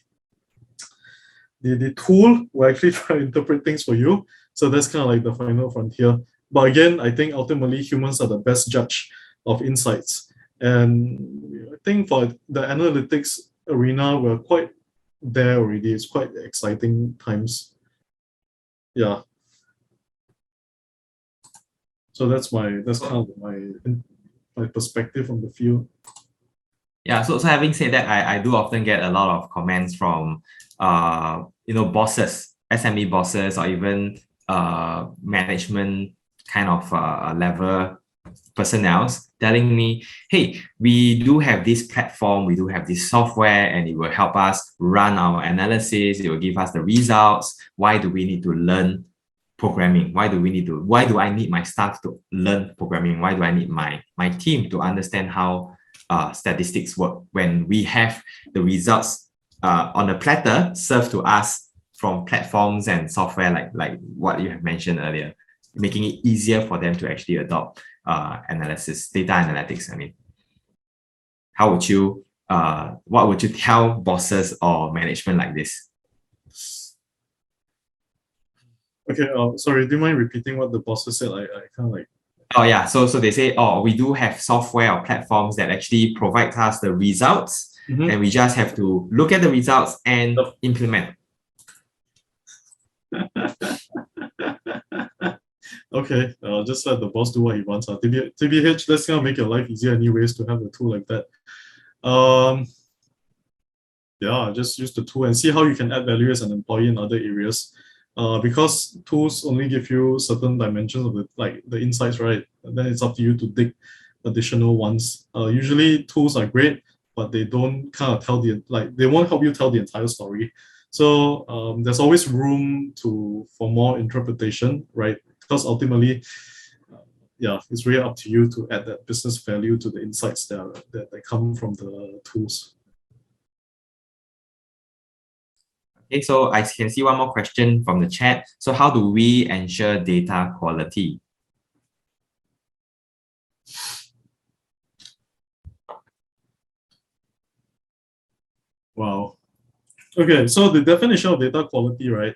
tool will actually try to interpret things for you. So that's kind of like the final frontier. But again, I think ultimately humans are the best judge of insights. And I think for the analytics arena, we're quite there already. It's quite exciting times. Yeah. So that's kind of my perspective on the field. Yeah, so having said that, I do often get a lot of comments from bosses, SME bosses, or even management kind of level personnel telling me, hey, we do have this platform, we do have this software, and it will help us run our analysis, it will give us the results. Why do we need to learn programming? Why do I need my staff to learn programming? Why do I need my team to understand how statistics work when we have the results on a platter served to us from platforms and software like what you have mentioned earlier, making it easier for them to actually adopt analysis, data analytics. I mean, how would you what would you tell bosses or management like this? Okay, sorry, do you mind repeating what the bosses said? I kind of like... Oh yeah, so they say, oh, we do have software or platforms that actually provide us the results, and we just have to look at the results and implement. Okay, just let the boss do what he wants. TBH, that's gonna make your life easier anyways to have a tool like that. Yeah, just use the tool and see how you can add value as an employee in other areas. Because tools only give you certain dimensions of the insights, right? And then it's up to you to dig additional ones. Usually tools are great, but they don't kind of tell they won't help you tell the entire story. So there's always room for more interpretation, right? Because ultimately, yeah, it's really up to you to add that business value to the insights that come from the tools. Okay, so I can see one more question from the chat. So how do we ensure data quality? Wow. Okay, so the definition of data quality, right?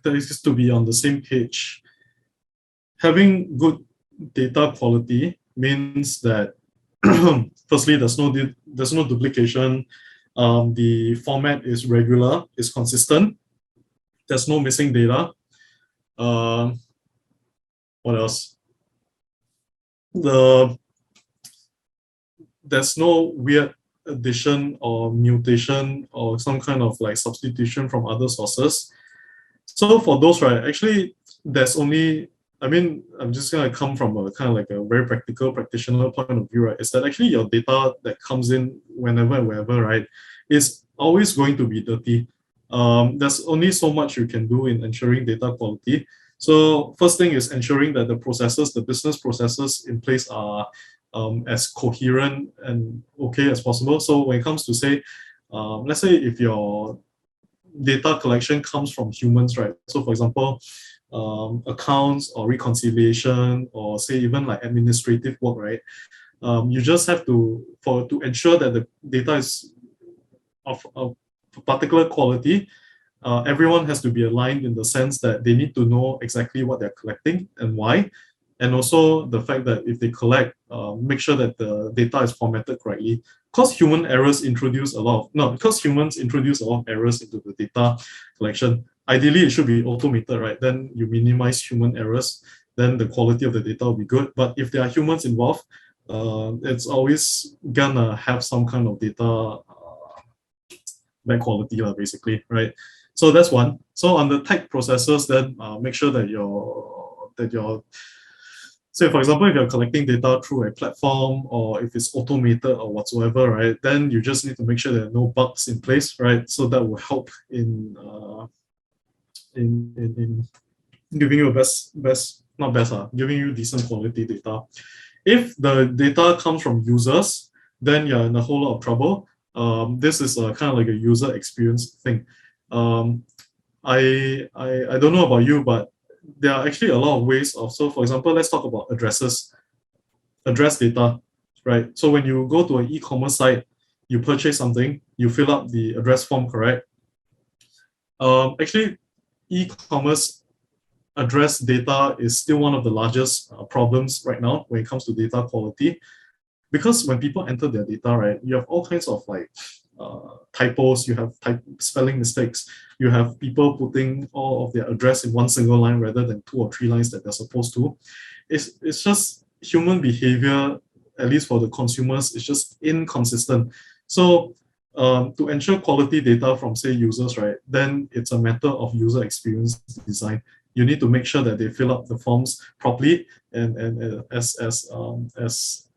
That is to be on the same page. Having good data quality means that firstly, there's no duplication. The format is regular, is consistent. There's no missing data. What else? There's no weird addition or mutation or some kind of like substitution from other sources. So for those, right, actually, there's only, I mean, I'm just gonna come from a kind of like a very practical practitioner point of view, right? Is that actually your data that comes in whenever and wherever, right, is always going to be dirty. There's only so much you can do in ensuring data quality. So first thing is ensuring that the processes, the business processes in place are as coherent and okay as possible. So when it comes to say, let's say if your data collection comes from humans, right? So for example, accounts or reconciliation or say even like administrative work, right? You just have to ensure that the data is of particular quality. Everyone has to be aligned in the sense that they need to know exactly what they're collecting and why. And also the fact that if they collect, make sure that the data is formatted correctly. Because humans introduce a lot of errors into the data collection. Ideally, it should be automated, right? Then you minimize human errors, then the quality of the data will be good. But if there are humans involved, it's always gonna have some kind of data bad quality, basically, right? So that's one. So on the tech processes, then make sure that your say, for example, if you're collecting data through a platform or if it's automated or whatsoever, right, then you just need to make sure there are no bugs in place, right? So that will help in giving you giving you decent quality data. If the data comes from users, then you're in a whole lot of trouble. This is kind of like a user experience thing. I don't know about you, but there are actually a lot of ways of, so for example, let's talk about addresses, address data, right? So when you go to an e-commerce site, you purchase something, you fill up the address form, correct? Actually, e-commerce address data is still one of the largest problems right now when it comes to data quality, because when people enter their data, right, you have all kinds of like typos, you have spelling mistakes, you have people putting all of their address in one single line rather than 2 or 3 lines that they're supposed to. It's just human behavior, at least for the consumers, it's just inconsistent. So to ensure quality data from, say, users, right, then it's a matter of user experience design. You need to make sure that they fill up the forms properly and as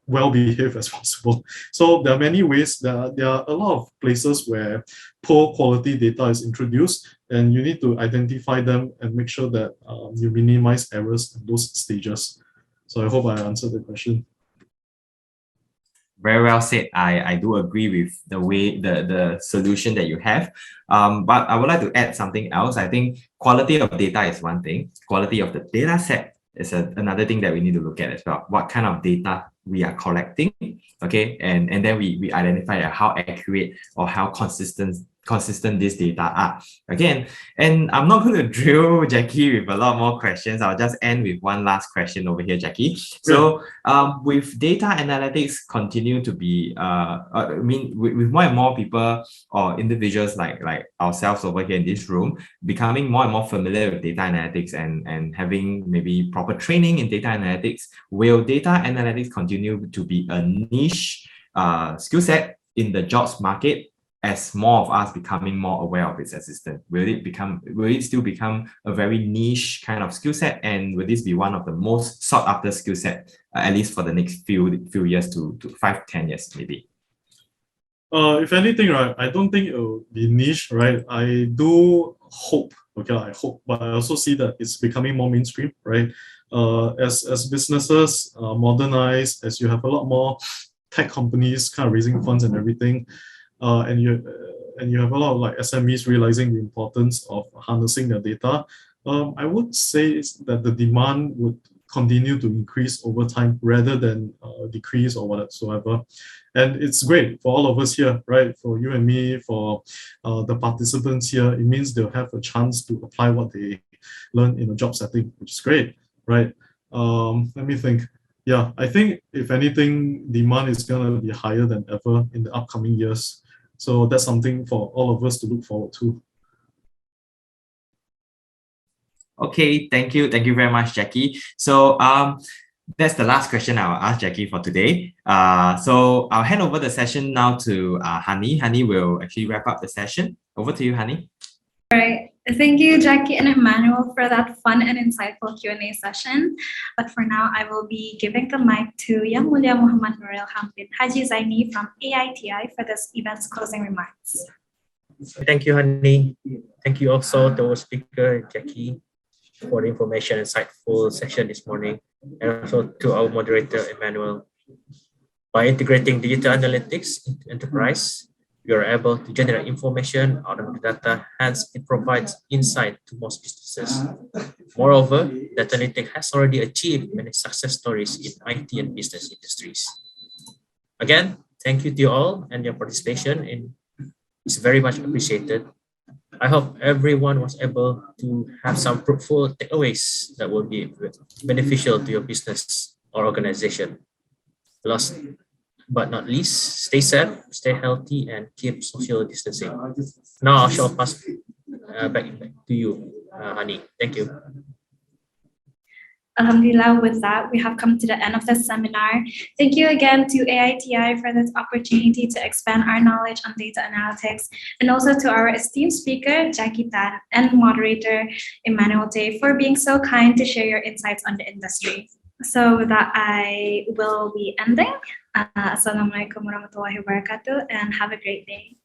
well behaved as possible. So there are many ways. There are a lot of places where poor quality data is introduced, and you need to identify them and make sure that you minimize errors in those stages. So I hope I answered the question. Very well said. I do agree with the way the solution that you have. But I would like to add something else. I think quality of data is one thing. Quality of the data set is another thing that we need to look at as well. What kind of data we are collecting, okay? And then we identify how accurate or how consistent these data are. Again, and I'm not going to drill Jackie with a lot more questions. I'll just end with one last question over here, Jackie. So with data analytics continue to be, with more and more people or individuals like ourselves over here in this room, becoming more and more familiar with data analytics and having maybe proper training in data analytics, will data analytics continue to be a niche skill set in the jobs market as more of us becoming more aware of its existence? Will it still become a very niche kind of skill set, and will this be one of the most sought after skill set, at least for the next few years to 5-10 years maybe? If anything, right, I don't think it will be niche, right? I do hope, okay, I hope, but I also see that it's becoming more mainstream, right? As businesses modernize, as you have a lot more tech companies kind of raising funds and everything, and you have a lot of like SMEs realizing the importance of harnessing their data, I would say that the demand would continue to increase over time rather than decrease or whatsoever. And it's great for all of us here, right? For you and me, for the participants here, it means they'll have a chance to apply what they learn in a job setting, which is great, right? Let me think. Yeah, I think if anything, demand is going to be higher than ever in the upcoming years. So that's something for all of us to look forward to. Okay, thank you very much, Jackie. So that's the last question I will ask Jackie for today. So I'll hand over the session now to Hani. Hani will actually wrap up the session. Over to you, Hani. All right. Thank you, Jackie and Emmanuel, for that fun and insightful Q&A session. But for now, I will be giving the mic to Yang Mulia Muhammad Nuril Hamid Haji Zaini from AITI for this event's closing remarks. Thank you, Hani. Thank you also to our speaker, Jackie, for the information insightful session this morning, and also to our moderator, Emmanuel. By integrating digital analytics into enterprise, we are able to generate information out of the data, hence it provides insight to most businesses. Moreover, data analytics has already achieved many success stories in IT and business industries. Again, thank you to you all, and your participation is very much appreciated. I hope everyone was able to have some fruitful takeaways that will be beneficial to your business or organization. Last but not least, stay safe, stay healthy, and keep social distancing. Now I shall pass back to you, Hani. Thank you. Alhamdulillah, with that, we have come to the end of the seminar. Thank you again to AITI for this opportunity to expand our knowledge on data analytics, and also to our esteemed speaker, Jackie Tan, and moderator, Emmanual Tay, for being so kind to share your insights on the industry. So with that, I will be ending. Assalamualaikum warahmatullahi wabarakatuh, and have a great day.